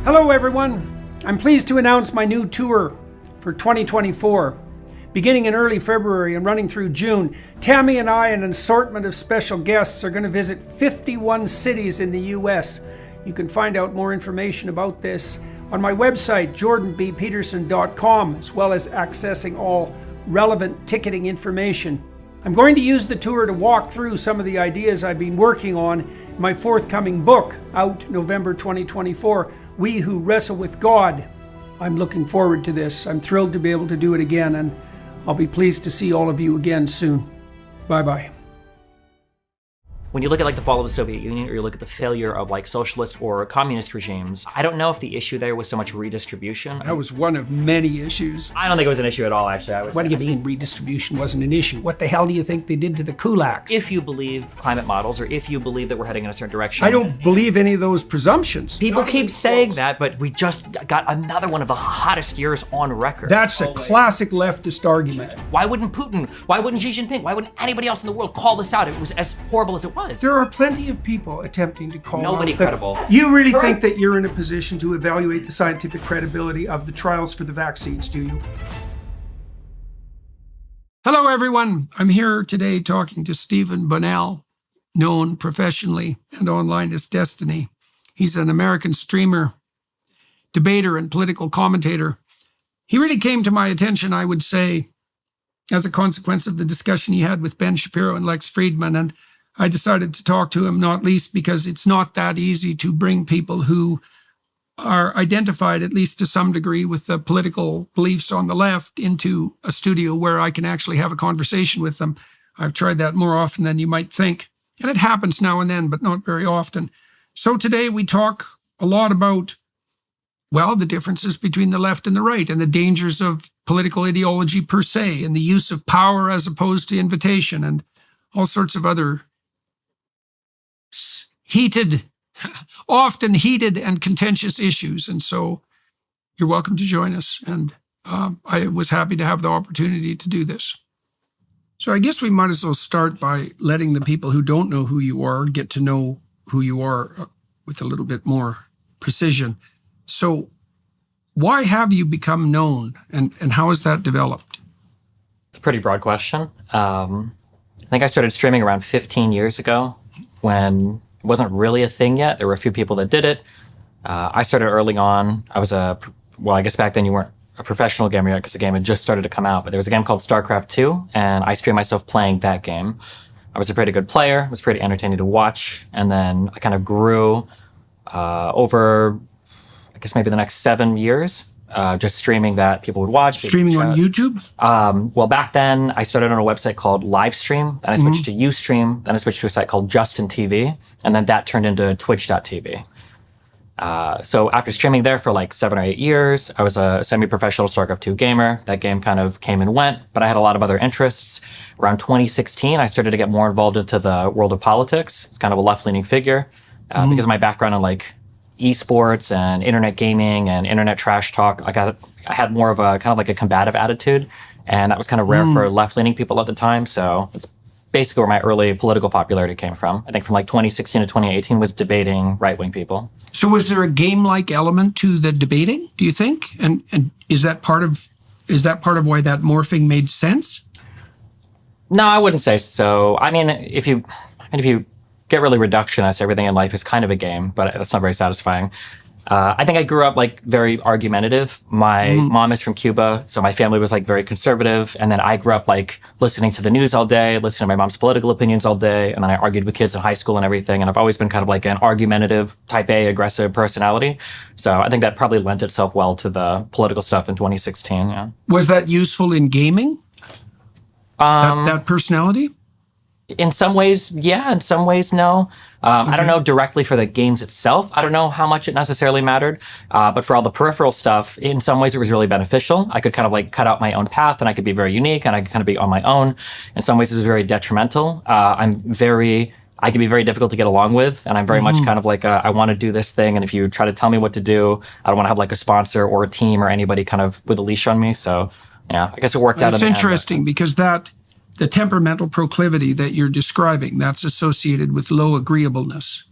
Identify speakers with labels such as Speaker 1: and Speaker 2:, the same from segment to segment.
Speaker 1: Hello everyone, I'm pleased to announce my new tour for 2024. Beginning in early February and running through June, Tammy and I and an assortment of special guests are going to visit 51 cities in the US. You can find out more information about this on my website, jordanbpeterson.com, as well as accessing all relevant ticketing information. I'm going to use the tour to walk through some of the ideas I've been working on in my forthcoming book, out November 2024, We Who Wrestle with God. I'm looking forward to this. I'm thrilled to be able to do it again, and I'll be pleased to see all of you again soon. Bye-bye.
Speaker 2: When you look at like the fall of the Soviet Union, or you look at the failure of like socialist or communist regimes, I don't know if the issue there was so much redistribution.
Speaker 1: That was one of many issues.
Speaker 2: I don't think it was an issue at all, actually.
Speaker 1: What do you mean redistribution wasn't an issue? What the hell do you think they did to the kulaks?
Speaker 2: If you believe climate models, or if you believe that we're heading in a certain direction.
Speaker 1: I don't believe any of those presumptions.
Speaker 2: People keep saying that, but we just got another one of the hottest years on record.
Speaker 1: That's a classic leftist argument.
Speaker 2: Why wouldn't Putin, why wouldn't Xi Jinping, why wouldn't anybody else in the world call this out? It was as horrible as it was.
Speaker 1: There are plenty of people attempting to call
Speaker 2: Nobody
Speaker 1: out
Speaker 2: credible.
Speaker 1: You really think that you're in a position to evaluate the scientific credibility of the trials for the vaccines, do you? Hello, everyone. I'm here today talking to Stephen Bunnell, known professionally and online as Destiny. He's an American streamer, debater, and political commentator. He really came to my attention, I would say, as a consequence of the discussion he had with Ben Shapiro and Lex Friedman, and I decided to talk to him, not least because it's not that easy to bring people who are identified, at least to some degree, with the political beliefs on the left into a studio where I can actually have a conversation with them. I've tried that more often than you might think. And it happens now and then, but not very often. So today we talk a lot about, well, the differences between the left and the right, and the dangers of political ideology per se, and the use of power as opposed to invitation, and all sorts of other often heated and contentious issues. And so you're welcome to join us. And I was happy to have the opportunity to do this. So I guess we might as well start by letting the people who don't know who you are get to know who you are with a little bit more precision. So why have you become known, and how has that developed?
Speaker 2: It's a pretty broad question. I think I started streaming around 15 years ago, when it wasn't really a thing yet. There were a few people that did it. I started early on. I guess back then you weren't a professional gamer yet because the game had just started to come out, but there was a game called StarCraft 2, and I streamed myself playing that game. I was a pretty good player. It was pretty entertaining to watch. And then I kind of grew over, I guess maybe the next 7 years, just streaming that people would watch.
Speaker 1: Streaming on YouTube?
Speaker 2: Well, back then, I started on a website called Livestream. Then I switched to Ustream. Then I switched to a site called Justin TV. And then that turned into Twitch.tv. So after streaming there for like 7 or 8 years, I was a semi-professional StarCraft 2 gamer. That game kind of came and went, but I had a lot of other interests. Around 2016, I started to get more involved into the world of politics. It's kind of a left-leaning figure because of my background in like esports and internet gaming and internet trash talk. I had more of a kind of like a combative attitude, and that was kind of rare for left-leaning people at the time. So it's basically where my early political popularity came from. I think from like 2016 to 2018 was debating right-wing people.
Speaker 1: So was there a game-like element to the debating, do you think? And is that part of why that morphing made sense?
Speaker 2: No, I wouldn't say so. I mean, if you get really reductionist, everything in life is kind of a game, but that's not very satisfying. I think I grew up like very argumentative. My mom is from Cuba, so my family was like very conservative. And then I grew up like listening to the news all day, listening to my mom's political opinions all day. And then I argued with kids in high school and everything. And I've always been kind of like an argumentative, type A, aggressive personality. So I think that probably lent itself well to the political stuff in 2016. Yeah.
Speaker 1: Was that useful in gaming? That personality?
Speaker 2: In some ways, yeah. In some ways, no. I don't know directly for the games itself. I don't know how much it necessarily mattered. But for all the peripheral stuff, in some ways it was really beneficial. I could kind of like cut out my own path and I could be very unique and I could kind of be on my own. In some ways it was very detrimental. I can be very difficult to get along with. And I'm very much kind of like, I want to do this thing. And if you try to tell me what to do, I don't want to have like a sponsor or a team or anybody kind of with a leash on me. So yeah, I guess it worked out.
Speaker 1: It's interesting because the temperamental proclivity that you're describing, that's associated with low agreeableness.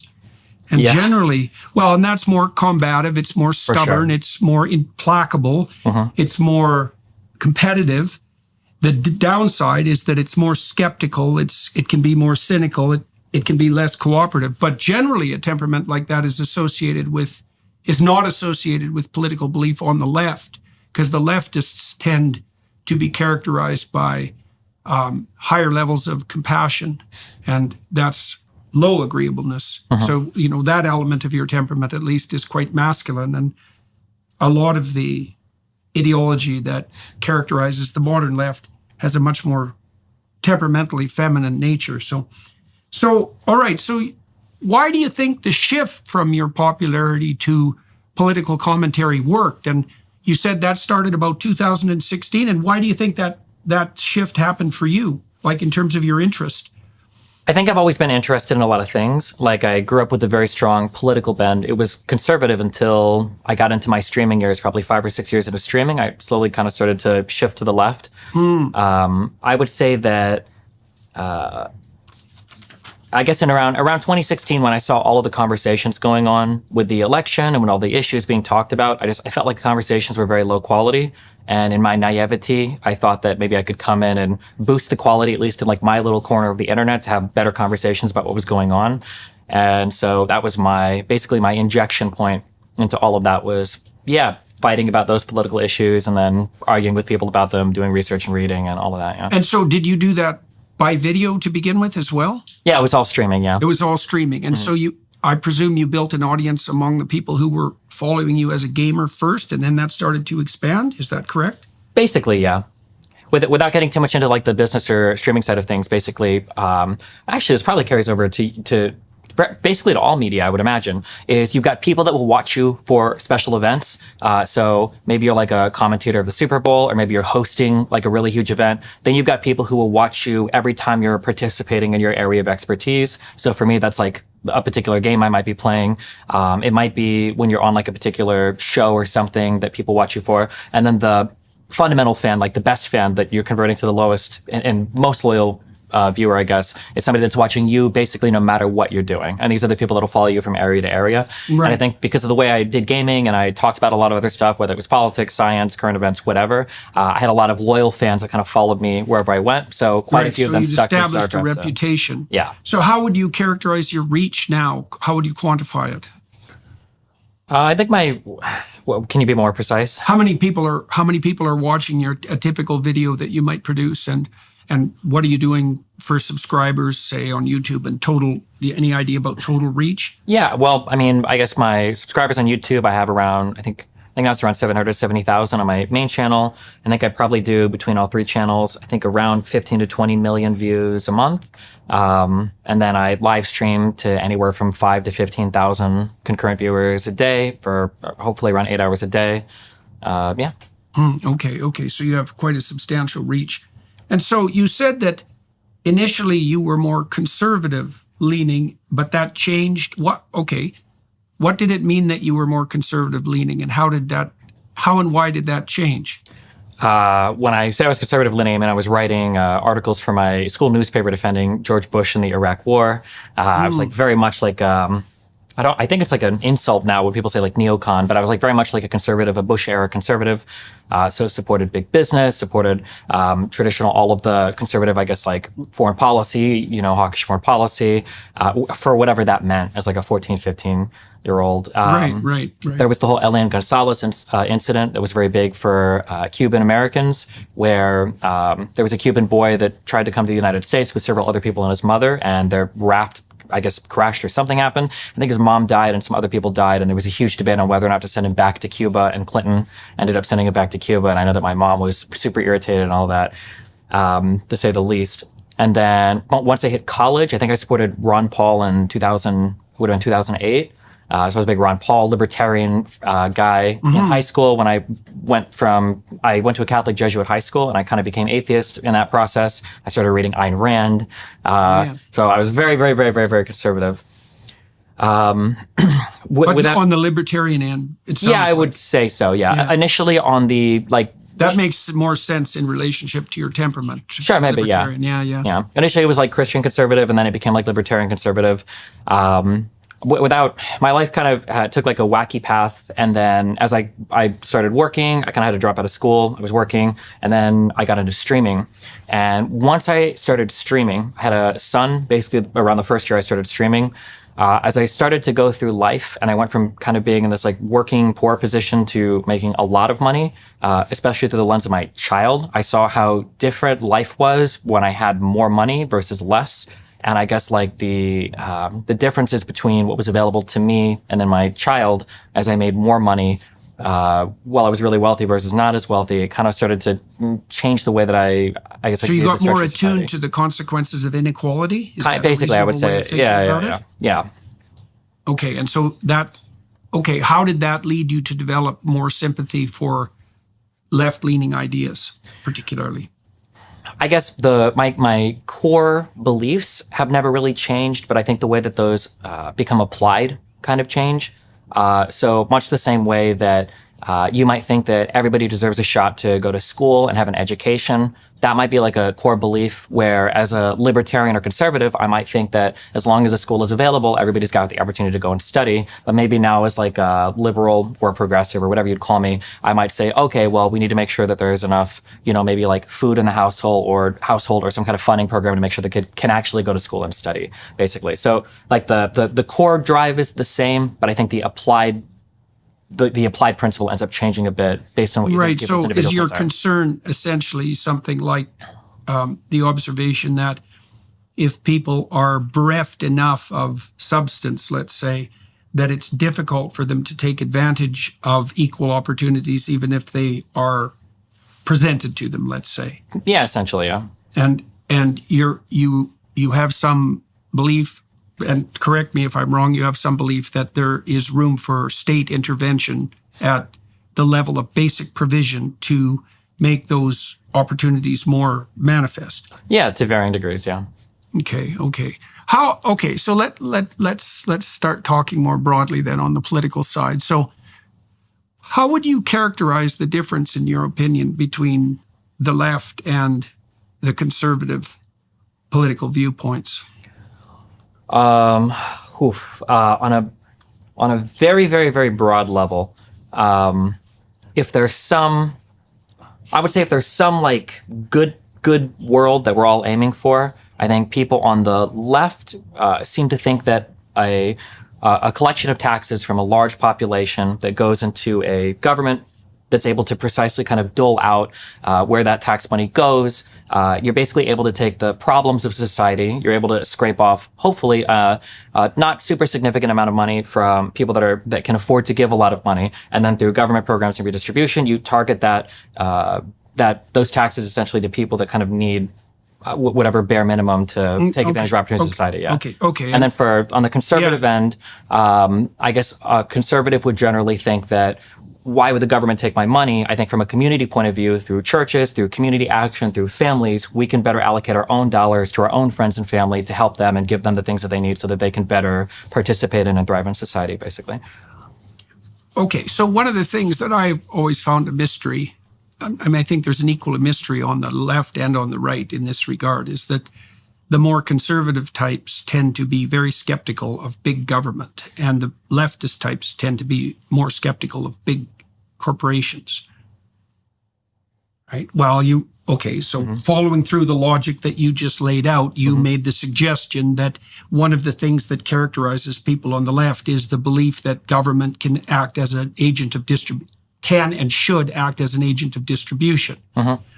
Speaker 1: And
Speaker 2: Yeah.
Speaker 1: generally, well, and that's more combative, it's more stubborn,
Speaker 2: sure.
Speaker 1: it's more implacable, it's more competitive. The downside is that it's more skeptical, it can be more cynical, it can be less cooperative. But generally, a temperament like that is not associated with political belief on the left, because the leftists tend to be characterized by higher levels of compassion, and that's low agreeableness. So, that element of your temperament at least is quite masculine. And a lot of the ideology that characterizes the modern left has a much more temperamentally feminine nature. So all right. So why do you think the shift from your popularity to political commentary worked? And you said that started about 2016. And why do you think that shift happened for you, like in terms of your interest?
Speaker 2: I think I've always been interested in a lot of things. Like, I grew up with a very strong political bend. It was conservative until I got into my streaming years, probably 5 or 6 years into streaming. I slowly kind of started to shift to the left. I would say that, I guess in around 2016, when I saw all of the conversations going on with the election and when all the issues being talked about, I felt like the conversations were very low quality. And in my naivety, I thought that maybe I could come in and boost the quality, at least in like my little corner of the internet, to have better conversations about what was going on. And so that was basically my injection point into all of that was, fighting about those political issues and then arguing with people about them, doing research and reading and all of that. Yeah.
Speaker 1: And so did you do that by video to begin with as well?
Speaker 2: Yeah, it was all streaming. Yeah.
Speaker 1: It was all streaming. And so I presume you built an audience among the people who were following you as a gamer first, and then that started to expand. Is that correct?
Speaker 2: Basically, yeah. Without getting too much into like the business or streaming side of things, basically, actually, this probably carries over to basically to all media, I would imagine, is you've got people that will watch you for special events. So maybe you're like a commentator of the Super Bowl, or maybe you're hosting like a really huge event. Then you've got people who will watch you every time you're participating in your area of expertise. So for me, that's like a particular game I might be playing. It might be when you're on like a particular show or something that people watch you for. And then the fundamental fan, like the best fan that you're converting to the lowest and most loyal viewer, I guess, is somebody that's watching you basically no matter what you're doing. And these are the people that'll follow you from area to area. Right. And I think because of the way I did gaming and I talked about a lot of other stuff, whether it was politics, science, current events, whatever, I had a lot of loyal fans that kind of followed me wherever I went. So quite a few of them stuck in Star Trek.
Speaker 1: So you established a reputation.
Speaker 2: Yeah.
Speaker 1: So how would you characterize your reach now? How would you quantify it?
Speaker 2: I think can you be more precise?
Speaker 1: How many people are watching a typical video that you might produce, and what are you doing for subscribers, say on YouTube, and total? Any idea about total reach?
Speaker 2: Yeah, well, I mean, I guess my subscribers on YouTube, I have around, I think that's around 770,000 on my main channel. I think I probably do between all three channels, I think around 15 to 20 million views a month. And then I live stream to anywhere from 5 to 15,000 concurrent viewers a day for hopefully around 8 hours a day. Yeah.
Speaker 1: Okay. So you have quite a substantial reach. And so you said that initially you were more conservative leaning, but that changed. What did it mean that you were more conservative leaning, and how and why did that change?
Speaker 2: When I said I was conservative leaning, I mean I was writing articles for my school newspaper defending George Bush and the Iraq War. I was like very much like I think it's like an insult now when people say like neocon, but I was like very much like a conservative, a Bush era conservative. So supported big business, supported traditional, all of the conservative, I guess, like foreign policy, hawkish foreign policy, for whatever that meant as like a 14, 15-year-old.
Speaker 1: Right.
Speaker 2: There was the whole Elian Gonzalez incident that was very big for Cuban Americans, where there was a Cuban boy that tried to come to the United States with several other people and his mother, and their raft, I guess, crashed or something happened. I think his mom died and some other people died, and there was a huge debate on whether or not to send him back to Cuba, and Clinton ended up sending him back to Cuba. And I know that my mom was super irritated and all that, to say the least. And then once I hit college, I think I supported Ron Paul in 2008. So I was a big Ron Paul libertarian guy in high school. When I went to a Catholic Jesuit high school, and I kind of became atheist in that process. I started reading Ayn Rand. So I was very, very, very, very, very conservative.
Speaker 1: But on the libertarian end, it sounds
Speaker 2: I would say so. Yeah. Initially on the
Speaker 1: that makes more sense in relationship to your temperament.
Speaker 2: Sure, maybe, yeah.
Speaker 1: Yeah.
Speaker 2: Initially it was like Christian conservative, and then it became like libertarian conservative. without my life kind of took like a wacky path. And then as I started working, I kind of had to drop out of school. I was working, and then I got into streaming. And once I started streaming, I had a son basically around the first year I started streaming. As I started to go through life, and I went from kind of being in this like working poor position to making a lot of money, especially through the lens of my child, I saw how different life was when I had more money versus less. And I guess like the differences between what was available to me and then my child as I made more money while I was really wealthy versus not as wealthy, it kind of started to change the way that I guess.
Speaker 1: So you got more attuned to the consequences of inequality?
Speaker 2: Basically, I would say, yeah.
Speaker 1: Okay, and so how did that lead you to develop more sympathy for left-leaning ideas, particularly?
Speaker 2: I guess my core beliefs have never really changed, but I think the way that those become applied kind of change. So much the same way that you might think that everybody deserves a shot to go to school and have an education. That might be like a core belief where as a libertarian or conservative, I might think that as long as a school is available, everybody's got the opportunity to go and study. But maybe now as like a liberal or progressive or whatever you'd call me, I might say, okay, well, we need to make sure that there's enough, maybe like food in the household or some kind of funding program to make sure the kid can actually go to school and study, basically. So like the core drive is the same, but I think the applied principle ends up changing a bit based on what you think people's individual
Speaker 1: is your
Speaker 2: are.
Speaker 1: concern essentially something like the observation that if people are bereft enough of substance, let's say, that it's difficult for them to take advantage of equal opportunities, even if they are presented to them, let's say?
Speaker 2: Yeah, essentially, yeah.
Speaker 1: And you have some belief, and correct me if I'm wrong, you have some belief that there is room for state intervention at the level of basic provision to make those opportunities more manifest.
Speaker 2: Yeah, to varying degrees, yeah.
Speaker 1: Okay. So let's start talking more broadly then on the political side. So how would you characterize the difference, in your opinion, between the left and the conservative political viewpoints?
Speaker 2: On a very, very, very broad level, if there's some like good world that we're all aiming for, I think people on the left seem to think that a collection of taxes from a large population that goes into a government that's able to precisely kind of dole out where that tax money goes. You're basically able to take the problems of society. You're able to scrape off, hopefully, not super significant amount of money from people that can afford to give a lot of money, and then through government programs and redistribution, you target those taxes essentially to people that kind of need whatever bare minimum to take advantage of opportunities in society. Yeah.
Speaker 1: Okay.
Speaker 2: And then on the conservative end, I guess a conservative would generally think that why would the government take my money? I think from a community point of view, through churches, through community action, through families, we can better allocate our own dollars to our own friends and family to help them and give them the things that they need so that they can better participate in and thrive in society, basically.
Speaker 1: Okay, so one of the things that I've always found a mystery, I think there's an equal mystery on the left and on the right in this regard, is that the more conservative types tend to be very skeptical of big government, and the leftist types tend to be more skeptical of big corporations. Right? Well, following through the logic that you just laid out, you made the suggestion that one of the things that characterizes people on the left is the belief that government can act as an agent of can and should act as an agent of distribution.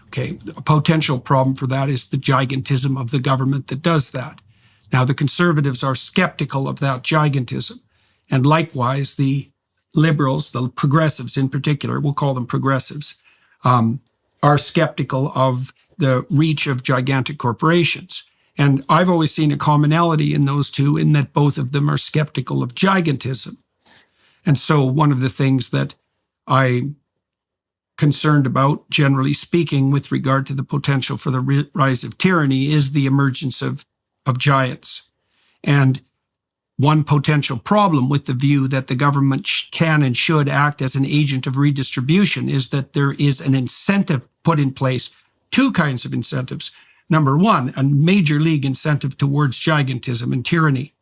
Speaker 1: Okay, a potential problem for that is the gigantism of the government that does that. Now, the conservatives are skeptical of that gigantism. And likewise, the liberals, the progressives in particular, we'll call them progressives, are skeptical of the reach of gigantic corporations. And I've always seen a commonality in those two in that both of them are skeptical of gigantism. And so one of the things that I'm concerned about, generally speaking, with regard to the potential for the rise of tyranny is the emergence of giants. And one potential problem with the view that the government can and should act as an agent of redistribution is that there is an incentive put in place, two kinds of incentives. Number one, a major league incentive towards gigantism and tyranny.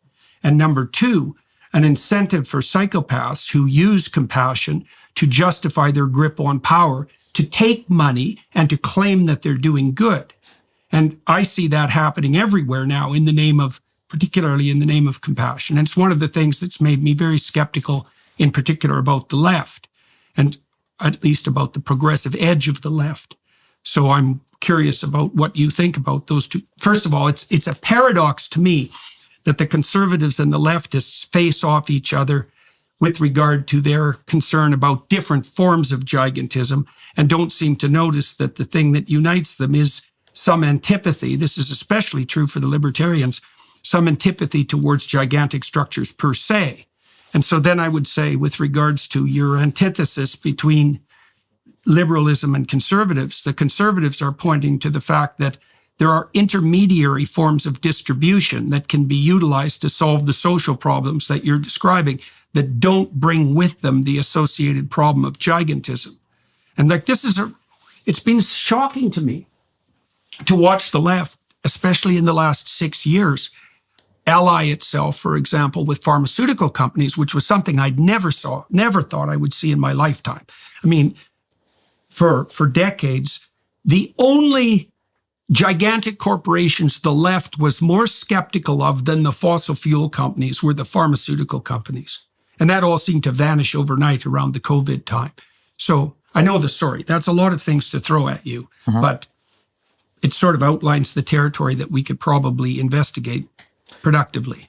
Speaker 1: And number two, an incentive for psychopaths who use compassion to justify their grip on power, to take money and to claim that they're doing good. And I see that happening everywhere now particularly in the name of compassion. And it's one of the things that's made me very skeptical, in particular about the left, and at least about the progressive edge of the left. So I'm curious about what you think about those two. First of all, it's a paradox to me that the conservatives and the leftists face off each other with regard to their concern about different forms of gigantism, and don't seem to notice that the thing that unites them is some antipathy. This is especially true for the libertarians, some antipathy towards gigantic structures per se. And so then I would say, with regards to your antithesis between liberalism and conservatives, the conservatives are pointing to the fact that there are intermediary forms of distribution that can be utilized to solve the social problems that you're describing that don't bring with them the associated problem of gigantism. And like it's been shocking to me to watch the left, especially in the last 6 years, ally itself, for example, with pharmaceutical companies, which was something I'd never thought I would see in my lifetime. I mean, for decades, the only gigantic corporations the left was more skeptical of than the fossil fuel companies were the pharmaceutical companies. And that all seemed to vanish overnight around the COVID time. So I know the story. That's a lot of things to throw at you, but it sort of outlines the territory that we could probably investigate productively.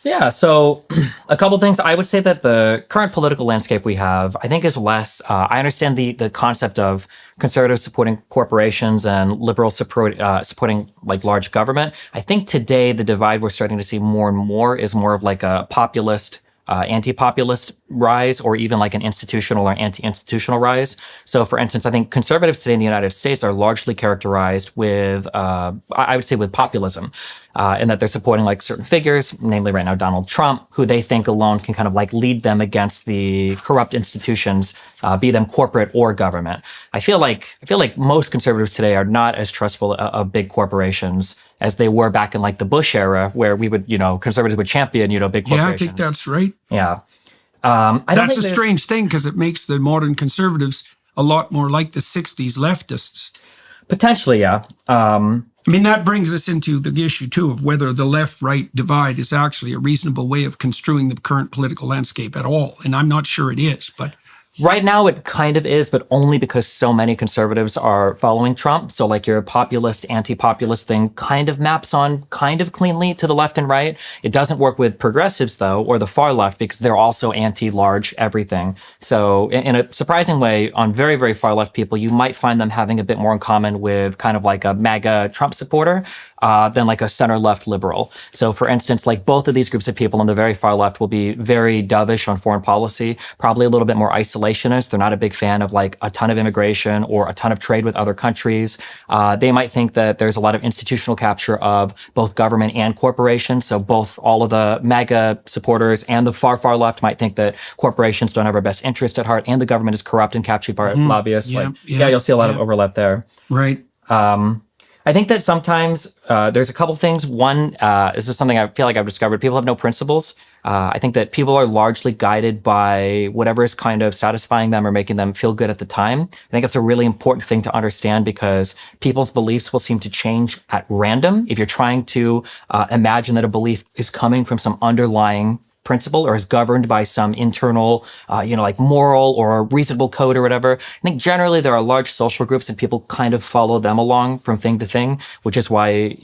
Speaker 2: Yeah, so a couple things. I would say that the current political landscape we have, I think, is less. I understand the concept of conservatives supporting corporations and liberals supporting like large government. I think today the divide we're starting to see more and more is more of like a populist, anti-populist rise, or even like an institutional or anti-institutional rise. So for instance, I think conservatives today in the United States are largely characterized with, I would say with populism, in that they're supporting like certain figures, namely right now Donald Trump, who they think alone can kind of like lead them against the corrupt institutions, be them corporate or government. I feel like most conservatives today are not as trustful of big corporations as they were back in like the Bush era, where we would, conservatives would champion, big corporations.
Speaker 1: Yeah, I think that's right.
Speaker 2: Yeah.
Speaker 1: That's a strange thing because it makes the modern conservatives a lot more like the 60s leftists.
Speaker 2: Potentially, yeah.
Speaker 1: I mean, that brings us into the issue, too, of whether the left-right divide is actually a reasonable way of construing the current political landscape at all. And I'm not sure it is, but...
Speaker 2: Right now, it kind of is, but only because so many conservatives are following Trump. So like your populist, anti-populist thing kind of maps on kind of cleanly to the left and right. It doesn't work with progressives, though, or the far left, because they're also anti-large everything. So in a surprising way, on very, very far left people, you might find them having a bit more in common with kind of like a MAGA Trump supporter than like a center-left liberal. So for instance, like both of these groups of people on the very far left will be very dovish on foreign policy, probably a little bit more isolationist. They're not a big fan of like a ton of immigration or a ton of trade with other countries. They might think that there's a lot of institutional capture of both government and corporations. So both all of the MAGA supporters and the far, far left might think that corporations don't have our best interest at heart and the government is corrupt and captured by lobbyists. You'll see a lot of overlap there.
Speaker 1: Right.
Speaker 2: I think that sometimes there's a couple things. One, this is something I feel like I've discovered. People have no principles. I think that people are largely guided by whatever is kind of satisfying them or making them feel good at the time. I think that's a really important thing to understand because people's beliefs will seem to change at random. If you're trying to imagine that a belief is coming from some underlying principle or is governed by some internal, like moral or reasonable code or whatever. I think generally there are large social groups and people kind of follow them along from thing to thing, which is why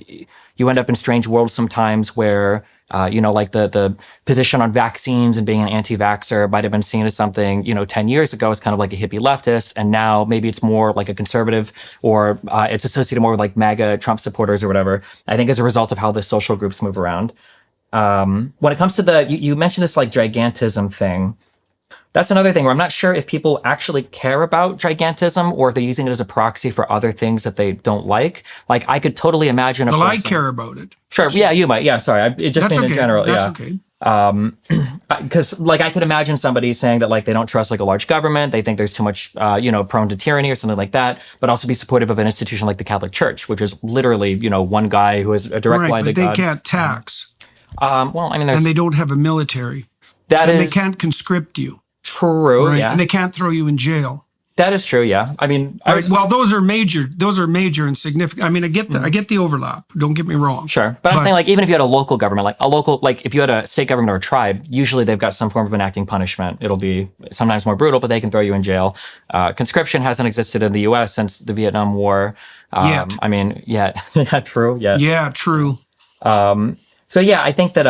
Speaker 2: you end up in strange worlds sometimes where, like the position on vaccines and being an anti-vaxxer might have been seen as something, 10 years ago as kind of like a hippie leftist. And now maybe it's more like a conservative or it's associated more with like MAGA Trump supporters or whatever. I think as a result of how the social groups move around. When it comes to you mentioned this like gigantism thing. That's another thing where I'm not sure if people actually care about gigantism or if they're using it as a proxy for other things that they don't like. Like I could totally imagine a person.
Speaker 1: I care about it.
Speaker 2: Sure. Yeah, you might. Yeah, sorry. It just meant in general.
Speaker 1: That's
Speaker 2: yeah. Okay. Because like I could imagine somebody saying that like they don't trust like a large government. They think there's too much, prone to tyranny or something like that, but also be supportive of an institution like the Catholic Church, which is literally, one guy who has a direct line to God.
Speaker 1: But they can't tax.
Speaker 2: And
Speaker 1: they don't have a military.
Speaker 2: That
Speaker 1: and
Speaker 2: is
Speaker 1: they can't conscript you.
Speaker 2: true.
Speaker 1: Right?
Speaker 2: Yeah.
Speaker 1: And they can't throw you in jail.
Speaker 2: That is true. Yeah. I mean,
Speaker 1: Right. Well, those are major and significant. I mean, I get the overlap. Don't get me wrong.
Speaker 2: sure. But I'm saying, like, even if you had a local government, like if you had a state government or a tribe, usually they've got some form of enacting punishment. It'll be sometimes more brutal, but they can throw you in jail. Conscription hasn't existed in the U.S. since the Vietnam War.
Speaker 1: Yet.
Speaker 2: I mean, yeah, true. Yeah.
Speaker 1: Yeah, true.
Speaker 2: So yeah, I think that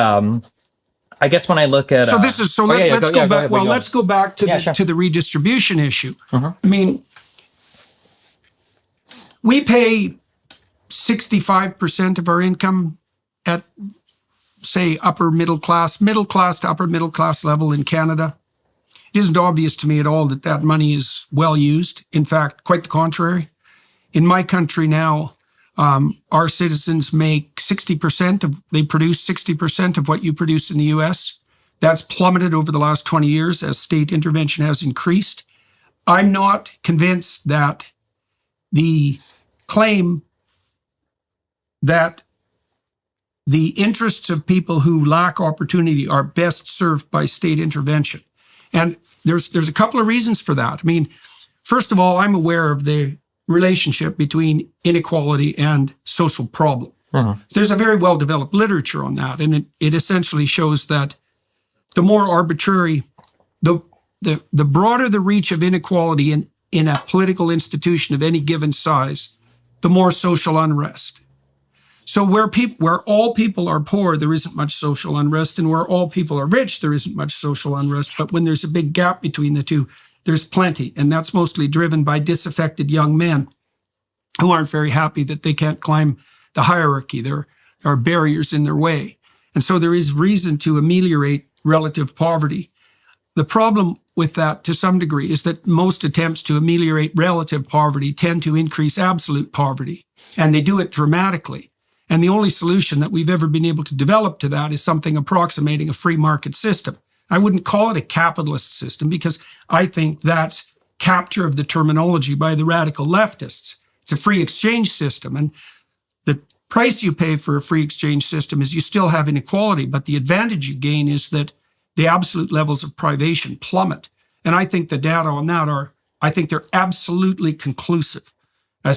Speaker 2: I guess when I look at
Speaker 1: So this is let's go back. Well, let's go back to to the redistribution issue. I mean, we pay 65% of our income at, say, upper middle class to upper middle class level in Canada. It isn't obvious to me at all that that money is well used. In fact, quite the contrary. In my country now, our citizens make 60% they produce 60% of what you produce in the US. That's plummeted over the last 20 years as state intervention has increased. I'm not convinced that the claim that the interests of people who lack opportunity are best served by state intervention. And there's a couple of reasons for that. I mean, first of all, I'm aware of the relationship between inequality and social problem. There's a very well-developed literature on that, and it essentially shows that the more arbitrary, the broader the reach of inequality in a political institution of any given size, the more social unrest. So where all people are poor, there isn't much social unrest, and where all people are rich, there isn't much social unrest. But when there's a big gap between the two, there's plenty, and that's mostly driven by disaffected young men who aren't very happy that they can't climb the hierarchy. There are barriers in their way. And so there is reason to ameliorate relative poverty. The problem with that, to some degree, is that most attempts to ameliorate relative poverty tend to increase absolute poverty, and they do it dramatically. And the only solution that we've ever been able to develop to that is something approximating a free market system. I wouldn't call it a capitalist system because I think that's capture of the terminology by the radical leftists. It's a free exchange system. And the price you pay for a free exchange system is you still have inequality, but the advantage you gain is that the absolute levels of privation plummet. And I think the data on that I think they're absolutely conclusive, and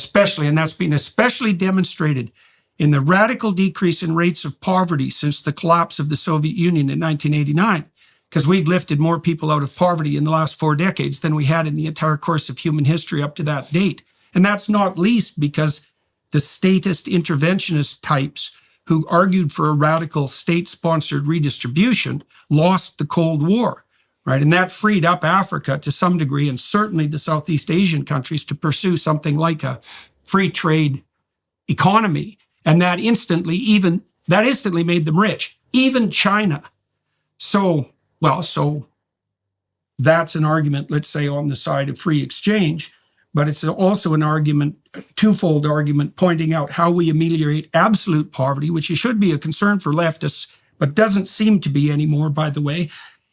Speaker 1: that's been especially demonstrated in the radical decrease in rates of poverty since the collapse of the Soviet Union in 1989. Because we've lifted more people out of poverty in the last 4 decades than we had in the entire course of human history up to that date. And that's not least because the statist interventionist types who argued for a radical state-sponsored redistribution lost the Cold War, right? And that freed up Africa to some degree, and certainly the Southeast Asian countries, to pursue something like a free trade economy. And that instantly made them rich, even China. So that's an argument, let's say, on the side of free exchange, but it's also an argument, a twofold argument, pointing out how we ameliorate absolute poverty, which should be a concern for leftists, but doesn't seem to be anymore, by the way,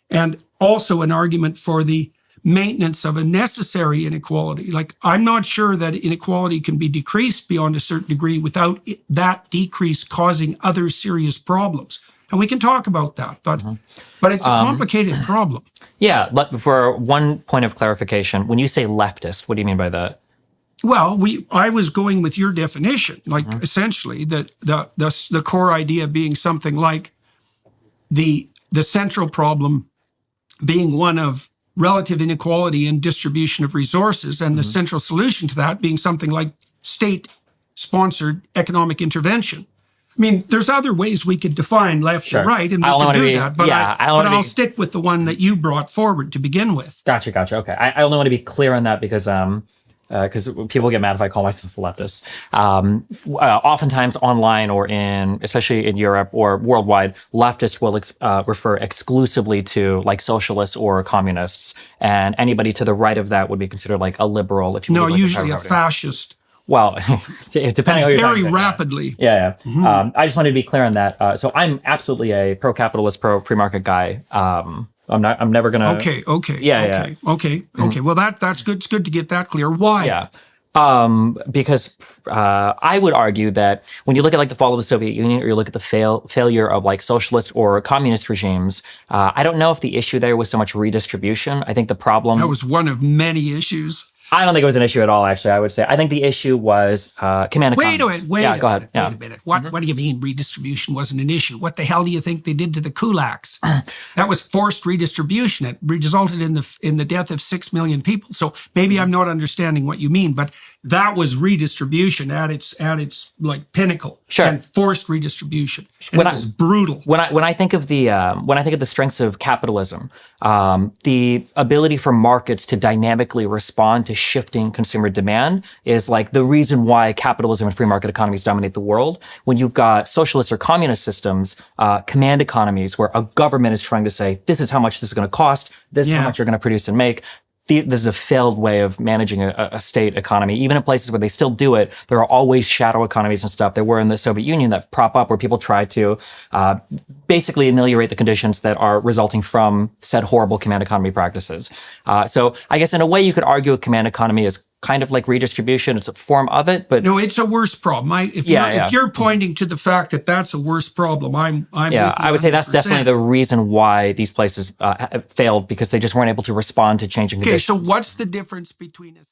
Speaker 1: and also an argument for the maintenance of a necessary inequality. Like, I'm not sure that inequality can be decreased beyond a certain degree without that decrease causing other serious problems. And we can talk about that, but it's a complicated problem.
Speaker 2: Yeah, for one point of clarification, when you say leftist, what do you mean by that?
Speaker 1: Well, I was going with your definition, like essentially the core idea being something like the central problem being one of relative inequality in distribution of resources, and the central solution to that being something like state-sponsored economic intervention. I mean, there's other ways we could define left and right, and we can do that. But I'll stick with the one that you brought forward to begin with.
Speaker 2: Gotcha. Okay. I only want to be clear on that because people get mad if I call myself a leftist. Oftentimes online or especially in Europe or worldwide, leftists will refer exclusively to like socialists or communists, and anybody to the right of that would be considered like a liberal. If you
Speaker 1: no, usually a fascist.
Speaker 2: Well, depending on
Speaker 1: very rapidly.
Speaker 2: Yeah. I just wanted to be clear on that. So I'm absolutely a pro-capitalist, pro-free market guy. I'm never gonna.
Speaker 1: Okay. Well, that's good. It's good to get that clear. Why?
Speaker 2: Yeah. Because I would argue that when you look at like the fall of the Soviet Union, or you look at the failure of like socialist or communist regimes, I don't know if the issue there was so much redistribution. I think the problem
Speaker 1: That was one of many issues.
Speaker 2: I don't think it was an issue at all, actually, I would say. I think the issue was command economies.
Speaker 1: Wait
Speaker 2: go ahead.
Speaker 1: Wait a minute. What do you mean redistribution wasn't an issue? What the hell do you think they did to the kulaks? That was forced redistribution. It resulted in the death of 6 million people. So maybe I'm not understanding what you mean, but that was redistribution at its like pinnacle.
Speaker 2: Sure.
Speaker 1: And forced redistribution. And it was brutal.
Speaker 2: When I think of the strengths of capitalism, the ability for markets to dynamically respond to shifting consumer demand is like the reason why capitalism and free market economies dominate the world. When you've got socialist or communist systems, command economies where a government is trying to say, this is how much this is going to cost, this is how much you're going to produce and make. This is a failed way of managing a state economy. Even in places where they still do it, there are always shadow economies and stuff. There were in the Soviet Union that prop up where people try to basically ameliorate the conditions that are resulting from said horrible command economy practices. So I guess in a way you could argue a command economy is kind of like redistribution. It's a form of it, but
Speaker 1: no, it's a worse problem. If you're pointing to the fact that that's a worse problem, I'm with you
Speaker 2: I would say that's
Speaker 1: 100%.
Speaker 2: definitely the reason why these places failed, because they just weren't able to respond to changing conditions.
Speaker 1: Okay, so what's the difference between us?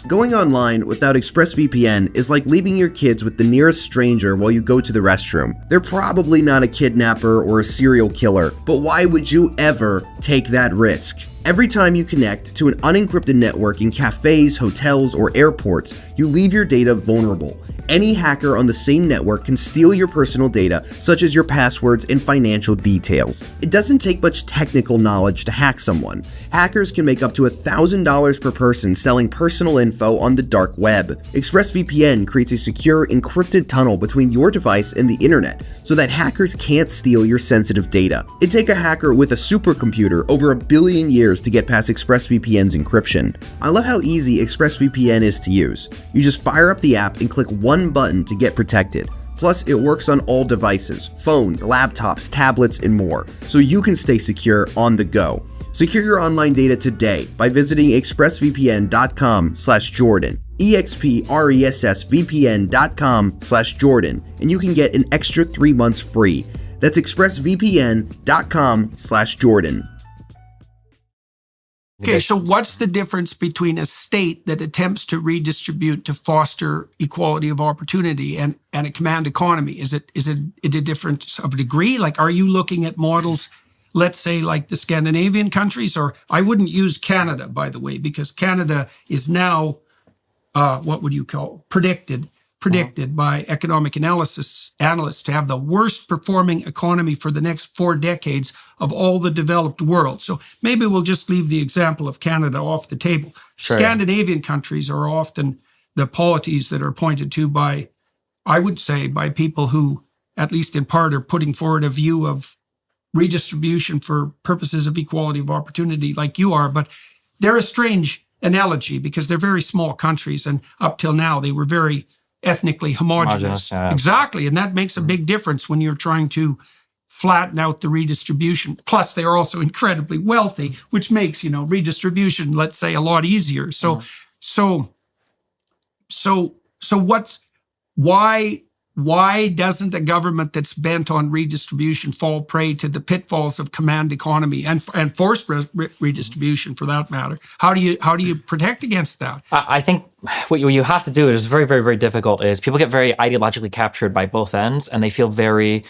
Speaker 3: Going online without ExpressVPN is like leaving your kids with the nearest stranger while you go to the restroom. They're probably not a kidnapper or a serial killer, but why would you ever take that risk? Every time you connect to an unencrypted network in cafes, hotels, or airports, you leave your data vulnerable. Any hacker on the same network can steal your personal data, such as your passwords and financial details. It doesn't take much technical knowledge to hack someone. Hackers can make up to $1,000 per person selling personal info on the dark web. ExpressVPN creates a secure, encrypted tunnel between your device and the internet, so that hackers can't steal your sensitive data. It'd take a hacker with a supercomputer over 1 billion years to get past ExpressVPN's encryption. I love how easy ExpressVPN is to use. You just fire up the app and click one button to get protected. Plus, it works on all devices, phones, laptops, tablets, and more, so you can stay secure on the go. Secure your online data today by visiting expressvpn.com/Jordan, expressvpn.com/Jordan, and you can get an extra 3 months free. That's expressvpn.com/Jordan.
Speaker 1: Okay, so what's the difference between a state that attempts to redistribute to foster equality of opportunity and a command economy? Is it a difference of degree? Like, are you looking at models, let's say, like the Scandinavian countries? Or I wouldn't use Canada, by the way, because Canada is now, what would you call, predicted by economic analysts to have the worst performing economy for the next 4 decades of all the developed world. So maybe we'll just leave the example of Canada off the table. Sure. Scandinavian countries are often the polities that are pointed to by, I would say, by people who, at least in part, are putting forward a view of redistribution for purposes of equality of opportunity like you are. But they're a strange analogy because they're very small countries, and up till now they were very ethnically homogenous.
Speaker 2: Yeah.
Speaker 1: Exactly. And that makes a big difference when you're trying to flatten out the redistribution. Plus, they are also incredibly wealthy, which makes, redistribution, let's say, a lot easier. So why doesn't a government that's bent on redistribution fall prey to the pitfalls of command economy and forced redistribution, for that matter? How do you protect against that?
Speaker 2: I think what you have to do is very, very, very difficult. Is people get very ideologically captured by both ends, and they feel very,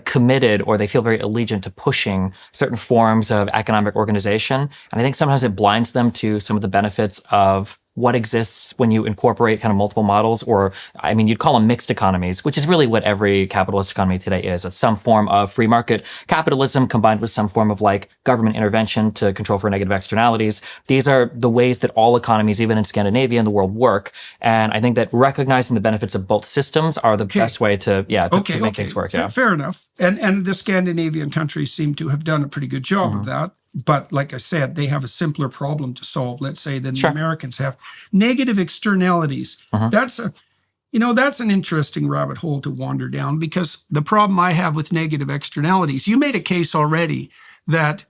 Speaker 2: committed, or they feel very allegiant to pushing certain forms of economic organization. And I think sometimes it blinds them to some of the benefits of what exists when you incorporate kind of multiple models, or you'd call them mixed economies, which is really what every capitalist economy today is. It's some form of free market capitalism combined with some form of like government intervention to control for negative externalities. These are the ways that all economies, even in Scandinavia and the world, work. And I think that recognizing the benefits of both systems are the best way to make things work. Yeah.
Speaker 1: Fair enough. And the Scandinavian countries seem to have done a pretty good job of that. But like I said, they have a simpler problem to solve, let's say, than the Americans have. Negative externalities. That's an interesting rabbit hole to wander down, because the problem I have with negative externalities, you made a case already that,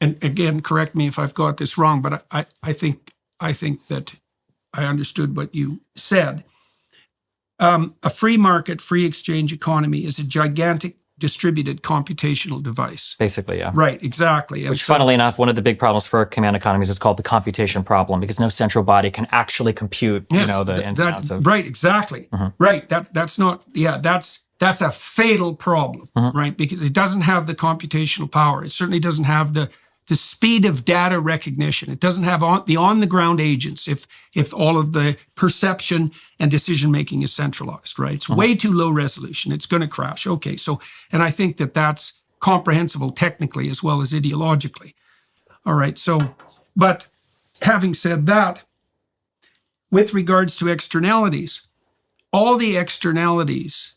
Speaker 1: and again, correct me if I've got this wrong, but I think I think that I understood what you said. A free market, free exchange economy is a gigantic distributed computational device.
Speaker 2: Basically, yeah.
Speaker 1: Right, exactly. And
Speaker 2: Which, funnily enough, one of the big problems for command economies is called the computation problem, because no central body can actually compute,
Speaker 1: yes,
Speaker 2: the ins and outs of.
Speaker 1: Right, exactly. Right. That's not. Yeah, that's a fatal problem, right? Because it doesn't have the computational power. It certainly doesn't have the speed of data recognition. It doesn't have on the ground agents if all of the perception and decision making is centralized, right? It's way too low resolution. It's going to crash. Okay, so, and I think that that's comprehensible technically as well as ideologically. All right, so, but having said that, with regards to externalities, all the externalities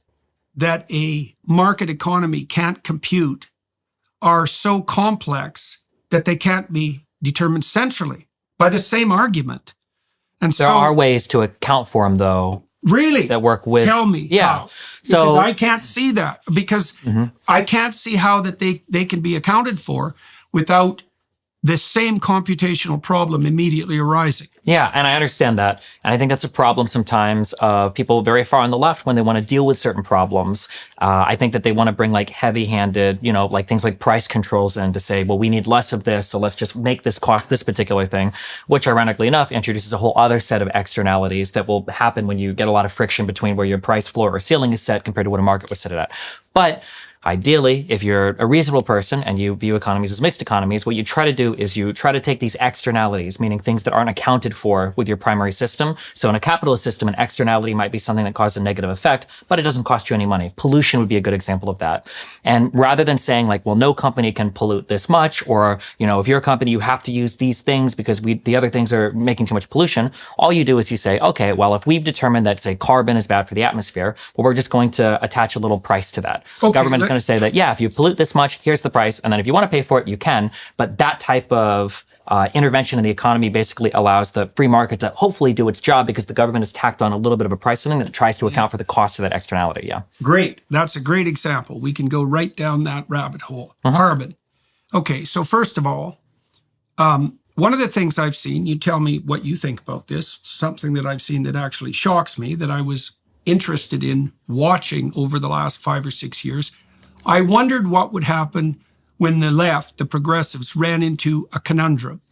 Speaker 1: that a market economy can't compute are so complex that they can't be determined centrally by the same argument. And
Speaker 2: there are ways to account for them, though.
Speaker 1: Really?
Speaker 2: That work with.
Speaker 1: Tell me how.
Speaker 2: So
Speaker 1: because I can't see that. Because I can't see how that they can be accounted for without the same computational problem immediately arising.
Speaker 2: Yeah, and I understand that. And I think that's a problem sometimes of people very far on the left when they want to deal with certain problems. I think that they want to bring like heavy-handed, like things like price controls in to say, well, we need less of this, so let's just make this cost this particular thing, which ironically enough introduces a whole other set of externalities that will happen when you get a lot of friction between where your price floor or ceiling is set compared to what a market was set at. But ideally, if you're a reasonable person and you view economies as mixed economies, what you try to do is you try to take these externalities, meaning things that aren't accounted for with your primary system. So in a capitalist system, an externality might be something that causes a negative effect, but it doesn't cost you any money. Pollution would be a good example of that. And rather than saying like, well, no company can pollute this much, or, if you're a company, you have to use these things because the other things are making too much pollution, all you do is you say, okay, well, if we've determined that, say, carbon is bad for the atmosphere, well, we're just going to attach a little price to that.
Speaker 1: Okay,
Speaker 2: government is going to say that, yeah, if you pollute this much, here's the price. And then if you want to pay for it, you can. But that type of intervention in the economy basically allows the free market to hopefully do its job because the government has tacked on a little bit of a price something that tries to account for the cost of that externality. Yeah.
Speaker 1: Great. That's a great example. We can go right down that rabbit hole. Carbon. Okay. So first of all, one of the things I've seen, you tell me what you think about this, something that I've seen that actually shocks me, that I was interested in watching over the last 5 or 6 years. I wondered what would happen when the left, the progressives, ran into a conundrum.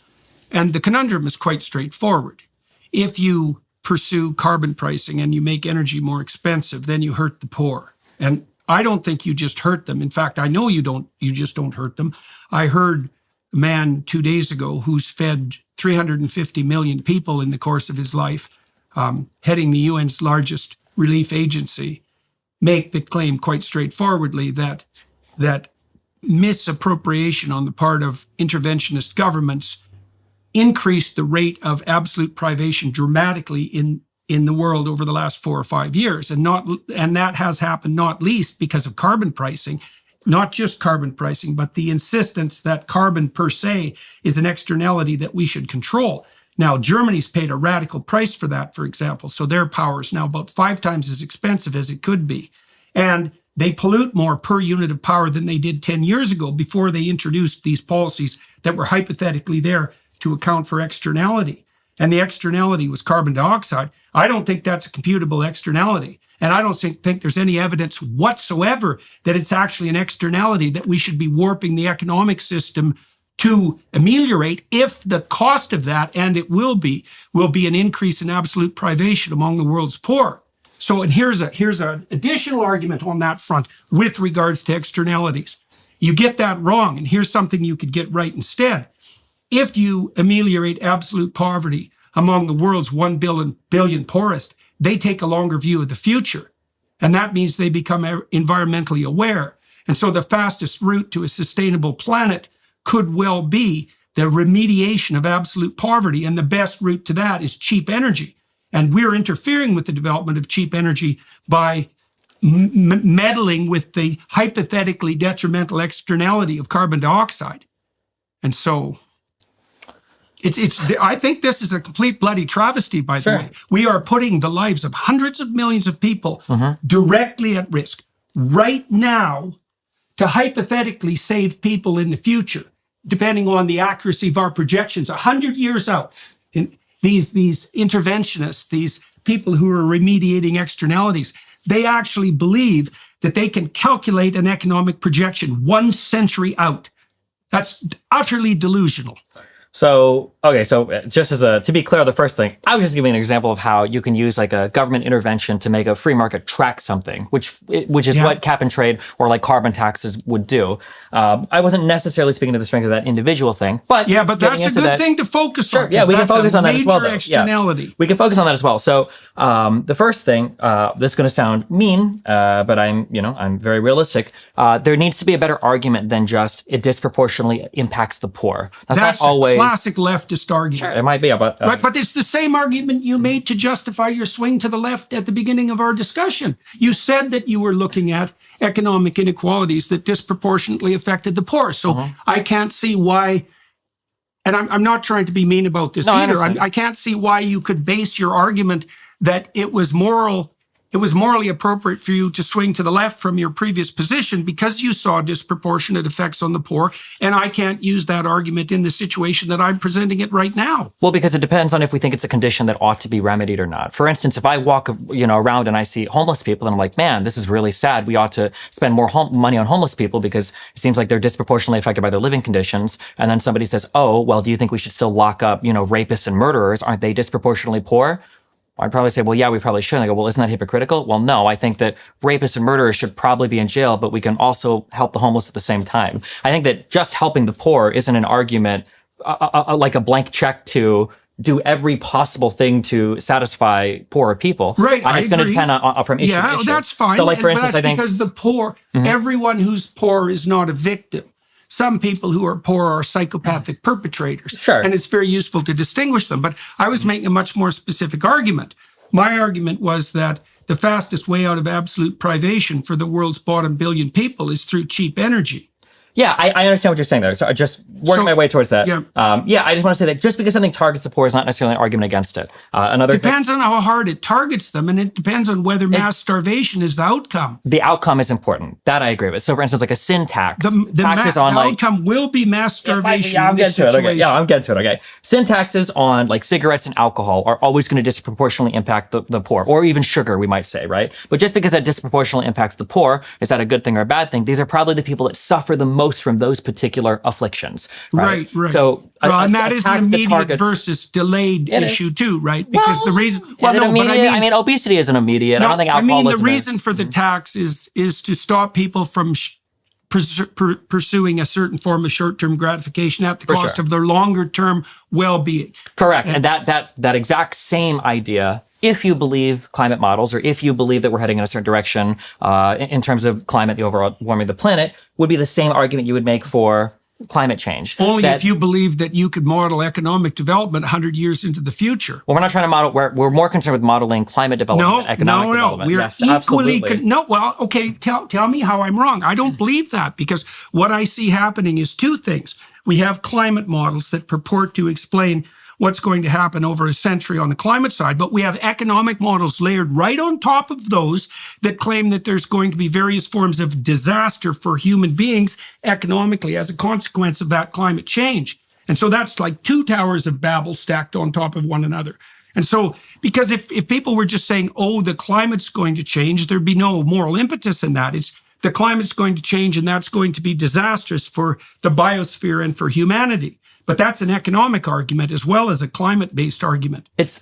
Speaker 1: And the conundrum is quite straightforward. If you pursue carbon pricing and you make energy more expensive, then you hurt the poor. And I don't think you just hurt them. In fact, I know you just don't hurt them. I heard a man 2 days ago who's fed 350 million people in the course of his life, heading the UN's largest relief agency, make the claim quite straightforwardly that misappropriation on the part of interventionist governments increased the rate of absolute privation dramatically in the world over the last 4 or 5 years. And that has happened not least because of carbon pricing, not just carbon pricing, but the insistence that carbon per se is an externality that we should control. Now, Germany's paid a radical price for that, for example. So their power is now about 5 times as expensive as it could be. And they pollute more per unit of power than they did 10 years ago before they introduced these policies that were hypothetically there to account for externality. And the externality was carbon dioxide. I don't think that's a computable externality. And I don't think there's any evidence whatsoever that it's actually an externality that we should be warping the economic system to ameliorate if the cost of that, and it will be an increase in absolute privation among the world's poor. So, and here's an additional argument on that front with regards to externalities. You get that wrong, and here's something you could get right instead. If you ameliorate absolute poverty among the world's 1 billion poorest, they take a longer view of the future. And that means they become environmentally aware. And so the fastest route to a sustainable planet could well be the remediation of absolute poverty. And the best route to that is cheap energy. And we're interfering with the development of cheap energy by meddling with the hypothetically detrimental externality of carbon dioxide. And so I think this is a complete bloody travesty, by the way. We are putting the lives of hundreds of millions of people directly at risk right now to hypothetically save people in the future, depending on the accuracy of our projections, 100 years out. these interventionists, these people who are remediating externalities, they actually believe that they can calculate an economic projection 1 century out. That's utterly delusional.
Speaker 2: So, okay, so just to be clear, the first thing, I was just giving an example of how you can use like a government intervention to make a free market track something, which is what cap and trade or like carbon taxes would do. I wasn't necessarily speaking to the strength of that individual thing, but
Speaker 1: yeah, but that's a good thing to focus on.
Speaker 2: Yeah, we can focus on that as well.
Speaker 1: Major externality.
Speaker 2: Yeah, we can focus on that as well. So, the first thing, this is going to sound mean, but I'm very realistic. There needs to be a better argument than just it disproportionately impacts the poor. That's not always
Speaker 1: classic leftist argument.
Speaker 2: Sure, it might be, but
Speaker 1: right, but it's the same argument you made to justify your swing to the left at the beginning of our discussion. You said that you were looking at economic inequalities that disproportionately affected the poor. So I can't see why, and I'm not trying to be mean about this either. I can't see why you could base your argument that it was morally appropriate for you to swing to the left from your previous position because you saw disproportionate effects on the poor. And I can't use that argument in the situation that I'm presenting it right now.
Speaker 2: Well, because it depends on if we think it's a condition that ought to be remedied or not. For instance, if I walk, around and I see homeless people and I'm like, man, this is really sad. We ought to spend more money on homeless people because it seems like they're disproportionately affected by their living conditions. And then somebody says, oh, well, do you think we should still lock up, rapists and murderers? Aren't they disproportionately poor? I'd probably say, well, yeah, we probably should. And I go, well, isn't that hypocritical? Well, no, I think that rapists and murderers should probably be in jail, but we can also help the homeless at the same time. I think that just helping the poor isn't an argument like a blank check to do every possible thing to satisfy poorer people.
Speaker 1: Right,
Speaker 2: it's going to depend on from issue to issue.
Speaker 1: That's fine.
Speaker 2: So, like, for instance,
Speaker 1: I think because the poor, everyone who's poor is not a victim. Some people who are poor are psychopathic perpetrators.
Speaker 2: Sure.
Speaker 1: And it's very useful to distinguish them. But I was making a much more specific argument. My argument was that the fastest way out of absolute privation for the world's bottom billion people is through cheap energy.
Speaker 2: Yeah, I understand what you're saying there. So I just working my way towards that.
Speaker 1: Yeah.
Speaker 2: I just want to say that just because something targets the poor is not necessarily an argument against it.
Speaker 1: Depends on how hard it targets them, and it depends on whether mass starvation is the outcome.
Speaker 2: The outcome is important. That I agree with. So, for instance, like a sin tax.
Speaker 1: The outcome will be mass starvation.
Speaker 2: I'm getting to it. Okay. Yeah, I'm getting to it. Okay. Sin taxes on like cigarettes and alcohol are always going to disproportionately impact the poor, or even sugar, we might say, right? But just because that disproportionately impacts the poor, is that a good thing or a bad thing? These are probably the people that suffer the most from those particular afflictions. Right.
Speaker 1: So, and that is an immediate versus delayed issue too, right? Because the reason,
Speaker 2: obesity isn't immediate. I don't think alcoholism
Speaker 1: the reason for the tax is to stop people from pursuing a certain form of short-term gratification at the cost of their longer-term well-being.
Speaker 2: Correct. And that exact same idea, if you believe climate models, or if you believe that we're heading in a certain direction in terms of climate, the overall warming of the planet, would be the same argument you would make for climate change.
Speaker 1: Only if you believe that you could model economic development 100 years into the future.
Speaker 2: Well, we're not trying to model, we're more concerned with modeling climate development than economic development.
Speaker 1: We're
Speaker 2: yes,
Speaker 1: equally, tell me how I'm wrong. I don't believe that, because what I see happening is two things. We have climate models that purport to explain what's going to happen over a century on the climate side, but we have economic models layered right on top of those that claim that there's going to be various forms of disaster for human beings economically as a consequence of that climate change. And so that's like two towers of Babel stacked on top of one another. And so, because if people were just saying, oh, the climate's going to change, there'd be no moral impetus in that. It's the climate's going to change and that's going to be disastrous for the biosphere and for humanity. But that's an economic argument as well as a climate-based argument.
Speaker 2: It's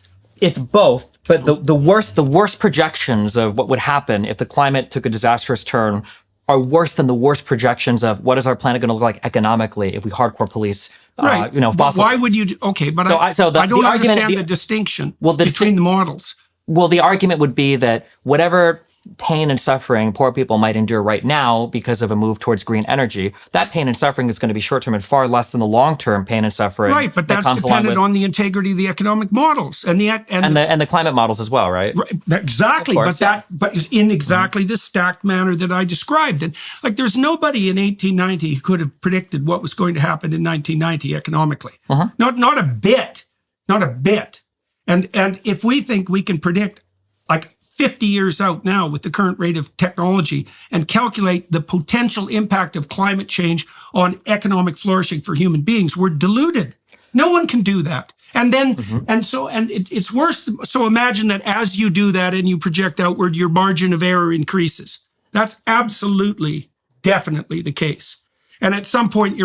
Speaker 2: both, but the worst projections of what would happen if the climate took a disastrous turn are worse than the worst projections of what is our planet going to look like economically if we hardcore police,
Speaker 1: right.
Speaker 2: fossil.
Speaker 1: Why would you? Okay, but I don't understand the distinction between the models.
Speaker 2: Well, the argument would be that whatever pain and suffering poor people might endure right now because of a move towards green energy, that pain and suffering is going to be short-term and far less than the long-term pain and suffering.
Speaker 1: Right, but that's dependent on the integrity of the economic models and
Speaker 2: the climate models as well, right?
Speaker 1: Exactly,
Speaker 2: course,
Speaker 1: but in exactly the stacked manner that I described. And like, there's nobody in 1890 who could have predicted what was going to happen in 1990 economically. Not a bit. And if we think we can predict like 50 years out now with the current rate of technology and calculate the potential impact of climate change on economic flourishing for human beings, we're deluded. No one can do that. And then, it's worse. So imagine that as you do that and you project outward, your margin of error increases. That's absolutely, definitely the case. And at some point,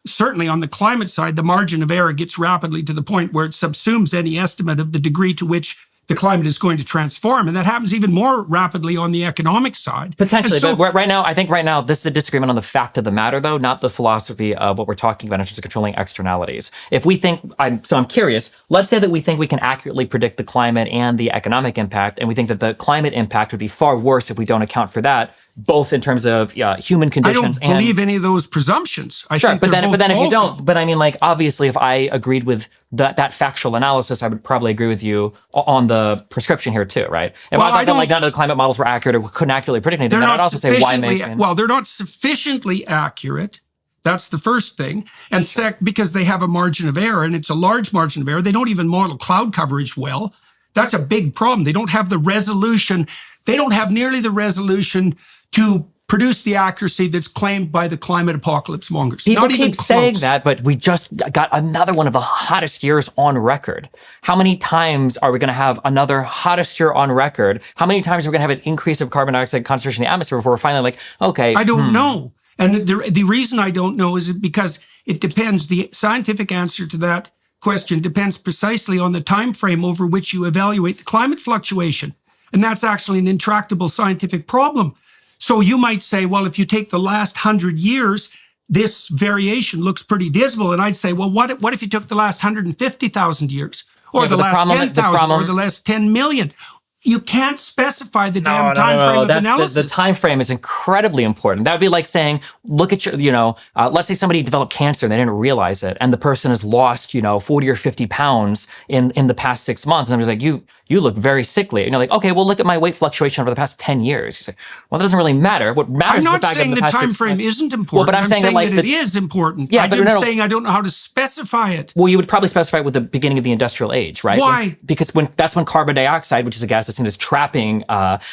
Speaker 1: certainly on the climate side, the margin of error gets rapidly to the point where it subsumes any estimate of the degree to which the climate is going to transform. And that happens even more rapidly on the economic side.
Speaker 2: Potentially, but right now, I think this is a disagreement on the fact of the matter, though, not the philosophy of what we're talking about in terms of controlling externalities. If we think, I'm curious, let's say that we think we can accurately predict the climate and the economic impact, and we think that the climate impact would be far worse if we don't account for that, both in terms of human conditions.
Speaker 1: I don't believe any of those presumptions. I think
Speaker 2: but then if you
Speaker 1: faulty.
Speaker 2: don't, but I mean, like, obviously, if I agreed with that factual analysis, I would probably agree with you on the prescription here too, right? If I thought that like none of the climate models were accurate or couldn't accurately predict anything, then I'd also say why make?
Speaker 1: Well, they're not sufficiently accurate. That's the first thing. And because they have a margin of error, and it's a large margin of error, they don't even model cloud coverage well. That's a big problem. They don't have the resolution. They don't have nearly the resolution to produce the accuracy that's claimed by the climate apocalypse mongers.
Speaker 2: People keep saying that, but we just got another one of the hottest years on record. How many times are we going to have another hottest year on record? How many times are we going to have an increase of carbon dioxide concentration in the atmosphere before we're finally like, okay.
Speaker 1: I don't know. And the reason I don't know is because it depends. The scientific answer to that question depends precisely on the time frame over which you evaluate the climate fluctuation. And that's actually an intractable scientific problem. So you might say, well, if you take the last 100 years, this variation looks pretty dismal. And I'd say, well, what if you took the last 150,000 years? Or the last 10,000 or the last 10 million? You can't specify the damn time frame of analysis.
Speaker 2: The time frame is incredibly important. That would be like saying, look at your, let's say somebody developed cancer and they didn't realize it, and the person has lost, 40 or 50 pounds in the past 6 months. And I'm just like, you look very sickly. And you're like, okay, well, look at my weight fluctuation over the past 10 years. You say, well, that doesn't really matter. What matters is the fact that
Speaker 1: I'm not saying the time frame isn't important.
Speaker 2: Well, but I'm saying
Speaker 1: that it is important.
Speaker 2: Yeah,
Speaker 1: I'm saying I don't know how to specify it.
Speaker 2: Well, you would probably specify it with the beginning of the industrial age, right?
Speaker 1: Why?
Speaker 2: Because that's when carbon dioxide, which is a gas that's seen as trapping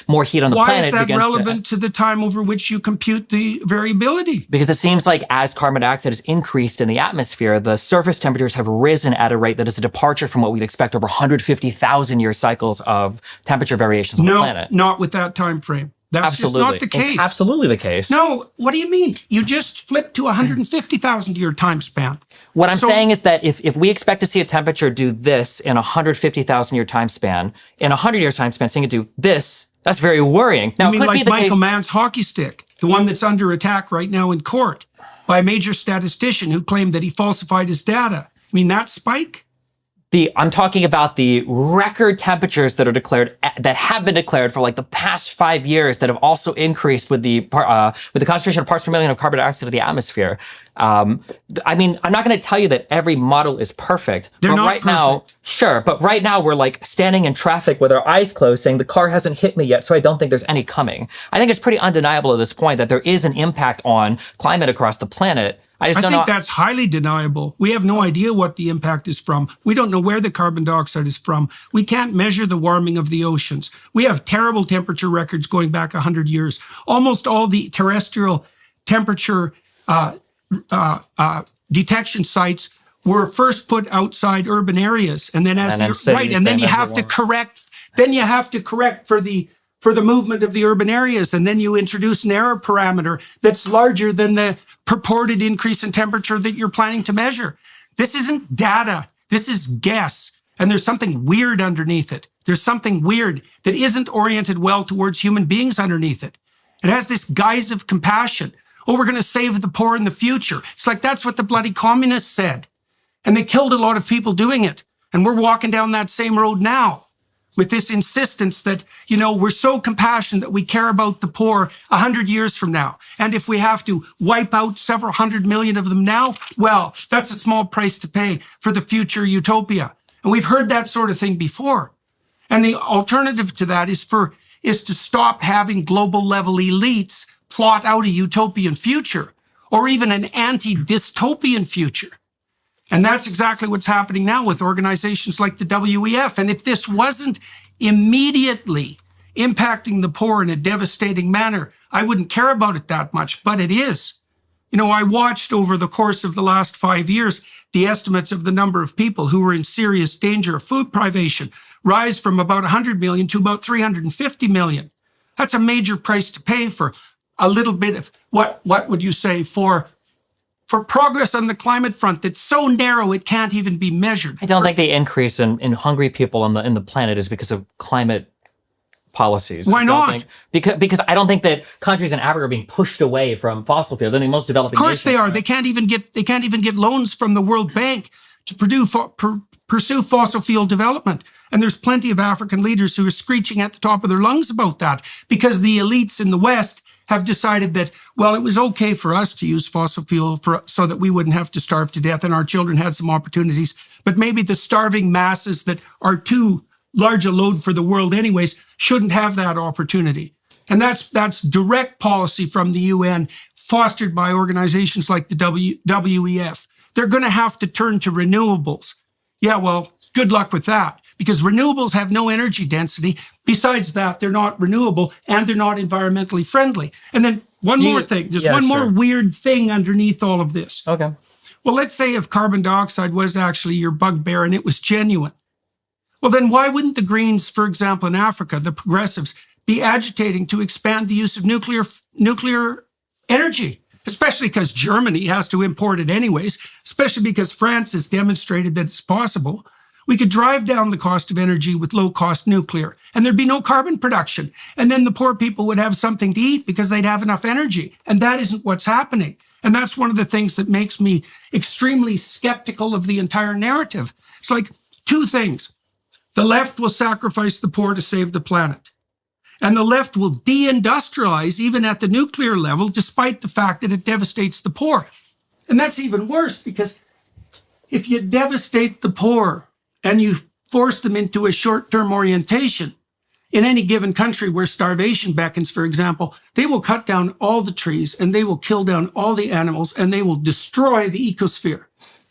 Speaker 2: more heat on the planet.
Speaker 1: Why is that relevant to the time over which you compute the variability?
Speaker 2: Because it seems like as carbon dioxide has increased in the atmosphere, the surface temperatures have risen at a rate that is a departure from what we'd expect over 150,000 year cycles of temperature variations on the planet.
Speaker 1: No, not with that time frame. That's just not the case.
Speaker 2: It's absolutely the case.
Speaker 1: No, what do you mean? You just flipped to 150,000 year time span.
Speaker 2: What I'm saying is that if we expect to see a temperature do this in a 150,000 year time span, in a 100 year time span, seeing it do this, that's very worrying. Now,
Speaker 1: you mean like Michael Mann's hockey stick, the one that's under attack right now in court by a major statistician who claimed that he falsified his data? I mean, that spike?
Speaker 2: I'm talking about the record temperatures that have been declared for like the past 5 years that have also increased with the concentration of parts per million of carbon dioxide in the atmosphere. I mean, I'm not going to tell you that every model is perfect.
Speaker 1: They're not
Speaker 2: right
Speaker 1: perfect.
Speaker 2: Now, sure, but right now we're like standing in traffic with our eyes closed saying the car hasn't hit me yet, so I don't think there's any coming. I think it's pretty undeniable at this point that there is an impact on climate across the planet. I think
Speaker 1: that's highly deniable. We have no idea what the impact is from. We don't know where the carbon dioxide is from. We can't measure the warming of the oceans. We have terrible temperature records going back 100 years. Almost all the terrestrial temperature detection sites were first put outside urban areas, and then and then you have to correct. Then you have to correct for the movement of the urban areas, and then you introduce an error parameter that's larger than the purported increase in temperature that you're planning to measure. This isn't data. This is guess. And there's something weird underneath it. There's something weird that isn't oriented well towards human beings underneath it. It has this guise of compassion. Oh, we're going to save the poor in the future. It's like that's what the bloody communists said. And they killed a lot of people doing it. And we're walking down that same road now, with this insistence that, we're so compassionate that we care about the poor 100 years from now. And if we have to wipe out several 100 million of them now, well, that's a small price to pay for the future utopia. And we've heard that sort of thing before. And the alternative to that is to stop having global level elites plot out a utopian future, or even an anti-dystopian future. And that's exactly what's happening now with organizations like the WEF. And if this wasn't immediately impacting the poor in a devastating manner, I wouldn't care about it that much, but it is. You know, I watched over the course of the last 5 years the estimates of the number of people who were in serious danger of food privation rise from about 100 million to about 350 million. That's a major price to pay for a little bit of what would you say for progress on the climate front that's so narrow it can't even be measured.
Speaker 2: I don't think the increase in hungry people on the planet is because of climate policies.
Speaker 1: Why not?
Speaker 2: Because I don't think that countries in Africa are being pushed away from fossil fuels. I think most developing
Speaker 1: Of course
Speaker 2: nations
Speaker 1: they are. They can't even get loans from the World Bank to pursue fossil fuel development. And there's plenty of African leaders who are screeching at the top of their lungs about that because the elites in the West have decided that, well, it was okay for us to use fossil fuel so that we wouldn't have to starve to death and our children had some opportunities. But maybe the starving masses that are too large a load for the world anyways shouldn't have that opportunity. And that's direct policy from the UN, fostered by organizations like the WEF. They're going to have to turn to renewables. Yeah, well, good luck with that, because renewables have no energy density. Besides that, they're not renewable and they're not environmentally friendly. And then one more thing. There's one more weird thing underneath all of this.
Speaker 2: Okay.
Speaker 1: Well, let's say if carbon dioxide was actually your bugbear and it was genuine. Well, then why wouldn't the Greens, for example, in Africa, the progressives, be agitating to expand the use of nuclear energy? Especially because Germany has to import it anyways, especially because France has demonstrated that it's possible. We could drive down the cost of energy with low-cost nuclear, and there'd be no carbon production. And then the poor people would have something to eat because they'd have enough energy. And that isn't what's happening. And that's one of the things that makes me extremely skeptical of the entire narrative. It's like two things. The left will sacrifice the poor to save the planet. And the left will deindustrialize even at the nuclear level, despite the fact that it devastates the poor. And that's even worse, because if you devastate the poor and you force them into a short-term orientation, in any given country where starvation beckons, for example, they will cut down all the trees and they will kill down all the animals and they will destroy the ecosphere.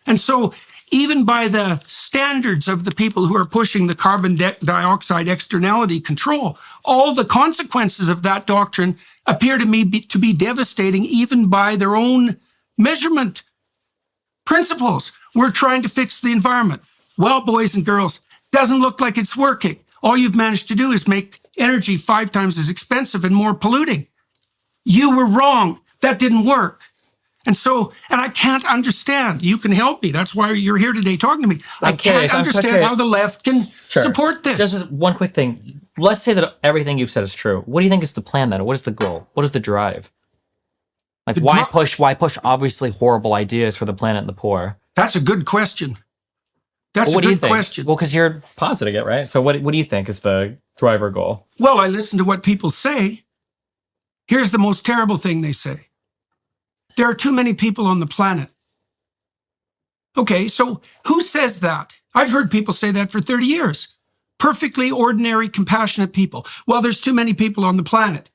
Speaker 1: And so even by the standards of the people who are pushing the carbon dioxide externality control, all the consequences of that doctrine appear to me to be devastating, even by their own measurement principles. We're trying to fix the environment. Well, boys and girls, doesn't look like it's working. All you've managed to do is make energy 5 times as expensive and more polluting. You were wrong. That didn't work. And I can't understand. You can help me. That's why you're here today talking to me. I can't understand how the left can support this.
Speaker 2: Just one quick thing. Let's say that everything you've said is true. What do you think is the plan then? What is the goal? What is the drive? Like, why push obviously horrible ideas for the planet and the poor?
Speaker 1: That's a good question. That's a good question.
Speaker 2: Well, because you're positing it, right? So what do you think is the driver goal?
Speaker 1: Well, I listen to what people say. Here's the most terrible thing they say. There are too many people on the planet. Okay, so who says that? I've heard people say that for 30 years. Perfectly ordinary, compassionate people. Well, there's too many people on the planet.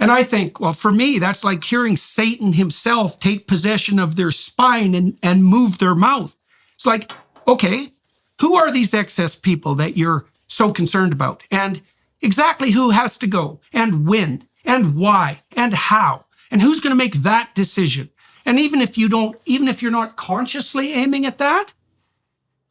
Speaker 1: And I think, well, for me, that's like hearing Satan himself take possession of their spine and move their mouth. It's like, okay, who are these excess people that you're so concerned about? And exactly who has to go? And when? And why? And how? And who's going to make that decision? And even if you're not consciously aiming at that,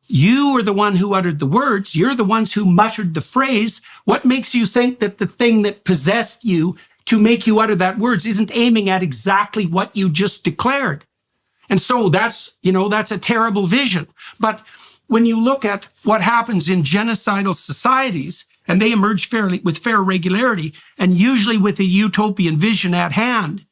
Speaker 1: you are the one who uttered the words. You're the ones who muttered the phrase. What makes you think that the thing that possessed you to make you utter that words isn't aiming at exactly what you just declared? And so that's a terrible vision. But when you look at what happens in genocidal societies, and they emerge with fair regularity, and usually with a utopian vision at hand,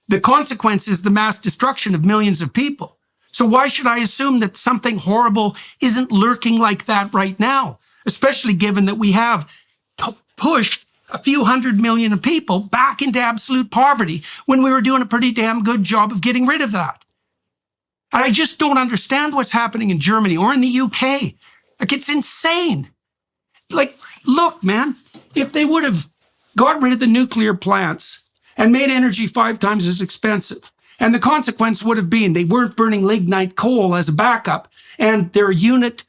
Speaker 1: the consequence is the mass destruction of millions of people. So why should I assume that something horrible isn't lurking like that right now, especially given that we have pushed a few 100 million people back into absolute poverty when we were doing a pretty damn good job of getting rid of that? And I just don't understand what's happening in Germany or in the UK. Like, it's insane. Like, look, man, if they would have got rid of the nuclear plants and made energy 5 times as expensive, and the consequence would have been they weren't burning lignite coal as a backup, and their unit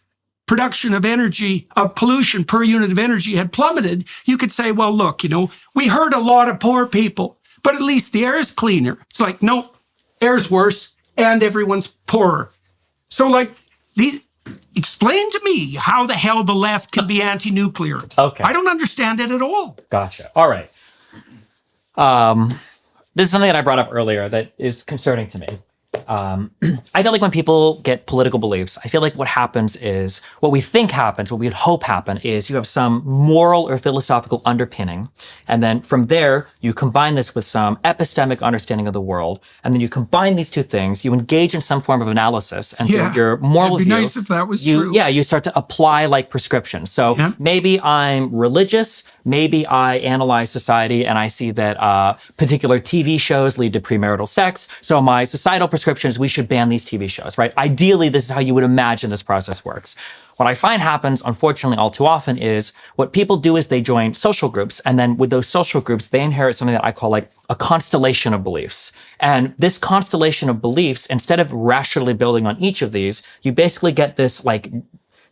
Speaker 1: production of energy, of pollution per unit of energy had plummeted, you could say, well, look, we hurt a lot of poor people, but at least the air is cleaner. It's like, no, air's worse, and everyone's poorer. So, like, explain to me how the hell the left can be anti-nuclear.
Speaker 2: Okay.
Speaker 1: I don't understand it at all.
Speaker 2: Gotcha. All right. This is something that I brought up earlier that is concerning to me. I feel like when people get political beliefs, I feel like what happens is, what we think happens, what we would hope happen is you have some moral or philosophical underpinning. And then from there, you combine this with some epistemic understanding of the world. And then you combine these two things, you engage in some form of analysis. And through your moral
Speaker 1: it'd be
Speaker 2: view,
Speaker 1: nice if that was true.
Speaker 2: Yeah, you start to apply like prescriptions. So maybe I'm religious, maybe I analyze society and I see that particular TV shows lead to premarital sex. So my societal prescription is we should ban these TV shows, right? Ideally, this is how you would imagine this process works. What I find happens, unfortunately, all too often is what people do is they join social groups. And then with those social groups, they inherit something that I call like a constellation of beliefs. And this constellation of beliefs, instead of rationally building on each of these, you basically get this like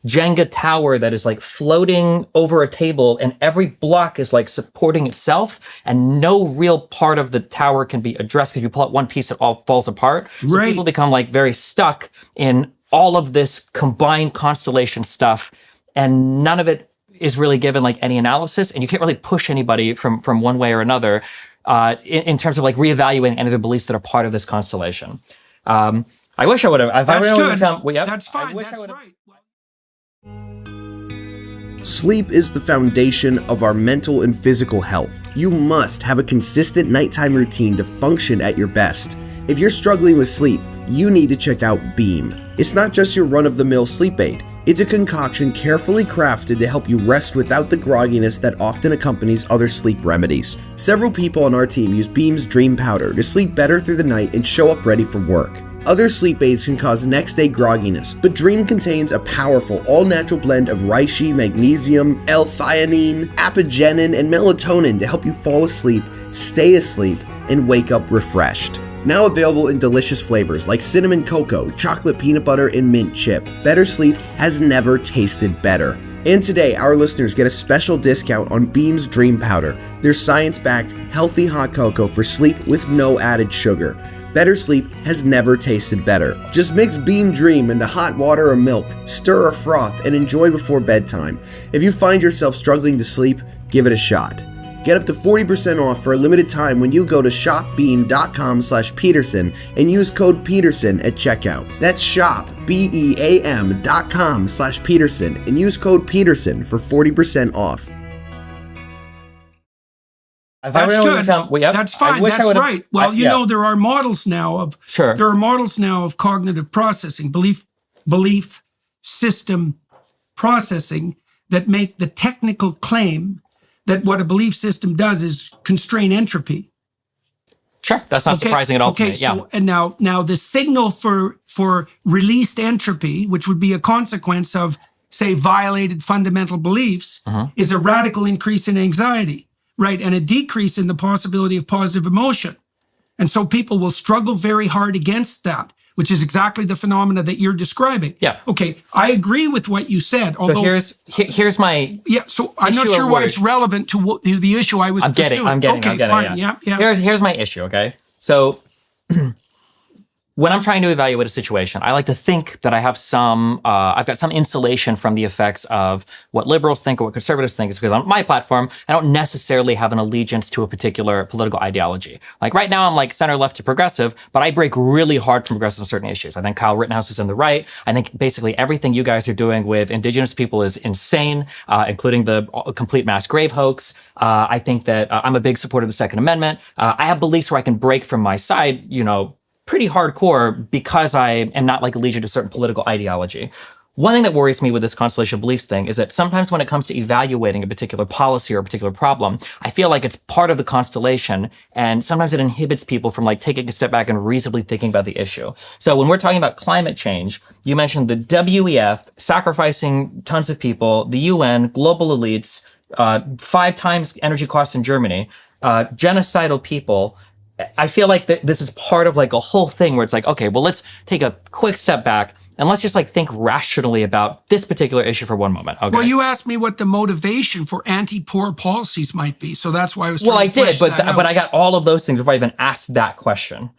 Speaker 2: Jenga tower that is like floating over a table, and every block is like supporting itself, and no real part of the tower can be addressed because if you pull out one piece, it all falls apart. So people become like very stuck in all of this combined constellation stuff, and none of it is really given like any analysis, and you can't really push anybody from one way or another in terms of like reevaluating any of the beliefs that are part of this constellation. I wish I would have.
Speaker 1: That's good.
Speaker 2: Yep,
Speaker 1: that's fine. That's right.
Speaker 3: Sleep is the foundation of our mental and physical health. You must have a consistent nighttime routine to function at your best. If you're struggling with sleep, you need to check out Beam. It's not just your run-of-the-mill sleep aid. It's a concoction carefully crafted to help you rest without the grogginess that often accompanies other sleep remedies. Several people on our team use Beam's Dream Powder to sleep better through the night and show up ready for work. Other sleep aids can cause next-day grogginess, but Dream contains a powerful, all-natural blend of reishi, magnesium, L-theanine, apigenin, and melatonin to help you fall asleep, stay asleep, and wake up refreshed. Now available in delicious flavors like cinnamon cocoa, chocolate peanut butter, and mint chip, Better Sleep has never tasted better. And today, our listeners get a special discount on Beam's Dream Powder, their science-backed, healthy hot cocoa for sleep with no added sugar. Better Sleep has never tasted better. Just mix Beam Dream into hot water or milk, stir or froth, and enjoy before bedtime. If you find yourself struggling to sleep, give it a shot. Get up to 40% off for a limited time when you go to shopbeam.com/Peterson and use code Peterson at checkout. That's shop, BEAM.com/Peterson and use code Peterson for 40% off.
Speaker 1: That's good. That's fine. That's right. Well, you know, there are models now of cognitive processing, belief system processing that make the technical claim that what a belief system does is constrain entropy.
Speaker 2: Sure, that's not surprising at all to me. Yeah.
Speaker 1: So, and now the signal for released entropy, which would be a consequence of, say, violated fundamental beliefs, is a radical increase in anxiety, right? And a decrease in the possibility of positive emotion. And so people will struggle very hard against that, which is exactly the phenomena that you're describing.
Speaker 2: Yeah.
Speaker 1: Okay, I agree with what you said.
Speaker 2: Although, so here's my
Speaker 1: so I'm not sure why it's relevant to the issue I was pursuing.
Speaker 2: I'm getting.
Speaker 1: Fine.
Speaker 2: Yeah.
Speaker 1: Yeah.
Speaker 2: Here's my issue. Okay, so when I'm trying to evaluate a situation, I like to think that I have I've got some insulation from the effects of what liberals think or what conservatives think, is because on my platform, I don't necessarily have an allegiance to a particular political ideology. Like right now, I'm like center left to progressive, but I break really hard from progressives on certain issues. I think Kyle Rittenhouse is on the right. I think basically everything you guys are doing with indigenous people is insane, including the complete mass grave hoax. I think that I'm a big supporter of the Second Amendment. I have beliefs where I can break from my side, pretty hardcore because I am not like allegiant to certain political ideology. One thing that worries me with this constellation of beliefs thing is that sometimes when it comes to evaluating a particular policy or a particular problem, I feel like it's part of the constellation, and sometimes it inhibits people from like taking a step back and reasonably thinking about the issue. So when we're talking about climate change, you mentioned the WEF sacrificing tons of people, the UN, global elites, 5 times energy costs in Germany, genocidal people. I feel like this is part of like a whole thing where it's like, okay, well, let's take a quick step back and let's just like think rationally about this particular issue for one moment. Okay.
Speaker 1: Well, you asked me what the motivation for anti-poor policies might be, so that's why I was trying
Speaker 2: to
Speaker 1: flesh that out.
Speaker 2: But I got all of those things before I even asked that question.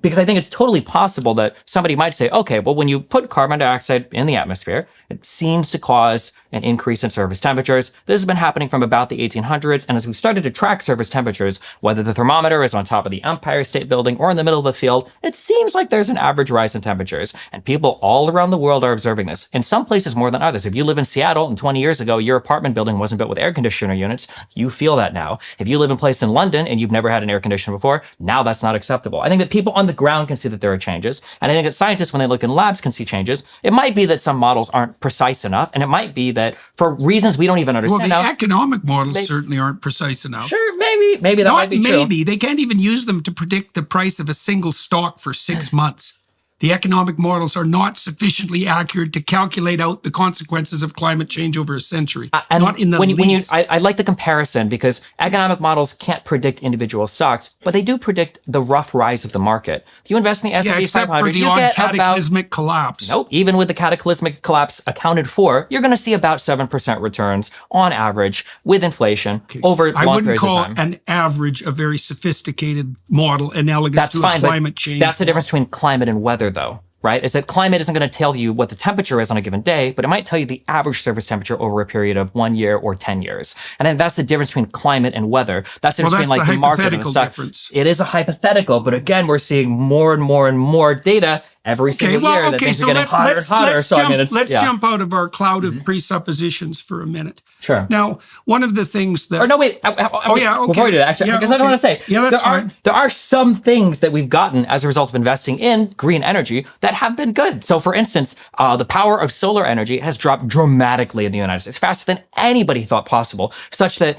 Speaker 2: Because I think it's totally possible that somebody might say, okay, well, when you put carbon dioxide in the atmosphere, it seems to cause an increase in surface temperatures. This has been happening from about the 1800s. And as we started to track surface temperatures, whether the thermometer is on top of the Empire State Building or in the middle of the field, it seems like there's an average rise in temperatures. And people all around the world are observing this. In some places more than others. If you live in Seattle and 20 years ago, your apartment building wasn't built with air conditioner units, you feel that now. If you live in a place in London and you've never had an air conditioner before, now that's not acceptable. I think that people on the ground can see that there are changes. And I think that scientists, when they look in labs, can see changes. It might be that some models aren't precise enough. And it might be that for reasons we don't even understand
Speaker 1: well, the
Speaker 2: now,
Speaker 1: economic models certainly aren't precise enough.
Speaker 2: Sure, maybe that might be true.
Speaker 1: Maybe. They can't even use them to predict the price of a single stock for 6 months. The economic models are not sufficiently accurate to calculate out the consequences of climate change over a century.
Speaker 2: And
Speaker 1: not in the least.
Speaker 2: I like the comparison because economic models can't predict individual stocks, but they do predict the rough rise of the market. If you invest in the S&P
Speaker 1: except
Speaker 2: 500,
Speaker 1: for the
Speaker 2: you
Speaker 1: odd
Speaker 2: get
Speaker 1: cataclysmic collapse.
Speaker 2: Nope. Even with the cataclysmic collapse accounted for, you're going to see about 7% returns on average with inflation over long periods of time.
Speaker 1: I wouldn't call an average a very sophisticated model analogous to a climate change.
Speaker 2: That's the difference between climate and weather, though. Right? Is that climate isn't going to tell you what the temperature is on a given day, but it might tell you the average surface temperature over a period of 1 year or 10 years. And then that's the difference between climate and weather. That's the difference between like the market and the stock.
Speaker 1: Difference.
Speaker 2: It is a hypothetical, but again, we're seeing more and more and more data every single year that things are getting hotter and hotter.
Speaker 1: Let's jump out of our cloud of presuppositions for a minute.
Speaker 2: Sure.
Speaker 1: Now, one of the things that...
Speaker 2: Or no, wait. Before we do that, actually, because I don't want to say, there are some things that we've gotten as a result of investing in green energy that have been good. So for instance, the power of solar energy has dropped dramatically in the United States, faster than anybody thought possible, such that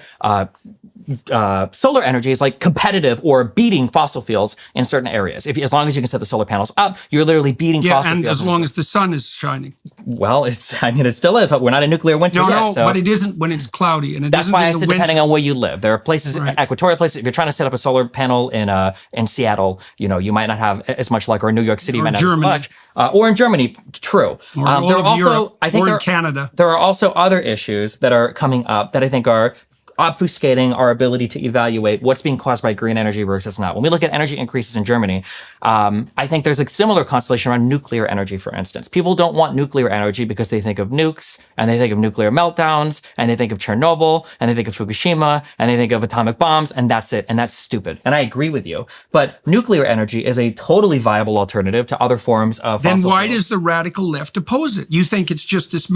Speaker 2: solar energy is like competitive or beating fossil fuels in certain areas. As long as you can set the solar panels up, you're literally beating fossil fuels.
Speaker 1: Yeah, and as long as the sun is shining.
Speaker 2: Well, it still is. We're not in nuclear winter yet.
Speaker 1: No, but it isn't when it's cloudy. And
Speaker 2: that's why I said depending on where you live. There are places, equatorial places, if you're trying to set up a solar panel in Seattle, you might not have as much luck, or New York City might not have as much. Or in Germany, true.
Speaker 1: Or all of Europe, or in Canada.
Speaker 2: There are also other issues that are coming up that I think are obfuscating our ability to evaluate what's being caused by green energy versus not. When we look at energy increases in Germany, I think there's a similar constellation around nuclear energy, for instance. People don't want nuclear energy because they think of nukes, and they think of nuclear meltdowns, and they think of Chernobyl, and they think of Fukushima, and they think of atomic bombs, and that's it. And that's stupid. And I agree with you. But nuclear energy is a totally viable alternative to other forms of fossil fuels.
Speaker 1: Then why does the radical left oppose it? You think it's just this
Speaker 2: for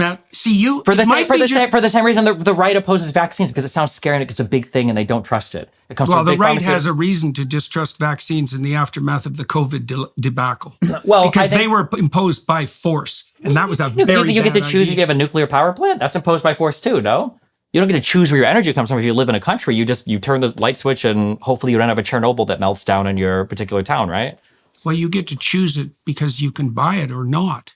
Speaker 2: the same reason the right opposes vaccines, because it sounds scary and it's a big thing and they don't trust it. It comes from
Speaker 1: the right has a reason to distrust vaccines in the aftermath of the COVID debacle. Because they were imposed by force, and that was a very
Speaker 2: you get to
Speaker 1: bad
Speaker 2: choose
Speaker 1: idea.
Speaker 2: if you have a nuclear power plant. That's imposed by force too, no? You don't get to choose where your energy comes from if you live in a country. You turn the light switch and hopefully you don't have a Chernobyl that melts down in your particular town, right?
Speaker 1: Well, you get to choose it because you can buy it or not.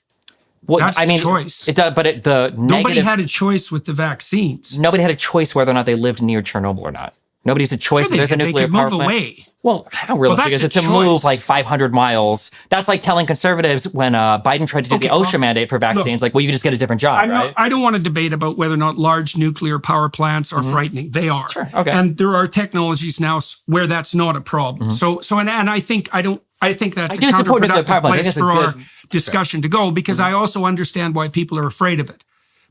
Speaker 2: Well,
Speaker 1: that's a choice.
Speaker 2: Nobody
Speaker 1: had a choice with the vaccines.
Speaker 2: Nobody had a choice whether or not they lived near Chernobyl or not. Nobody has a choice.
Speaker 1: Sure,
Speaker 2: there's a nuclear power plant.
Speaker 1: Away.
Speaker 2: Well, how realistic is it to move like 500 miles? That's like telling conservatives when Biden tried to do the OSHA mandate for vaccines, you can just get a different job, right?
Speaker 1: I don't want to debate about whether or not large nuclear power plants are frightening. They are.
Speaker 2: Sure. Okay.
Speaker 1: And there are technologies now where that's not a problem. I think that's a counterproductive place for our discussion to go, because I also understand why people are afraid of it.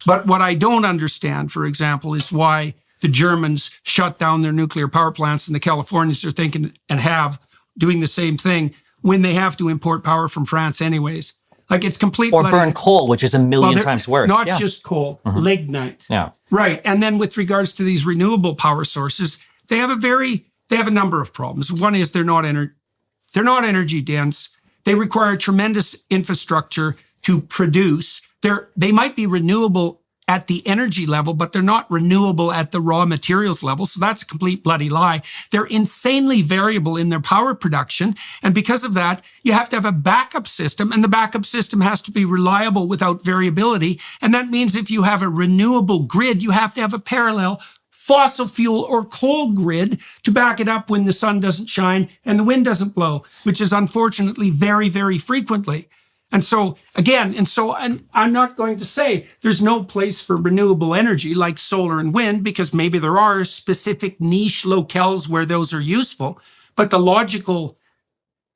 Speaker 1: But what I don't understand, for example, is why the Germans shut down their nuclear power plants and the Californians are thinking and doing the same thing when they have to import power from France anyways. Like, it's complete.
Speaker 2: Or burn coal, which is a million times worse.
Speaker 1: Not just coal, lignite.
Speaker 2: Yeah.
Speaker 1: Right. And then with regards to these renewable power sources, they have a number of problems. One is they're not energy dense. They require tremendous infrastructure to produce. They might be renewable at the energy level, but they're not renewable at the raw materials level. So that's a complete bloody lie. They're insanely variable in their power production. And because of that, you have to have a backup system, and the backup system has to be reliable without variability. And that means if you have a renewable grid, you have to have a parallel fossil fuel or coal grid to back it up when the sun doesn't shine and the wind doesn't blow, which is unfortunately very, very frequently. And so, and I'm not going to say there's no place for renewable energy like solar and wind, because maybe there are specific niche locales where those are useful. But the logical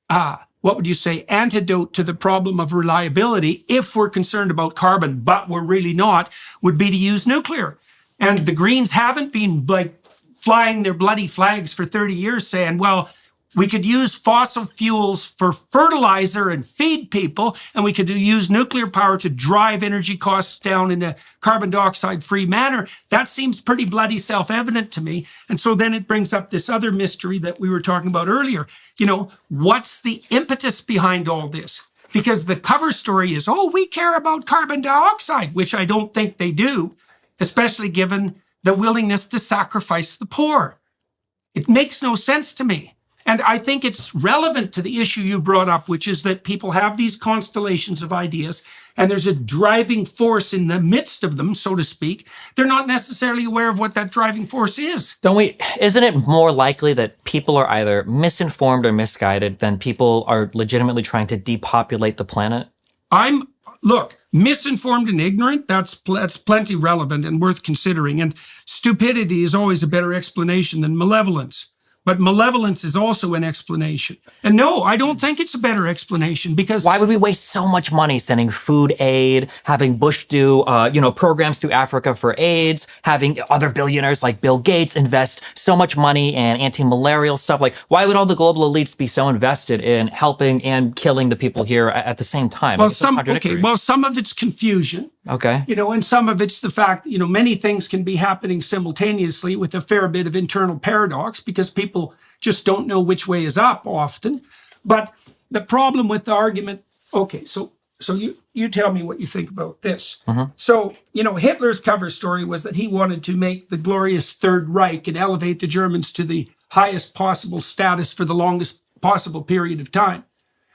Speaker 1: what would you say, antidote to the problem of reliability, if we're concerned about carbon, but we're really not, would be to use nuclear. And the Greens haven't been like flying their bloody flags for 30 years saying, well, we could use fossil fuels for fertilizer and feed people, and we could use nuclear power to drive energy costs down in a carbon dioxide free manner. That seems pretty bloody self-evident to me. And so then it brings up this other mystery that we were talking about earlier. You know, what's the impetus behind all this? Because the cover story is, oh, we care about carbon dioxide, which I don't think they do, especially given the willingness to sacrifice the poor. It makes no sense to me. And I think it's relevant to the issue you brought up, which is that people have these constellations of ideas, and there's a driving force in the midst of them, so to speak. They're not necessarily aware of what that driving force is.
Speaker 2: Isn't it more likely that people are either misinformed or misguided than people are legitimately trying to depopulate the planet?
Speaker 1: Look, misinformed and ignorant, that's plenty relevant and worth considering. And stupidity is always a better explanation than malevolence. But malevolence is also an explanation. And no, I don't think it's a better explanation, because
Speaker 2: why would we waste so much money sending food aid, having Bush do, programs through Africa for AIDS, having other billionaires like Bill Gates invest so much money in anti-malarial stuff? Like, why would all the global elites be so invested in helping and killing the people here at the same time?
Speaker 1: Well, some of it's confusion.
Speaker 2: Okay.
Speaker 1: And some of it's the fact, many things can be happening simultaneously with a fair bit of internal paradox, because people just don't know which way is up often. But the problem with the argument, okay, so you tell me what you think about this.
Speaker 2: Mm-hmm.
Speaker 1: So, Hitler's cover story was that he wanted to make the glorious Third Reich and elevate the Germans to the highest possible status for the longest possible period of time.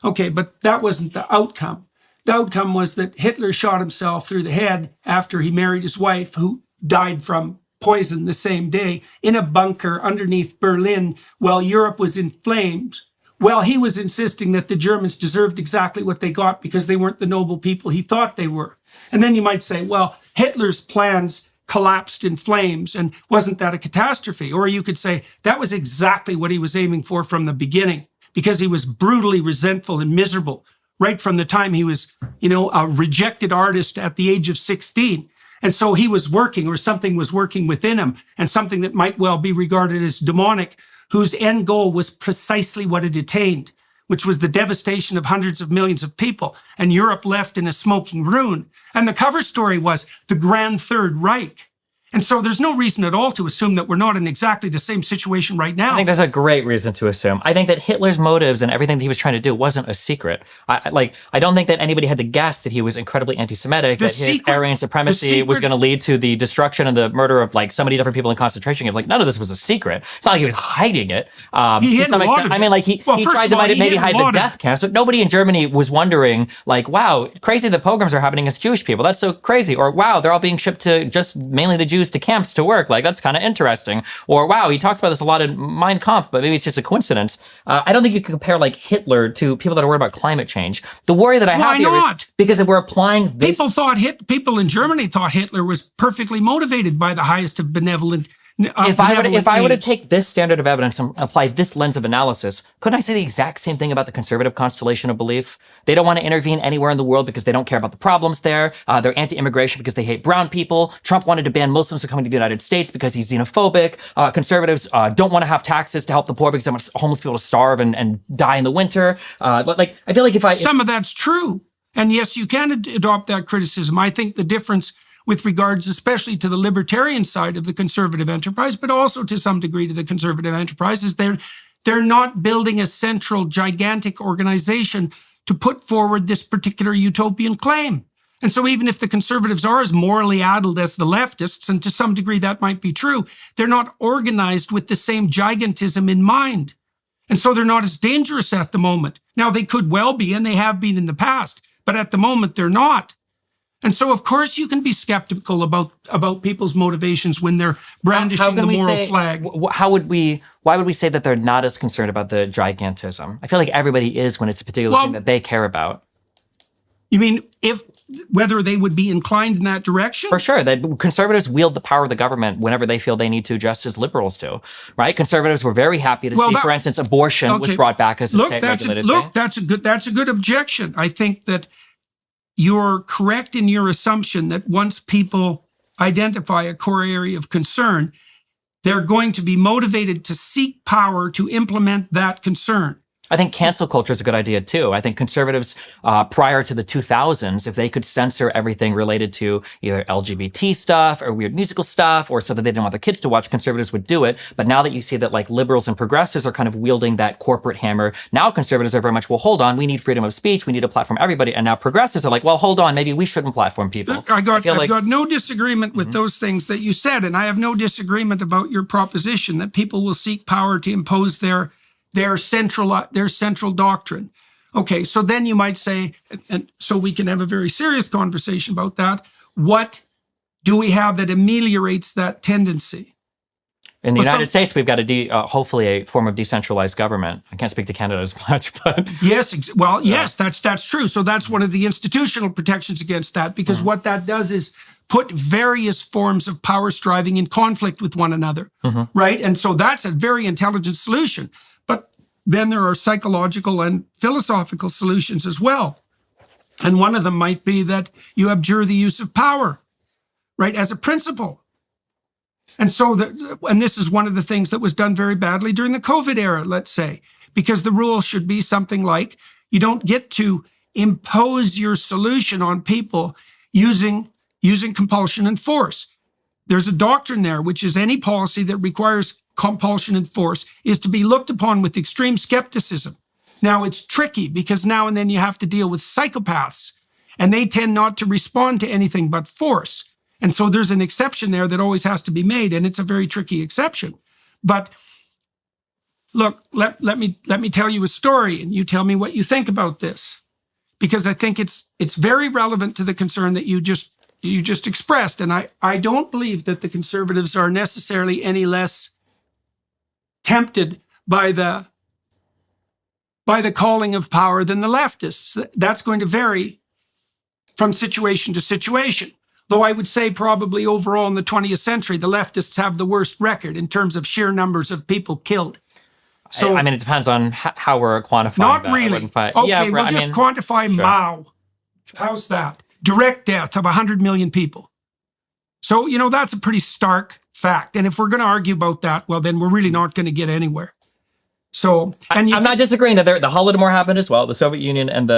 Speaker 1: Okay, but that wasn't the outcome. The outcome was that Hitler shot himself through the head after he married his wife, who died from poison the same day, in a bunker underneath Berlin while Europe was in flames. Well, he was insisting that the Germans deserved exactly what they got because they weren't the noble people he thought they were. And then you might say, well, Hitler's plans collapsed in flames, and wasn't that a catastrophe? Or you could say that was exactly what he was aiming for from the beginning, because he was brutally resentful and miserable right from the time he was, a rejected artist at the age of 16. And so he was working, or something was working within him, and something that might well be regarded as demonic, whose end goal was precisely what it attained, which was the devastation of hundreds of millions of people, and Europe left in a smoking ruin. And the cover story was the Grand Third Reich. And so there's no reason at all to assume that we're not in exactly the same situation right now.
Speaker 2: I think there's a great reason to assume. I think that Hitler's motives and everything that he was trying to do wasn't a secret. I don't think that anybody had to guess that he was incredibly anti-Semitic, that his Aryan supremacy was going to lead to the destruction and the murder of so many different people in concentration camps. None of this was a secret. It's not like he was hiding it.
Speaker 1: He hid a lot of it.
Speaker 2: He tried to maybe hide the death camps, but nobody in Germany was wondering, wow, crazy that pogroms are happening against Jewish people. That's so crazy. Or wow, they're all being shipped to just mainly the Jews to camps to work. That's kind of interesting. Or wow, he talks about this a lot in Mein Kampf, but maybe it's just a coincidence. I don't think you can compare Hitler to people that are worried about climate change. The worry that I have here is because if we're applying this,
Speaker 1: people in Germany thought Hitler was perfectly motivated by the highest of benevolent.
Speaker 2: If I were to take this standard of evidence and apply this lens of analysis, couldn't I say the exact same thing about the conservative constellation of belief? They don't want to intervene anywhere in the world because they don't care about the problems there. They're anti-immigration because they hate brown people. Trump wanted to ban Muslims from coming to the United States because he's xenophobic. Conservatives don't want to have taxes to help the poor because they want homeless people to starve and die in the winter. But I feel like
Speaker 1: some of that's true. And yes, you can adopt that criticism. I think the difference with regards especially to the libertarian side of the conservative enterprise, but also to some degree to the conservative enterprise, is they're not building a central gigantic organization to put forward this particular utopian claim. And so even if the conservatives are as morally addled as the leftists, and to some degree that might be true, they're not organized with the same gigantism in mind. And so they're not as dangerous at the moment. Now, they could well be, and they have been in the past, but at the moment they're not. And so, of course, you can be skeptical about people's motivations when they're brandishing the moral flag.
Speaker 2: Why would we say that they're not as concerned about the gigantism? I feel like everybody is when it's a particular thing that they care about.
Speaker 1: You mean if whether they would be inclined in that direction?
Speaker 2: For sure. That conservatives wield the power of the government whenever they feel they need to, just as liberals do, right? Conservatives were very happy to see, for instance, abortion was brought back as a state-regulated thing.
Speaker 1: That's a good objection. I think that you're correct in your assumption that once people identify a core area of concern, they're going to be motivated to seek power to implement that concern.
Speaker 2: I think cancel culture is a good idea too. I think conservatives prior to the 2000s, if they could censor everything related to either LGBT stuff or weird musical stuff or stuff that they didn't want their kids to watch, conservatives would do it. But now that you see that like liberals and progressives are kind of wielding that corporate hammer, now conservatives are very much, well, hold on, we need freedom of speech, we need to platform everybody. And now progressives are like, well, hold on, maybe we shouldn't platform people.
Speaker 1: I've got no disagreement with those things that you said, and I have no disagreement about your proposition that people will seek power to impose their central doctrine. Okay, so then you might say, and so we can have a very serious conversation about that. What do we have that ameliorates that tendency?
Speaker 2: In the United States, we've got hopefully a form of decentralized government. I can't speak to Canada as much, but
Speaker 1: yes, that's true. So that's one of the institutional protections against that, because what that does is put various forms of power striving in conflict with one another, right? And so that's a very intelligent solution. But then there are psychological and philosophical solutions as well. And one of them might be that you abjure the use of power, right, as a principle. And so, and this is one of the things that was done very badly during the COVID era, let's say, because the rule should be something like, you don't get to impose your solution on people using compulsion and force. There's a doctrine there, which is any policy that requires compulsion and force is to be looked upon with extreme skepticism. Now, it's tricky because now and then you have to deal with psychopaths, and they tend not to respond to anything but force. And so there's an exception there that always has to be made, and it's a very tricky exception. But look, let me tell you a story, and you tell me what you think about this, because I think it's very relevant to the concern that you just expressed. And I don't believe that the conservatives are necessarily any less tempted by the calling of power than the leftists. That's going to vary from situation to situation. Though I would say probably overall in the 20th century, the leftists have the worst record in terms of sheer numbers of people killed. So
Speaker 2: I mean, it depends on how we're quantifying
Speaker 1: not
Speaker 2: that.
Speaker 1: Really. Okay, we'll just quantify Mao. How's that? Direct death of 100 million people. So, that's a pretty stark fact. And if we're going to argue about that, well, then we're really not going to get anywhere. So,
Speaker 2: I'm not disagreeing that the Holodomor happened as well. The Soviet Union and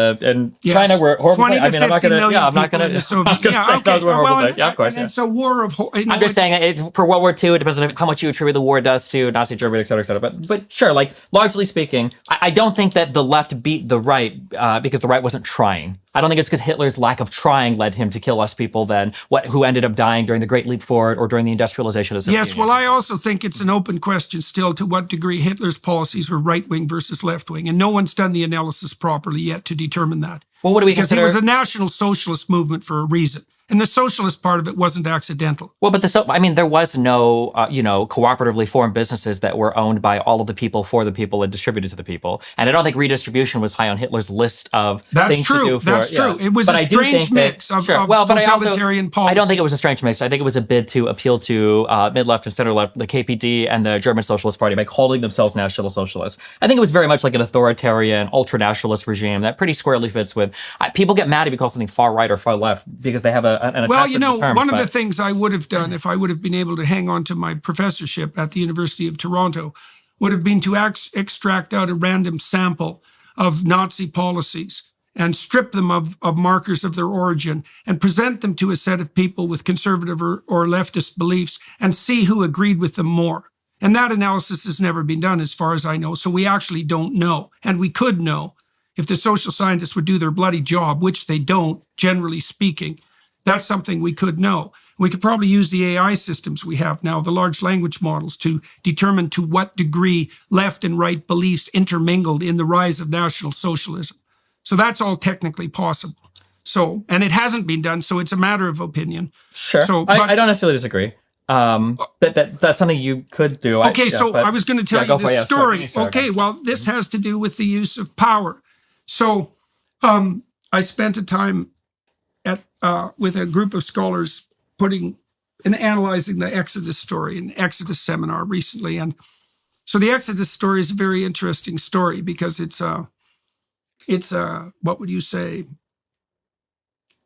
Speaker 1: yes,
Speaker 2: China were horrible.
Speaker 1: 20 to 50
Speaker 2: I'm not going to. Yeah, I'm not going to.
Speaker 1: Yeah,
Speaker 2: of course.
Speaker 1: It's a war of.
Speaker 2: I'm just saying for World War II, it depends on how much you attribute the war deaths to Nazi Germany, et cetera, et cetera. But sure, like largely speaking, I don't think that the left beat the right because the right wasn't trying. I don't think it's because Hitler's lack of trying led him to kill less people than who ended up dying during the Great Leap Forward or during the industrialization of the Soviet
Speaker 1: Yes, well, I also think it's an open question still to what degree Hitler's policies were right-wing versus left-wing, and no one's done the analysis properly yet to determine that.
Speaker 2: Well, what do we consider?
Speaker 1: Because it was a national socialist movement for a reason. And the socialist part of it wasn't accidental.
Speaker 2: Well, but there was no, cooperatively formed businesses that were owned by all of the people for the people and distributed to the people. And I don't think redistribution was high on Hitler's list of things to do.
Speaker 1: That's true. It was a strange mix of totalitarian policy.
Speaker 2: I don't think it was a strange mix. I think it was a bid to appeal to mid-left and center-left, the KPD and the German Socialist Party by calling themselves National Socialists. I think it was very much like an authoritarian, ultra-nationalist regime that pretty squarely fits with. People get mad if you call something far right or far left because they have an attachment to terms,
Speaker 1: one of the things I would have done if I would have been able to hang on to my professorship at the University of Toronto would have been to extract out a random sample of Nazi policies and strip them of markers of their origin and present them to a set of people with conservative or leftist beliefs and see who agreed with them more. And that analysis has never been done as far as I know. So we actually don't know. And we could know if the social scientists would do their bloody job, which they don't, generally speaking. That's something we could know. We could probably use the AI systems we have now, the large language models, to determine to what degree left and right beliefs intermingled in the rise of National Socialism. So that's all technically possible. So, and it hasn't been done, so it's a matter of opinion.
Speaker 2: Sure. So, I don't necessarily disagree. That's something you could do.
Speaker 1: Okay, I was going to tell you this story. Okay, well, this has to do with the use of power. So I spent a time with a group of scholars putting and analyzing the Exodus story, an Exodus seminar recently. And so the Exodus story is a very interesting story because it's what would you say?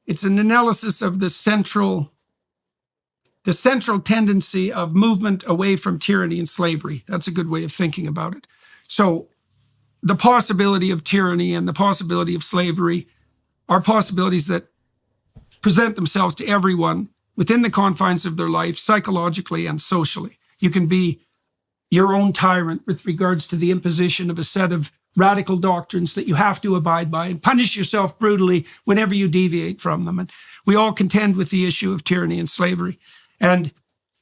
Speaker 1: It's an analysis of the central tendency of movement away from tyranny and slavery. That's a good way of thinking about it. So the possibility of tyranny and the possibility of slavery are possibilities that present themselves to everyone within the confines of their life, psychologically and socially. You can be your own tyrant with regards to the imposition of a set of radical doctrines that you have to abide by and punish yourself brutally whenever you deviate from them. And we all contend with the issue of tyranny and slavery. And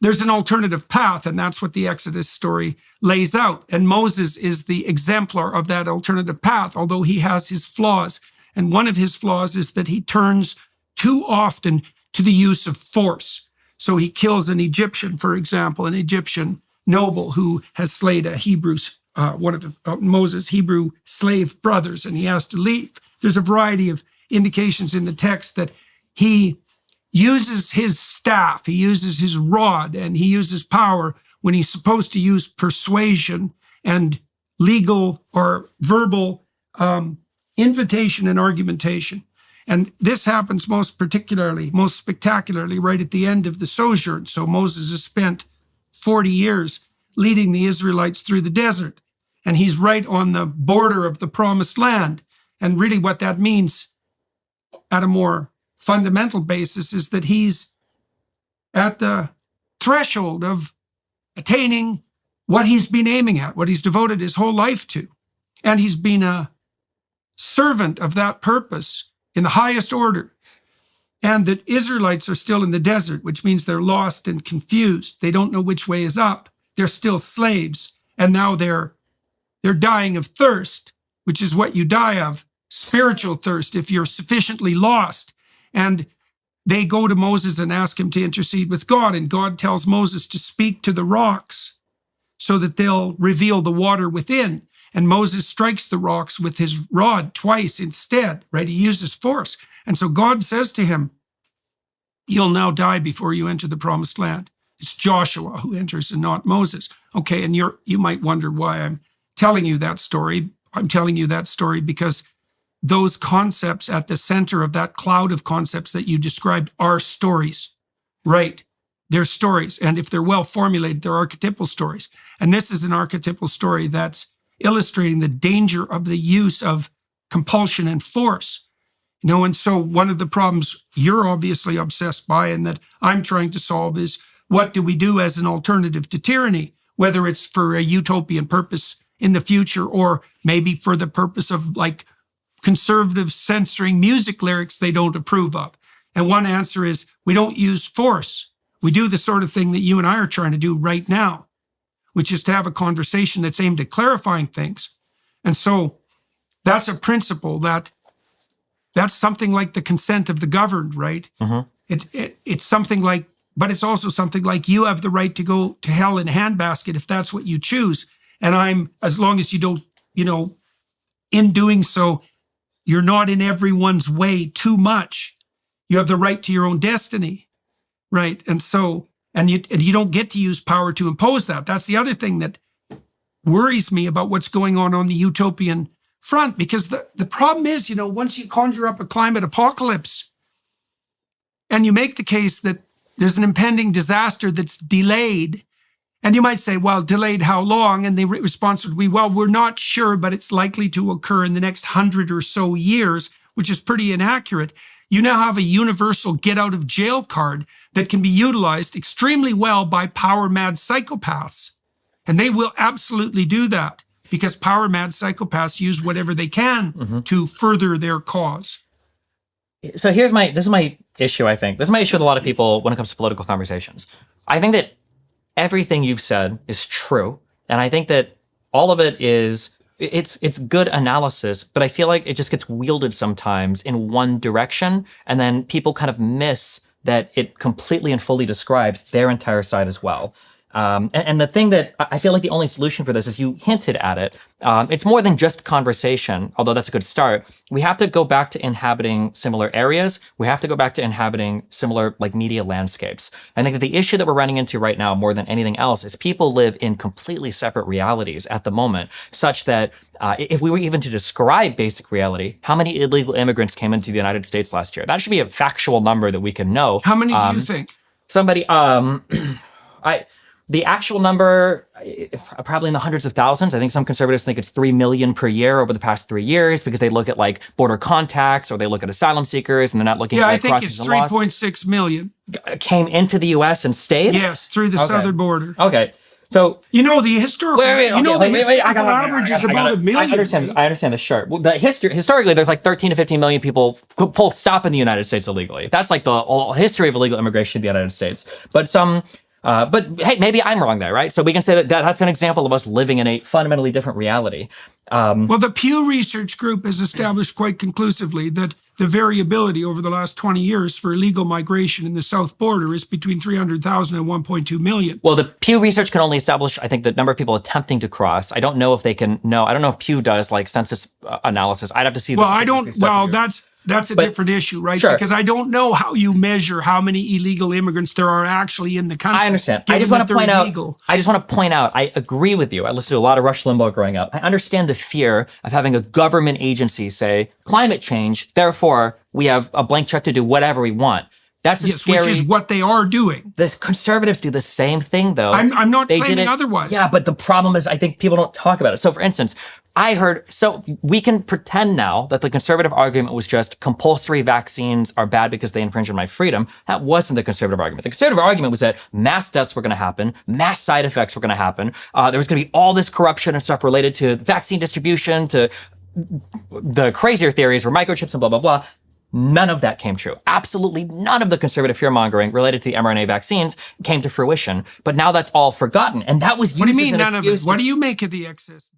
Speaker 1: there's an alternative path, and that's what the Exodus story lays out. And Moses is the exemplar of that alternative path, although he has his flaws. And one of his flaws is that he turns too often to the use of force. So he kills an Egyptian, for example, an Egyptian noble who has slayed a Hebrew, one of Moses' Hebrew slave brothers, and he has to leave. There's a variety of indications in the text that he uses his staff, he uses his rod, and he uses power when he's supposed to use persuasion and legal or verbal invitation and argumentation. And this happens most spectacularly right at the end of the sojourn. So Moses has spent 40 years leading the Israelites through the desert, and he's right on the border of the promised land. And really what that means at a more fundamental basis is that he's at the threshold of attaining what he's been aiming at, what he's devoted his whole life to. And he's been a servant of that purpose in the highest order. And the Israelites are still in the desert, which means they're lost and confused. They don't know which way is up. They're still slaves. And now they're dying of thirst, which is what you die of, spiritual thirst, if you're sufficiently lost. And they go to Moses and ask him to intercede with God. And God tells Moses to speak to the rocks so that they'll reveal the water within. And Moses strikes the rocks with his rod twice instead, right? He uses force. And so God says to him, you'll now die before you enter the promised land. It's Joshua who enters and not Moses. Okay, and you might wonder why I'm telling you that story. I'm telling you that story because those concepts at the center of that cloud of concepts that you described are stories, right? They're stories. And if they're well formulated, they're archetypal stories. And this is an archetypal story that's illustrating the danger of the use of compulsion and force. And so one of the problems you're obviously obsessed by and that I'm trying to solve is, what do we do as an alternative to tyranny, whether it's for a utopian purpose in the future or maybe for the purpose of like conservatives censoring music lyrics they don't approve of. And one answer is we don't use force. We do the sort of thing that you and I are trying to do right now, which is to have a conversation that's aimed at clarifying things. And so that's a principle that's something like the consent of the governed, right? Mm-hmm. It's something like, but it's also something like you have the right to go to hell in a handbasket if that's what you choose. And as long as you don't, in doing so, you're not in everyone's way too much. You have the right to your own destiny, right? And so, and you don't get to use power to impose that. That's the other thing that worries me about what's going on the utopian front, because the problem is, once you conjure up a climate apocalypse and you make the case that there's an impending disaster that's delayed, and you might say, well, delayed how long? And the response would be, well, we're not sure, but it's likely to occur in the next 100 or so years, which is pretty inaccurate. You now have a universal get out of jail card that can be utilized extremely well by power-mad psychopaths. And they will absolutely do that because power-mad psychopaths use whatever they can to further their cause.
Speaker 2: So this is my issue, I think. This is my issue with a lot of people when it comes to political conversations. I think that everything you've said is true. And I think that all of it it's good analysis, but I feel like it just gets wielded sometimes in one direction. And then people kind of miss that it completely and fully describes their entire side as well. And the thing that I feel like the only solution for this is you hinted at it. It's more than just conversation, although that's a good start. We have to go back to inhabiting similar areas. We have to go back to inhabiting similar like media landscapes. I think that the issue that we're running into right now more than anything else is people live in completely separate realities at the moment, such that if we were even to describe basic reality, how many illegal immigrants came into the United States last year? That should be a factual number that we can know.
Speaker 1: How many do you think?
Speaker 2: Somebody, the actual number, probably in the hundreds of thousands. I think some conservatives think it's 3 million per year over the past 3 years because they look at like border contacts or they look at asylum seekers and they're not looking at like crossings and laws.
Speaker 1: I think it's 3.6 million.
Speaker 2: Came into the U.S. and stayed?
Speaker 1: Yes, through the southern border.
Speaker 2: Okay. So
Speaker 1: you know the historical.
Speaker 2: Wait,
Speaker 1: average is about 1 million.
Speaker 2: I understand this. Sure. Well, historically, there's like 13 to 15 million people full stop in the United States illegally. That's like the whole history of illegal immigration in the United States. But hey, maybe I'm wrong there, right? So we can say that that's an example of us living in a fundamentally different reality.
Speaker 1: Well, the Pew Research Group has established quite conclusively that the variability over the last 20 years for illegal migration in the south border is between 300,000 and 1.2 million.
Speaker 2: Well, the Pew Research can only establish, I think, the number of people attempting to cross. I don't know if they can know. I don't know if Pew does like census analysis. I'd have to see.
Speaker 1: That's a different issue, right?
Speaker 2: Sure.
Speaker 1: Because I don't know how you measure how many illegal immigrants there are actually in the country.
Speaker 2: I understand. I just want to point out, I agree with you. I listened to a lot of Rush Limbaugh growing up. I understand the fear of having a government agency say, climate change, therefore we have a blank check to do whatever we want. That's scary.
Speaker 1: Which is what they are doing.
Speaker 2: The conservatives do the same thing, though.
Speaker 1: I'm not claiming otherwise.
Speaker 2: Yeah, but the problem is I think people don't talk about it. So, for instance, so we can pretend now that the conservative argument was just compulsory vaccines are bad because they infringe on my freedom. That wasn't the conservative argument. The conservative argument was that mass deaths were going to happen, mass side effects were going to happen. There was going to be all this corruption and stuff related to vaccine distribution, to the crazier theories were microchips and blah, blah, blah. None of that came true. Absolutely none of the conservative fear-mongering related to the mRNA vaccines came to fruition. But now that's all forgotten. And that was used as an excuse. What do you mean none of it?
Speaker 1: What do you make of the excess?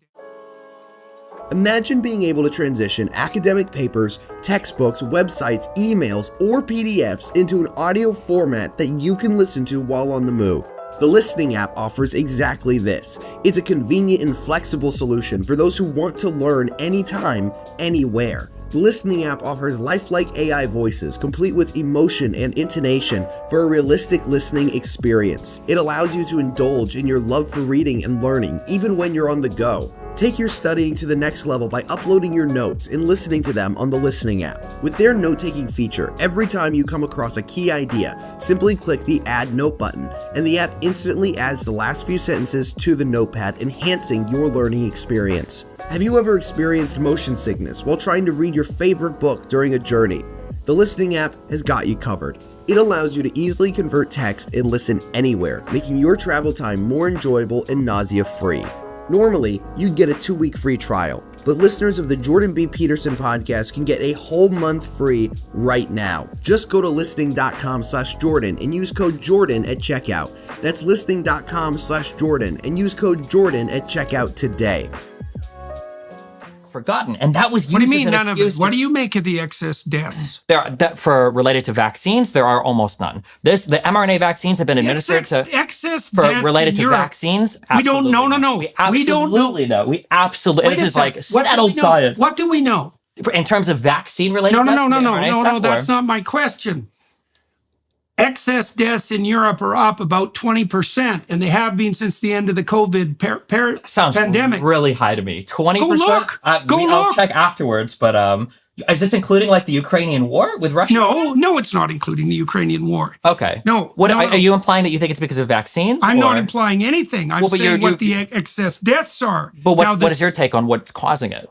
Speaker 3: Imagine being able to transition academic papers, textbooks, websites, emails, or PDFs into an audio format that you can listen to while on the move. The Listening app offers exactly this. It's a convenient and flexible solution for those who want to learn anytime, anywhere. The Listening app offers lifelike AI voices, complete with emotion and intonation for a realistic listening experience. It allows you to indulge in your love for reading and learning, even when you're on the go. Take your studying to the next level by uploading your notes and listening to them on the Listening app. With their note-taking feature, every time you come across a key idea, simply click the Add Note button, and the app instantly adds the last few sentences to the notepad, enhancing your learning experience. Have you ever experienced motion sickness while trying to read your favorite book during a journey? The Listening app has got you covered. It allows you to easily convert text and listen anywhere, making your travel time more enjoyable and nausea-free. Normally, you'd get a 2-week free trial, but listeners of the Jordan B. Peterson podcast can get a whole month free right now. Just go to listening.com/Jordan and use code Jordan at checkout. That's listening.com/Jordan and use code Jordan at checkout today.
Speaker 2: Forgotten, and that was used.
Speaker 1: What do you mean none of it? What do you make of the excess deaths?
Speaker 2: For related to vaccines, there are almost none. The mRNA vaccines have been administered related to vaccines.
Speaker 1: We don't know. No.
Speaker 2: We absolutely know. We absolutely. This is like settled science.
Speaker 1: What do we know
Speaker 2: in terms of vaccine related?
Speaker 1: No. That's not my question. Excess deaths in Europe are up about 20%, and they have been since the end of the COVID pandemic.
Speaker 2: Sounds really high to me. 20%?
Speaker 1: Go look.
Speaker 2: I'll check afterwards, but is this including like the Ukrainian war with Russia?
Speaker 1: No, it's not including the Ukrainian war.
Speaker 2: Okay.
Speaker 1: No.
Speaker 2: Are you implying that you think it's because of vaccines?
Speaker 1: I'm not implying anything. I'm saying what the excess deaths are.
Speaker 2: But what is your take on what's causing it?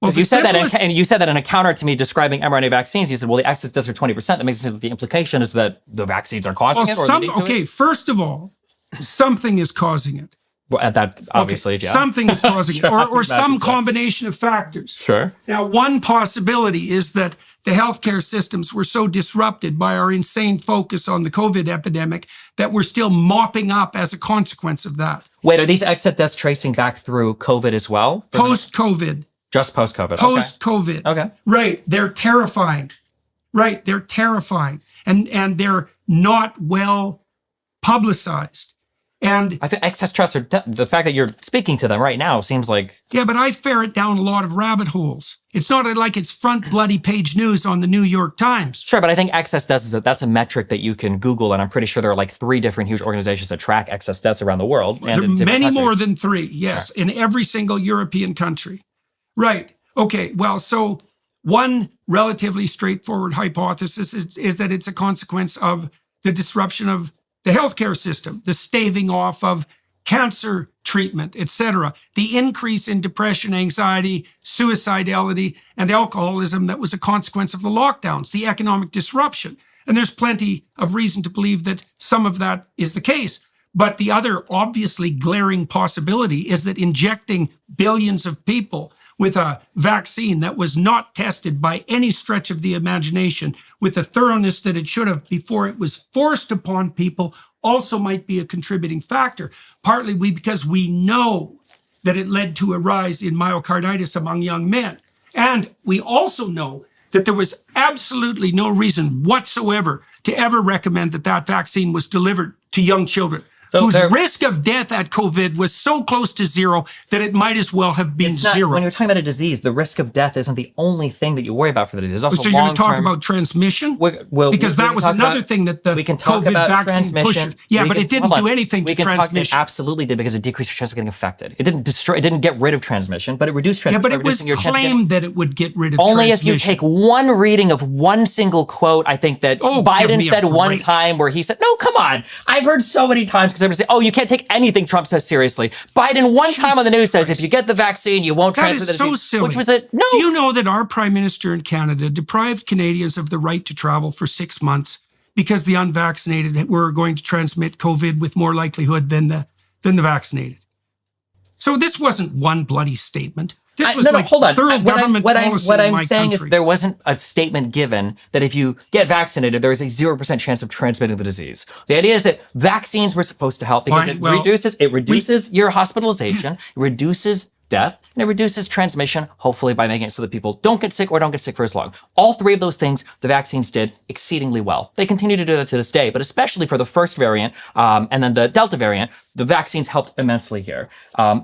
Speaker 2: Well, you said that in a counter to me describing mRNA vaccines. You said, well, the excess deaths are 20%. That makes sense that the implication is that the vaccines are causing it or leading to it?
Speaker 1: First of all, something is causing it.
Speaker 2: Well, that obviously, yeah.
Speaker 1: Something is causing it, or some combination of factors.
Speaker 2: Sure.
Speaker 1: Now, one possibility is that the healthcare systems were so disrupted by our insane focus on the COVID epidemic that we're still mopping up as a consequence of that.
Speaker 2: Wait, are these excess deaths tracing back through COVID as well?
Speaker 1: Post-COVID.
Speaker 2: Just post-COVID.
Speaker 1: Post-COVID.
Speaker 2: Okay.
Speaker 1: Right. They're terrifying. And they're not well publicized. And
Speaker 2: I think excess trusts are the fact that you're speaking to them right now seems like
Speaker 1: yeah, but I ferret down a lot of rabbit holes. It's not like it's front bloody page news on the New York Times.
Speaker 2: sure, but I think excess deaths that's a metric that you can Google, and I'm pretty sure there are like 3 different huge organizations that track excess deaths around the world. And
Speaker 1: There
Speaker 2: in
Speaker 1: are
Speaker 2: different
Speaker 1: many
Speaker 2: countries.
Speaker 1: more than 3, yes, in every single European country. Right. Okay. Well, so one relatively straightforward hypothesis is that it's a consequence of the disruption of the healthcare system, the staving off of cancer treatment, etc., the increase in depression, anxiety, suicidality, and alcoholism that was a consequence of the lockdowns, the economic disruption. And there's plenty of reason to believe that some of that is the case. But the other obviously glaring possibility is that injecting billions of people with a vaccine that was not tested by any stretch of the imagination with the thoroughness that it should have before it was forced upon people also might be a contributing factor, partly because we know that it led to a rise in myocarditis among young men. And we also know that there was absolutely no reason whatsoever to ever recommend that that vaccine was delivered to young children, whose risk of death at COVID was so close to zero that it might as well have been zero.
Speaker 2: When you're talking about a disease, the risk of death isn't the only thing that you worry about for the disease. There's also
Speaker 1: So you're going to talk about transmission? Because that was another thing that the COVID vaccine pushed. Yeah, but it didn't do anything to transmission.
Speaker 2: It absolutely did, because it decreased your chance of getting infected. It didn't destroy. It didn't get rid of transmission, but it reduced transmission.
Speaker 1: Yeah, but it was claimed that it would get rid of
Speaker 2: only
Speaker 1: transmission.
Speaker 2: if you take one reading of one single quote. I think that Biden said one time where he said, "No, come on." I've heard so many times because everybody say, "Oh, you can't take anything Trump says seriously." Biden one time on the news says, if you get the vaccine, you won't transmit the disease.
Speaker 1: That is so silly.
Speaker 2: Which was a no.
Speaker 1: Do you know that our prime minister in Canada deprived Canadians of the right to travel for 6 months because the unvaccinated were going to transmit COVID with more likelihood than the vaccinated? So this wasn't one bloody statement. This was
Speaker 2: hold on.
Speaker 1: thorough government policy
Speaker 2: What
Speaker 1: in
Speaker 2: I'm
Speaker 1: my
Speaker 2: saying
Speaker 1: country.
Speaker 2: is there wasn't a statement given that if you get vaccinated, there is a 0% chance of transmitting the disease. The idea is that vaccines were supposed to help because it reduces your hospitalization, it reduces death, and it reduces transmission, hopefully by making it so that people don't get sick or don't get sick for as long. All 3 of those things, the vaccines did exceedingly well. They continue to do that to this day, but especially for the first variant and then the Delta variant, the vaccines helped immensely here.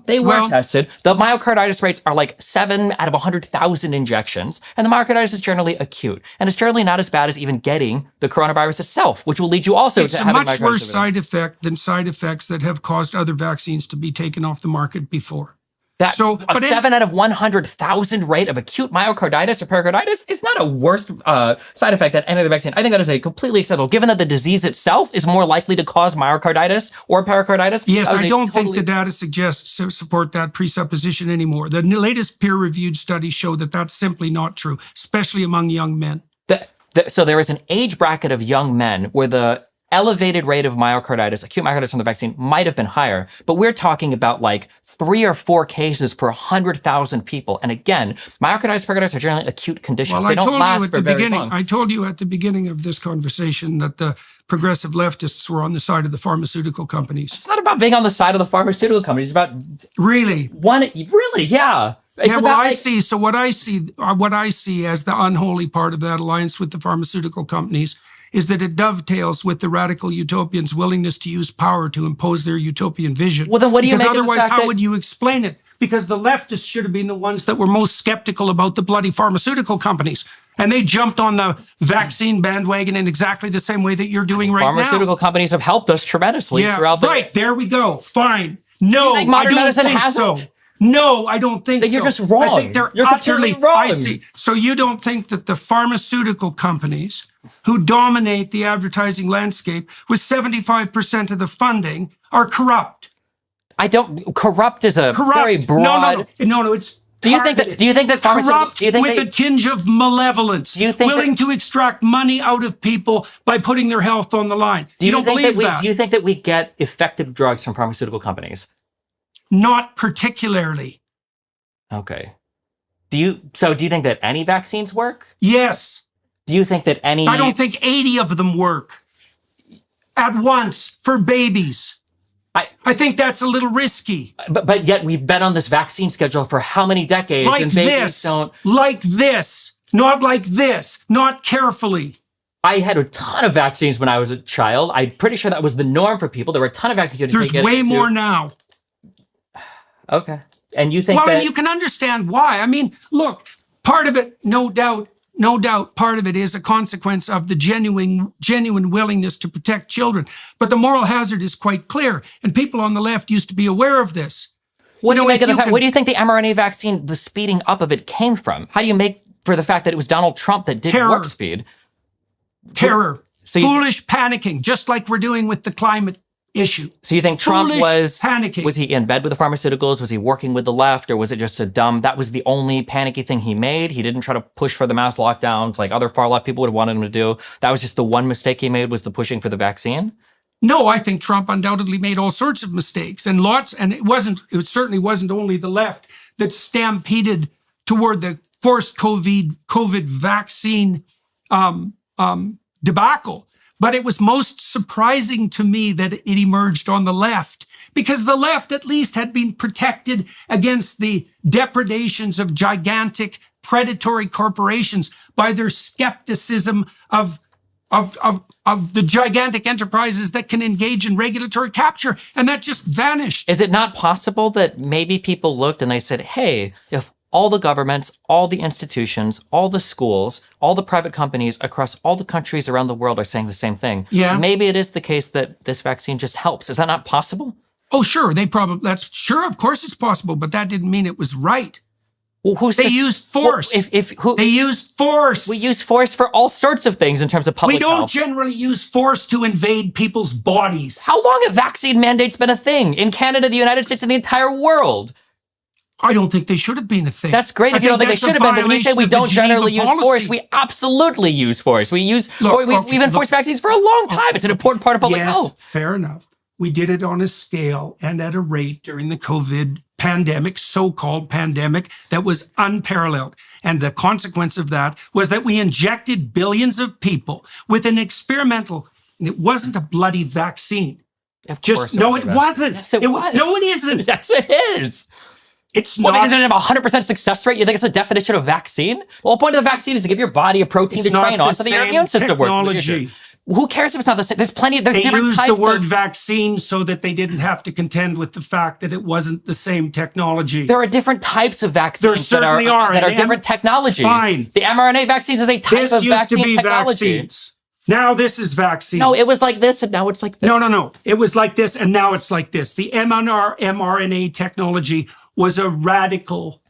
Speaker 2: They were tested. The myocarditis rates are like 7 out of 100,000 injections, and the myocarditis is generally acute, and it's generally not as bad as even getting the coronavirus itself, which will lead you also to having myocarditis.
Speaker 1: It's a much worse side effect than side effects that have caused other vaccines to be taken off the market before.
Speaker 2: A 7 out of 100,000 rate of acute myocarditis or pericarditis is not a worse side effect than any other vaccine. I think that is a completely acceptable, given that the disease itself is more likely to cause myocarditis or pericarditis.
Speaker 1: Yes, I don't think the data suggests support that presupposition anymore. The latest peer-reviewed studies show that that's simply not true, especially among young men.
Speaker 2: So there is an age bracket of young men where the elevated rate of myocarditis, acute myocarditis from the vaccine might have been higher, but we're talking about like 3 or 4 cases per 100,000 people. And again, myocarditis, pericarditis are generally acute conditions. They don't last for very long.
Speaker 1: I told you at the beginning of this conversation that the progressive leftists were on the side of the pharmaceutical companies.
Speaker 2: It's not about being on the side of the pharmaceutical companies. It's about
Speaker 1: really,
Speaker 2: yeah.
Speaker 1: What I see as the unholy part of that alliance with the pharmaceutical companies is that it dovetails with the radical utopians' willingness to use power to impose their utopian vision.
Speaker 2: Well, then what do you make of the
Speaker 1: otherwise,
Speaker 2: fact
Speaker 1: how
Speaker 2: that
Speaker 1: would you explain it? Because the leftists should have been the ones that were most skeptical about the bloody pharmaceutical companies. And they jumped on the vaccine bandwagon in exactly the same way that you're doing right now.
Speaker 2: Pharmaceutical companies have helped us tremendously throughout the...
Speaker 1: Right, there we go. Fine. No,
Speaker 2: I don't think
Speaker 1: so. No, I don't think so.
Speaker 2: You're just wrong.
Speaker 1: I think they're utterly
Speaker 2: wrong.
Speaker 1: I see. So you don't think that the pharmaceutical companies who dominate the advertising landscape with 75% of the funding are corrupt?
Speaker 2: Corrupt is a very broad...
Speaker 1: No, it's
Speaker 2: Do you think that
Speaker 1: corrupt with a tinge of malevolence, willing to extract money out of people by putting their health on the line? You don't believe that?
Speaker 2: Do you think that we get effective drugs from pharmaceutical companies?
Speaker 1: Not particularly.
Speaker 2: Okay. Do you think that any vaccines work?
Speaker 1: Yes.
Speaker 2: Do you think that any...
Speaker 1: I don't think 80 of them work at once for babies. I think that's a little risky.
Speaker 2: But yet we've been on this vaccine schedule for how many decades?
Speaker 1: Like
Speaker 2: and babies don't...
Speaker 1: Like this. Not like this. Not carefully.
Speaker 2: I had a ton of vaccines when I was a child. I'm pretty sure that was the norm for people. There were a ton of vaccines. You had to
Speaker 1: There's
Speaker 2: take
Speaker 1: way more now.
Speaker 2: Okay. And you think
Speaker 1: well,
Speaker 2: that...
Speaker 1: and you can understand why. I mean, look, part of it, no doubt, part of it is a consequence of the genuine willingness to protect children. But the moral hazard is quite clear, and people on the left used to be aware of this.
Speaker 2: What do you make of the fact? What do you think the mRNA vaccine, the speeding up of it, came from? How do you make for the fact that it was Donald Trump that did warp speed?
Speaker 1: Terror. So foolish panicking, just like we're doing with the climate issue.
Speaker 2: So you think Trump was
Speaker 1: panicking? Was
Speaker 2: he in bed with the pharmaceuticals? Was he working with the left, or was it just that was the only panicky thing he made? He didn't try to push for the mass lockdowns like other far left people would have wanted him to do. That was just the one mistake he made, was the pushing for the vaccine?
Speaker 1: No, I think Trump undoubtedly made all sorts of mistakes, and it certainly wasn't only the left that stampeded toward the forced COVID vaccine debacle. But it was most surprising to me that it emerged on the left, because the left at least had been protected against the depredations of gigantic predatory corporations by their skepticism of the gigantic enterprises that can engage in regulatory capture, and that just vanished.
Speaker 2: Is it not possible that maybe people looked and they said, hey, if all the governments, all the institutions, all the schools, all the private companies across all the countries around the world are saying the same thing, maybe it is the case that this vaccine just helps. Is that not possible?
Speaker 1: Oh, sure. Of course it's possible, but that didn't mean it was right.
Speaker 2: Well,
Speaker 1: they used force. They used force.
Speaker 2: We use force for all sorts of things in terms of public health.
Speaker 1: We don't generally use force to invade people's bodies.
Speaker 2: How long have vaccine mandates been a thing in Canada, the United States, and the entire world?
Speaker 1: I don't think they should have been a thing.
Speaker 2: That's great if you don't think they should have been, but when you say we don't generally use force, we absolutely use force. We've enforced vaccines for a long time. It's an important part of public health.
Speaker 1: Fair enough. We did it on a scale and at a rate during the COVID pandemic, so-called pandemic, that was unparalleled. And the consequence of that was that we injected billions of people with an experimental, and it wasn't a bloody vaccine.
Speaker 2: Of course
Speaker 1: it wasn't.
Speaker 2: Yes, it was.
Speaker 1: No, it isn't.
Speaker 2: Yes, it is.
Speaker 1: It's not.
Speaker 2: Isn't it a 100% success rate? You think it's a definition of vaccine? Well, the point of the vaccine is to give your body a protein to train on so that your immune system works. Who cares if it's not the same? There's different types.
Speaker 1: They used the word vaccine so that they didn't have to contend with the fact that it wasn't the same technology.
Speaker 2: There are different types of vaccines that are different technologies.
Speaker 1: Fine.
Speaker 2: The mRNA vaccines is a type of vaccine technology.
Speaker 1: Vaccines. Now this is vaccines.
Speaker 2: No, it was like this and now it's like this.
Speaker 1: No. It was like this and now it's like this. The mRNA technology was a radical,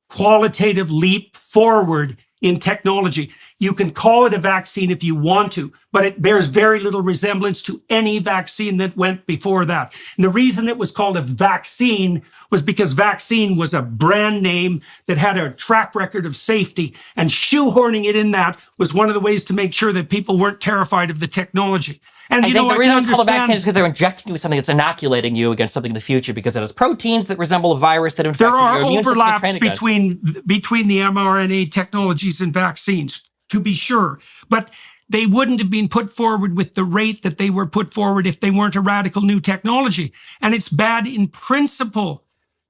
Speaker 1: qualitative leap forward in technology. You can call it a vaccine if you want to, but it bears very little resemblance to any vaccine that went before that. And the reason it was called a vaccine was because vaccine was a brand name that had a track record of safety, and shoehorning it in that was one of the ways to make sure that people weren't terrified of the technology. And
Speaker 2: I think the reason it's called a vaccine is because they're injecting you with something that's inoculating you against something in the future, because it has proteins that resemble a virus that infects your immune system.
Speaker 1: There are overlaps between the mRNA technologies and vaccines, to be sure, but they wouldn't have been put forward with the rate that they were put forward if they weren't a radical new technology. And it's bad in principle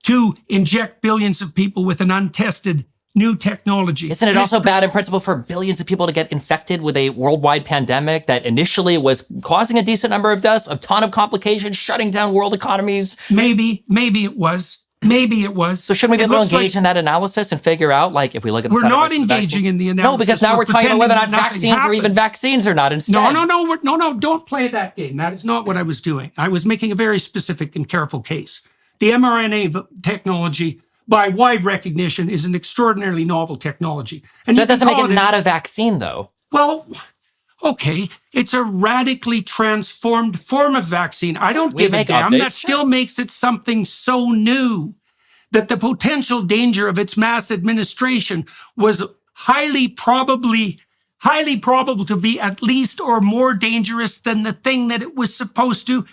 Speaker 1: to inject billions of people with an untested new technology.
Speaker 2: Isn't it also bad in principle for billions of people to get infected with a worldwide pandemic that initially was causing a decent number of deaths, a ton of complications, shutting down world economies?
Speaker 1: Maybe it was.
Speaker 2: So shouldn't we be able to engage in that analysis and figure out, like, if we look at the
Speaker 1: we're not engaging in the analysis.
Speaker 2: No, because now we're talking about whether or not vaccines or even vaccines or not instead.
Speaker 1: No, don't play that game. That is not what I was doing. I was making a very specific and careful case. The mRNA technology, by wide recognition, is an extraordinarily novel technology. And
Speaker 2: that doesn't make it not a vaccine, though.
Speaker 1: Well, okay, it's a radically transformed form of vaccine. I don't give a damn. That still makes it something so new that the potential danger of its mass administration was highly probable to be at least or more dangerous than the thing that it was supposed to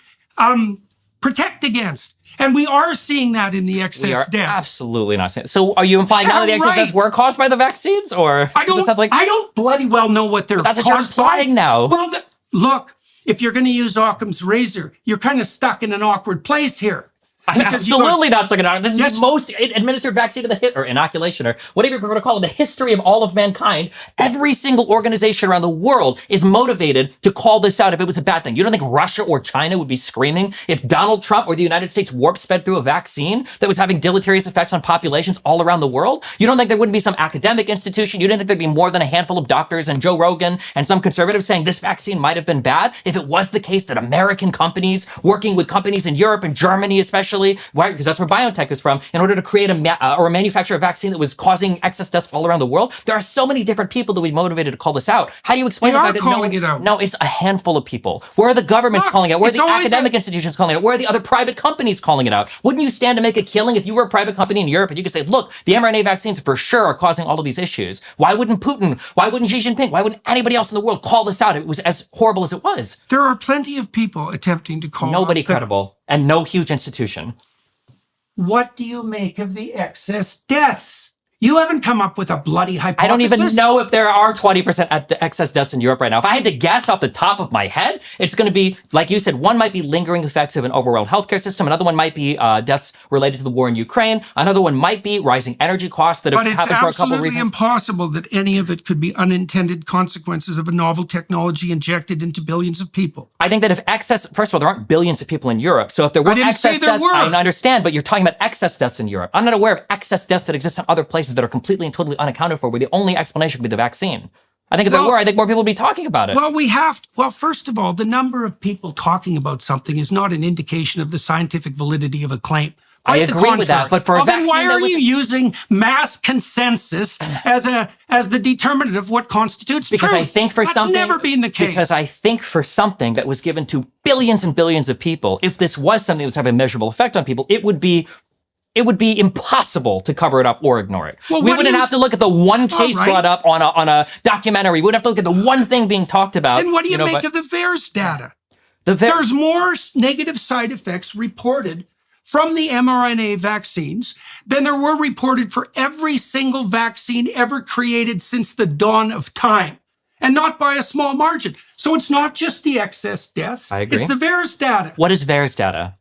Speaker 1: protect against. And we are seeing that in the excess deaths.
Speaker 2: Absolutely not saying. So are you implying now that the excess deaths were caused by the vaccines? Or
Speaker 1: I don't bloody well know what they're caused by.
Speaker 2: That's what you're implying now.
Speaker 1: Well, look, if you're going to use Occam's razor, you're kind of stuck in an awkward place here.
Speaker 2: I'm absolutely not sucking it out. This is the most administered vaccine in or inoculation, or whatever you prefer to call it, in the history of all of mankind. Every single organization around the world is motivated to call this out if it was a bad thing. You don't think Russia or China would be screaming if Donald Trump or the United States warp sped through a vaccine that was having deleterious effects on populations all around the world? You don't think there wouldn't be some academic institution? You didn't think there'd be more than a handful of doctors and Joe Rogan and some conservatives saying this vaccine might have been bad if it was the case that American companies working with companies in Europe and Germany especially, right, because that's where BioNTech is from, in order to create or manufacture a vaccine that was causing excess deaths all around the world? There are so many different people that we motivated to call this out. How do you explain the fact that no, it's a handful of people? Where are the governments calling it out? Where are the academic institutions calling it out? Where are the other private companies calling it out? Wouldn't you stand to make a killing if you were a private company in Europe and you could say, look, the mRNA vaccines for sure are causing all of these issues? Why wouldn't Putin? Why wouldn't Xi Jinping? Why wouldn't anybody else in the world call this out if it was as horrible as it was?
Speaker 1: There are plenty of people attempting to call
Speaker 2: nobody credible and no huge institution.
Speaker 1: What do you make of the excess deaths? You haven't come up with a bloody hypothesis.
Speaker 2: I don't even know if there are 20% at the excess deaths in Europe right now. If I had to guess off the top of my head, it's going to be, like you said, one might be lingering effects of an overwhelmed healthcare system. Another one might be deaths related to the war in Ukraine. Another one might be rising energy costs that have happened for a couple of reasons. But it's absolutely
Speaker 1: impossible that any of it could be unintended consequences of a novel technology injected into billions of people.
Speaker 2: I think that if excess, first of all, there aren't billions of people in Europe. So if there were excess deaths, I understand, but you're talking about excess deaths in Europe. I'm not aware of excess deaths that exist in other places that are completely and totally unaccounted for, where the only explanation could be the vaccine. I think if there were, I think more people would be talking about it.
Speaker 1: Well, first of all, the number of people talking about something is not an indication of the scientific validity of a claim.
Speaker 2: I agree with that, but for a vaccine,
Speaker 1: then why are you using mass consensus as the determinant of what constitutes
Speaker 2: because
Speaker 1: truth?
Speaker 2: I think for something,
Speaker 1: that's never been the case.
Speaker 2: Because I think for something that was given to billions and billions of people, if this was something that was having a measurable effect on people, it would be impossible to cover it up or ignore it. Well, we wouldn't have to look at the one case brought up on a documentary. We wouldn't have to look at the one thing being talked about.
Speaker 1: And what do you make of the VAERS data? There's more negative side effects reported from the mRNA vaccines than there were reported for every single vaccine ever created since the dawn of time. And not by a small margin. So it's not just the excess deaths.
Speaker 2: I agree.
Speaker 1: It's the VAERS data.
Speaker 2: What is VAERS data?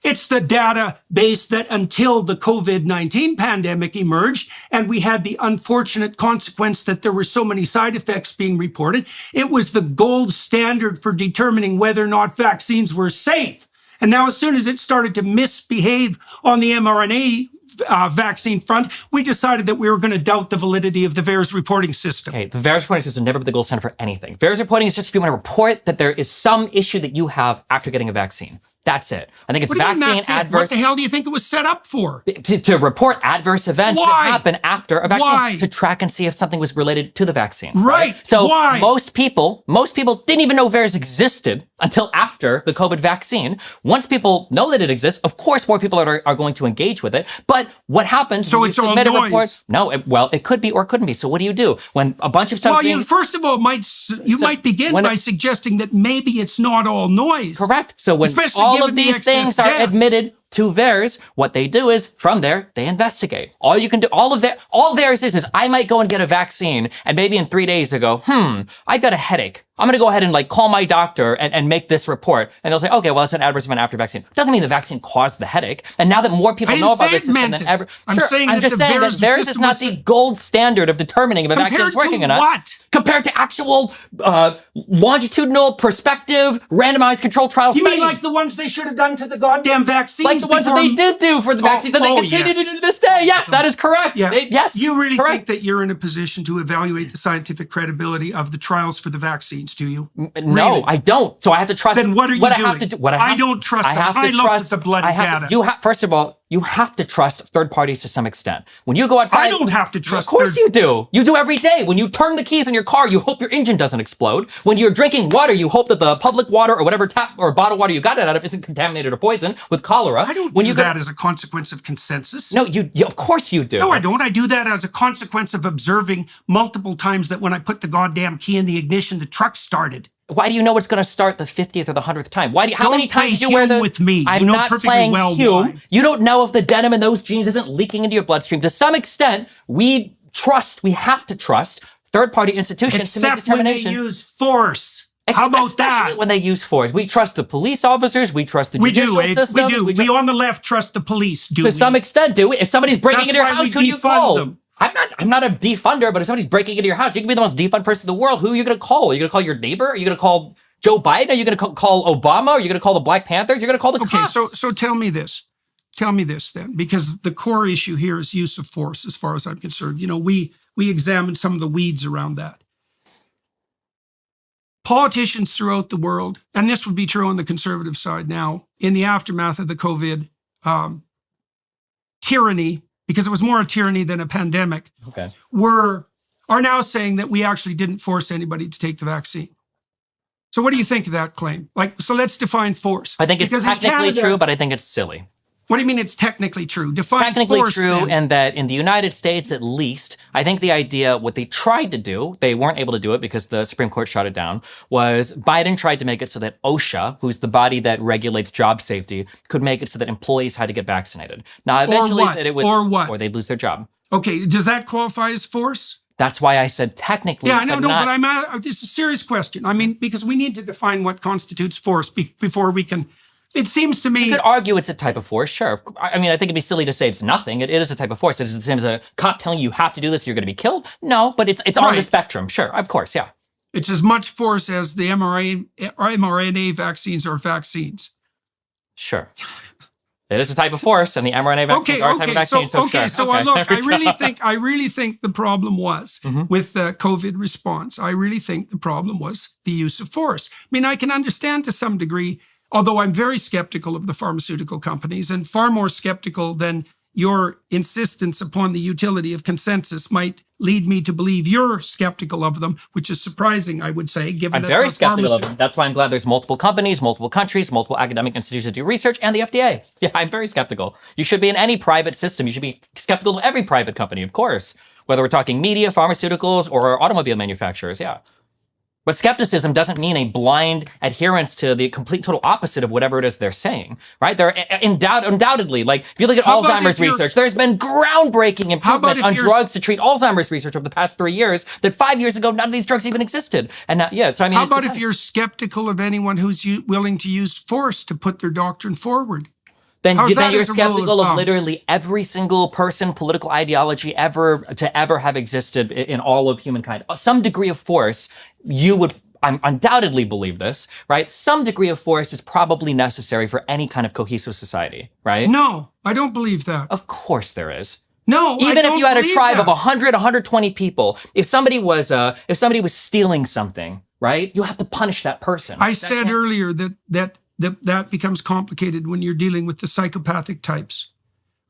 Speaker 1: It's the database that until the COVID-19 pandemic emerged and we had the unfortunate consequence that there were so many side effects being reported, it was the gold standard for determining whether or not vaccines were safe. And now as soon as it started to misbehave on the mRNA vaccine front, we decided that we were going to doubt the validity of the VAERS reporting system.
Speaker 2: Okay, the VAERS reporting system never been the gold standard for anything. VAERS reporting is just if you want to report that there is some issue that you have after getting a vaccine. That's it. I think it's vaccine adverse.
Speaker 1: What the hell do you think it was set up for?
Speaker 2: To report adverse events that happen after a vaccine.
Speaker 1: Why?
Speaker 2: To track and see if something was related to the vaccine.
Speaker 1: Right.
Speaker 2: So
Speaker 1: why?
Speaker 2: most people didn't even know VAERS existed until after the COVID vaccine. Once people know that it exists, of course, more people are going to engage with it. But what happens
Speaker 1: so
Speaker 2: when
Speaker 1: it's
Speaker 2: you submit
Speaker 1: all
Speaker 2: a report? No, it could be or it couldn't be. So what do? When a bunch of stuff
Speaker 1: first of all, you might begin by suggesting that maybe it's not all noise.
Speaker 2: Correct. So when all of these things are admitted to VAERS, what they do is, from there, they investigate. All you can do, all VAERS is I might go and get a vaccine, and maybe in 3 days I go, I got a headache. I'm going to go ahead and call my doctor and make this report. And they'll say, okay, well, it's an adverse event after vaccine. It doesn't mean the vaccine caused the headache. And now that more people know about this system than ever.
Speaker 1: I'm saying that
Speaker 2: VAERS is not the gold standard of determining if a vaccine is working or not.
Speaker 1: What?
Speaker 2: Compared to actual longitudinal, prospective, randomized controlled trial studies.
Speaker 1: You mean like the ones they should have done to the goddamn vaccines?
Speaker 2: Like the ones that they did do for the vaccines and they continue to do to this day. Yes, that is correct.
Speaker 1: Yeah.
Speaker 2: Yes.
Speaker 1: You really think that you're in a position to evaluate the scientific credibility of the trials for the vaccines, do you?
Speaker 2: No,
Speaker 1: really?
Speaker 2: I don't. So I have to trust.
Speaker 1: Then what are you doing?
Speaker 2: I have to do.
Speaker 1: I don't trust them. I looked at the bloody data.
Speaker 2: First of all, you have to trust third parties to some extent. When you go outside,
Speaker 1: I don't have to trust.
Speaker 2: Of course you do. You do every day. When you turn the keys in your car, you hope your engine doesn't explode. When you're drinking water, you hope that the public water or whatever tap or bottled water you got it out of isn't contaminated or poisoned with cholera.
Speaker 1: I don't do that as a consequence of consensus.
Speaker 2: No, you of course you do.
Speaker 1: No, I don't. I do that as a consequence of observing multiple times that when I put the goddamn key in the ignition, the truck started.
Speaker 2: Why do you know it's going to start the 50th or the 100th time? How many times do you wear
Speaker 1: with me?
Speaker 2: I'm not playing Hume. You don't know if the denim in those jeans isn't leaking into your bloodstream. To some extent, we have to trust third-party institutions to make determination.
Speaker 1: Except when they use force. How about
Speaker 2: Especially
Speaker 1: that?
Speaker 2: when they use force. We trust the police officers. We trust the judicial systems.
Speaker 1: We do. We on the left trust the police, do we?
Speaker 2: To some extent, do we? If somebody's breaking into your house, who do you call?
Speaker 1: Them.
Speaker 2: I'm not a defunder, but if somebody's breaking into your house, you can be the most defund person in the world. Who are you going to call? Are you going to call your neighbor? Are you going to call Joe Biden? Are you going to call Obama? Are you going to call the Black Panthers? You're going to call the cops.
Speaker 1: Okay, so tell me this. Tell me this then, because the core issue here is use of force, as far as I'm concerned. You know, we examined some of the weeds around that. Politicians throughout the world, and this would be true on the conservative side now, in the aftermath of the COVID tyranny, because it was more a tyranny than a pandemic, are now saying that we actually didn't force anybody to take the vaccine. So what do you think of that claim? So let's define force.
Speaker 2: I think it's technically true, but I think it's silly.
Speaker 1: What do you mean it's technically true? Define
Speaker 2: technically
Speaker 1: force,
Speaker 2: true,
Speaker 1: then.
Speaker 2: And that in the United States, at least, I think the idea, what they tried to do, they weren't able to do it because the Supreme Court shut it down, was Biden tried to make it so that OSHA, who's the body that regulates job safety, could make it so that employees had to get vaccinated. Now, eventually, or they'd lose their job.
Speaker 1: Okay, does that qualify as force?
Speaker 2: That's why I said technically.
Speaker 1: Yeah, I know, but it's a serious question. I mean, because we need to define what constitutes force before we can. It seems to me.
Speaker 2: You could argue it's a type of force, sure. I mean, I think it'd be silly to say it's nothing. It is a type of force. It's the same as a cop telling you have to do this, you're going to be killed. No, but it's on the spectrum. Sure, of course, yeah.
Speaker 1: It's as much force as the mRNA vaccines are vaccines.
Speaker 2: Sure. It is a type of force, and the mRNA vaccines are a type of vaccine.
Speaker 1: Look, I really think the problem was with the COVID response. I really think the problem was the use of force. I mean, I can understand to some degree, although I'm very skeptical of the pharmaceutical companies and far more skeptical than your insistence upon the utility of consensus might lead me to believe you're skeptical of them, which is surprising, I would say, given
Speaker 2: I'm very skeptical of them. That's why I'm glad there's multiple companies, multiple countries, multiple academic institutions that do research, and the FDA. Yeah, I'm very skeptical. You should be in any private system. You should be skeptical of every private company, of course, whether we're talking media, pharmaceuticals, or automobile manufacturers, yeah. But skepticism doesn't mean a blind adherence to the complete total opposite of whatever it is they're saying, right? There are undoubtedly, like if you look at Alzheimer's research, there's been groundbreaking improvements on drugs to treat Alzheimer's research over the past 3 years that 5 years ago, none of these drugs even existed. And now, yeah, so I mean.
Speaker 1: How about if you're skeptical of anyone who's willing to use force to put their doctrine forward?
Speaker 2: Then you're skeptical of literally every single person, political ideology ever have existed in all of humankind. Some degree of force, you would undoubtedly believe this, right? Some degree of force is probably necessary for any kind of cohesive society, right?
Speaker 1: No, I don't believe that.
Speaker 2: Of course there is.
Speaker 1: No,
Speaker 2: even if you had a tribe of 100, 120 people, if somebody was stealing something, right? You have to punish that person.
Speaker 1: I said earlier that becomes complicated when you're dealing with the psychopathic types.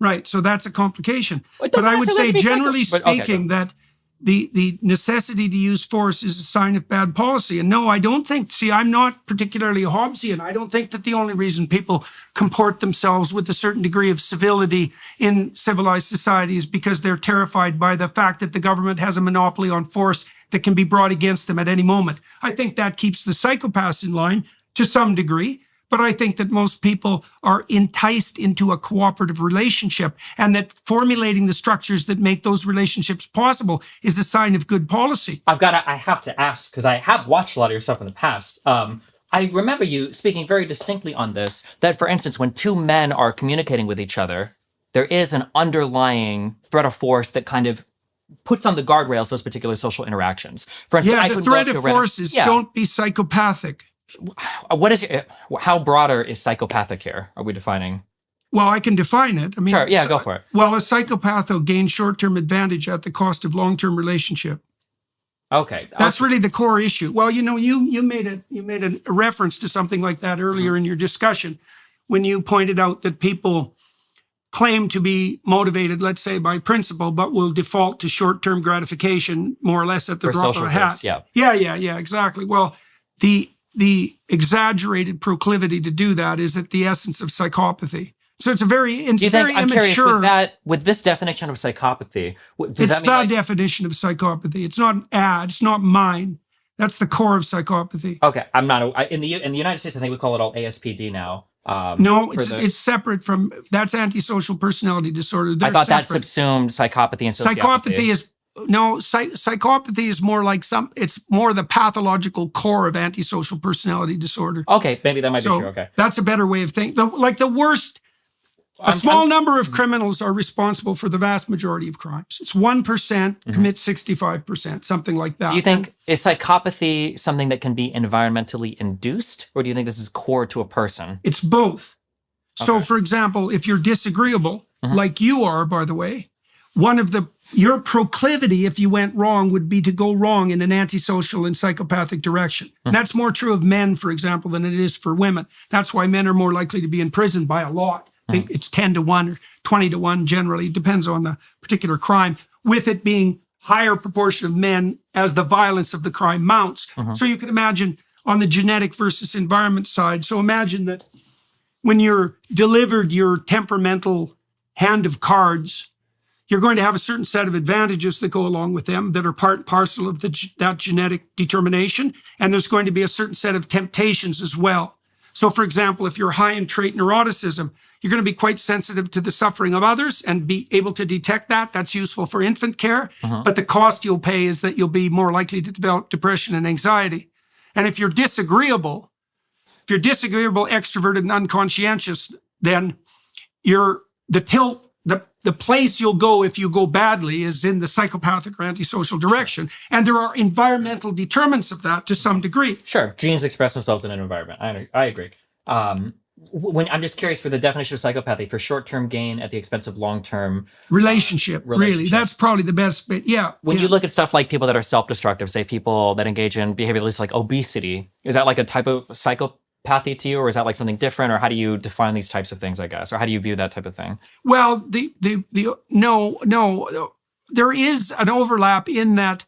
Speaker 1: Right, so that's a complication. But I would say, generally speaking, that the necessity to use force is a sign of bad policy. And no, I don't think, I'm not particularly Hobbesian. I don't think that the only reason people comport themselves with a certain degree of civility in civilized society is because they're terrified by the fact that the government has a monopoly on force that can be brought against them at any moment. I think that keeps the psychopaths in line to some degree. But I think that most people are enticed into a cooperative relationship, and that formulating the structures that make those relationships possible is a sign of good policy.
Speaker 2: I have to ask, because I have watched a lot of your stuff in the past. I remember you speaking very distinctly on this, that for instance, when two men are communicating with each other, there is an underlying threat of force that kind of puts on the guardrails those particular social interactions. For instance,
Speaker 1: the threat of force is don't be psychopathic.
Speaker 2: How broader is psychopathic here? Are we defining?
Speaker 1: Well, I can define it. I mean,
Speaker 2: sure, yeah, go for it.
Speaker 1: Well, a psychopath will gain short-term advantage at the cost of long-term relationship.
Speaker 2: Okay.
Speaker 1: That's really the core issue. Well, you made a reference to something like that earlier in your discussion when you pointed out that people claim to be motivated, let's say, by principle, but will default to short-term gratification more or less at the drop of a hat. Yeah, exactly. Well, the exaggerated proclivity to do that is at the essence of psychopathy. So it's very immature.
Speaker 2: I'm curious, with this definition of psychopathy,
Speaker 1: does that mean the definition of psychopathy. It's not an ad. It's not mine. That's the core of psychopathy.
Speaker 2: Okay, I'm not in the United States. I think we call it all ASPD now.
Speaker 1: No, it's separate from that's antisocial personality disorder.
Speaker 2: I thought that subsumed psychopathy and sociopathy.
Speaker 1: Psychopathy is psychopathy is more like it's more the pathological core of antisocial personality disorder.
Speaker 2: Okay, maybe that might be true. Okay.
Speaker 1: That's a better way of thinking. The worst, a small number of criminals are responsible for the vast majority of crimes. It's 1% commit 65%, something like that.
Speaker 2: Do you think, is psychopathy something that can be environmentally induced, or do you think this is core to a person?
Speaker 1: It's both. So, for example, if you're disagreeable, like you are, by the way, your proclivity, if you went wrong, would be to go wrong in an antisocial and psychopathic direction. And that's more true of men, for example, than it is for women. That's why men are more likely to be in prison by a lot. I think it's 10 to 1 or 20 to 1 generally. It depends on the particular crime, with it being higher proportion of men as the violence of the crime mounts. So you can imagine on the genetic versus environment side. So imagine that when you're delivered your temperamental hand of cards, you're going to have a certain set of advantages that go along with them that are part and parcel of that genetic determination. And there's going to be a certain set of temptations as well. So, for example, if you're high in trait neuroticism, you're going to be quite sensitive to the suffering of others and be able to detect that. That's useful for infant care. But the cost you'll pay is that you'll be more likely to develop depression and anxiety. And if you're disagreeable, extroverted, and unconscientious, then the place you'll go if you go badly is in the psychopathic or antisocial direction. And there are environmental determinants of that to some degree.
Speaker 2: Sure. Genes express themselves in an environment. I agree. When I'm just curious for the definition of psychopathy, for short-term gain at the expense of long-term
Speaker 1: relationship. Really, that's probably the best bit. Yeah.
Speaker 2: When you look at stuff like people that are self-destructive, say people that engage in behaviors like obesity, is that like a type of psychopathy to you, or is that like something different, or how do you define these types of things, I guess, or how do you view that type of thing?
Speaker 1: Well, no, there is an overlap in that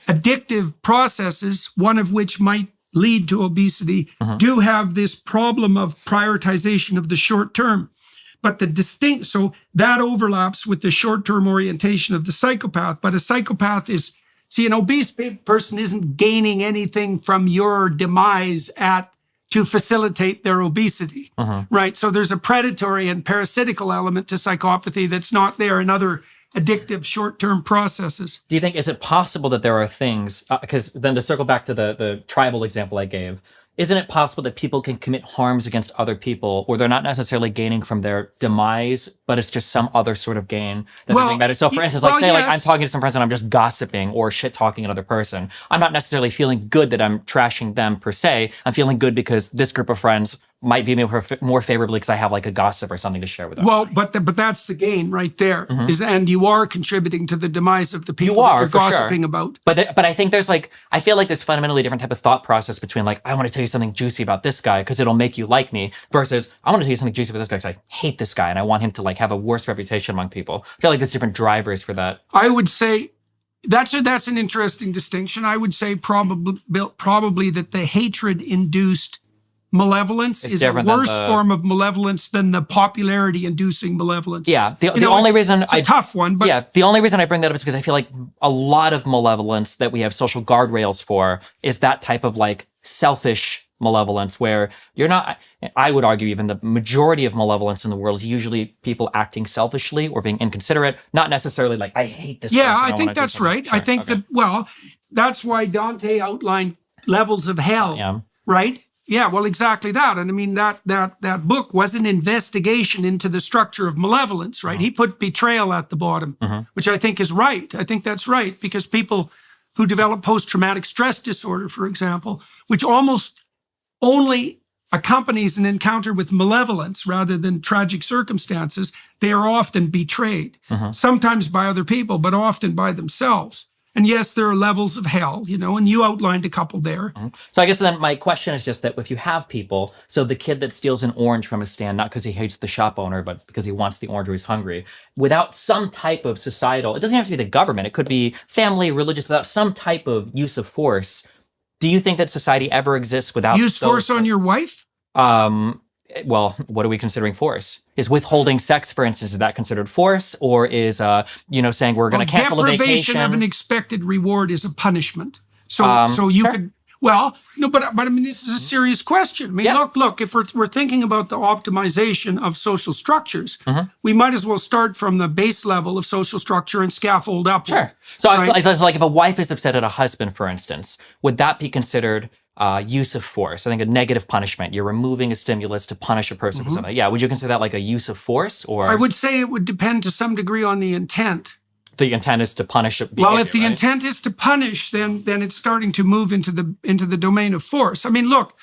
Speaker 1: addictive processes, one of which might lead to obesity, do have this problem of prioritization of the short term. But so that overlaps with the short-term orientation of the psychopath. But a psychopath an obese person isn't gaining anything from your demise to facilitate their obesity, right? So there's a predatory and parasitical element to psychopathy that's not there in other addictive short-term processes.
Speaker 2: Do you think, is it possible that there are things, because then to circle back to the tribal example I gave, isn't it possible that people can commit harms against other people where they're not necessarily gaining from their demise, but it's just some other sort of gain that they're doing better? So for instance, like I'm talking to some friends and I'm just gossiping or shit-talking another person. I'm not necessarily feeling good that I'm trashing them per se. I'm feeling good because this group of friends might view me more favorably because I have like a gossip or something to share with them.
Speaker 1: Well, but that's the gain right there. And you are contributing to the demise of the people that you're gossiping about.
Speaker 2: But I think I feel like there's fundamentally different type of thought process between like, I want to tell you something juicy about this guy because it'll make you like me, versus I want to tell you something juicy about this guy because I hate this guy and I want him to like have a worse reputation among people. I feel like there's different drivers for that.
Speaker 1: I would say that's an interesting distinction. I would say probably that the hatred-induced malevolence is a worse form of malevolence than the popularity-inducing malevolence.
Speaker 2: Yeah, the only reason
Speaker 1: it's a tough one, but
Speaker 2: the only reason I bring that up is because I feel like a lot of malevolence that we have social guardrails for is that type of like selfish malevolence where you're not. I would argue even the majority of malevolence in the world is usually people acting selfishly or being inconsiderate, not necessarily like I hate this.
Speaker 1: Yeah,
Speaker 2: person,
Speaker 1: I think that's right. Sure. I think that's why Dante outlined levels of hell, right? Yeah, well, exactly that. And I mean, that book was an investigation into the structure of malevolence, right? He put betrayal at the bottom, which I think is right. I think that's right, because people who develop post-traumatic stress disorder, for example, which almost only accompanies an encounter with malevolence rather than tragic circumstances, they are often betrayed, sometimes by other people, but often by themselves. And yes, there are levels of hell, and you outlined a couple there.
Speaker 2: So I guess then my question is just that if you have people, so the kid that steals an orange from a stand, not because he hates the shop owner, but because he wants the orange or he's hungry, without some type of societal, it doesn't have to be the government, it could be family, religious, without some type of use of force, do you think that society ever exists without
Speaker 1: use force on your wife?
Speaker 2: Well, what are we considering force? Is withholding sex, for instance, is that considered force? Or is, saying we're going to cancel a vacation?
Speaker 1: Deprivation of an expected reward is a punishment. So you could, Well, no, but I mean, this is a serious question. I mean, look, if we're thinking about the optimization of social structures, we might as well start from the base level of social structure and scaffold up.
Speaker 2: Sure. So it's like if a wife is upset at a husband, for instance, would that be considered use of force? I think a negative punishment. You're removing a stimulus to punish a person for something. Yeah. Would you consider that like a use of force? Or
Speaker 1: I would say it would depend to some degree on the intent.
Speaker 2: The intent is to punish a behavior,
Speaker 1: well, if the intent is to punish, then it's starting to move into the domain of force. I mean, look,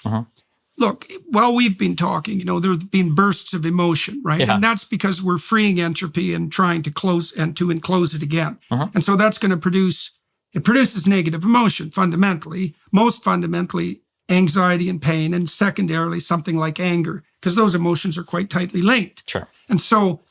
Speaker 1: while we've been talking, there have been bursts of emotion, right?
Speaker 2: Yeah.
Speaker 1: And that's because we're freeing entropy and trying to close and to enclose it again. And so that's going to produces negative emotion fundamentally, most fundamentally anxiety and pain, and secondarily something like anger, because those emotions are quite tightly linked.
Speaker 2: Sure.
Speaker 1: And so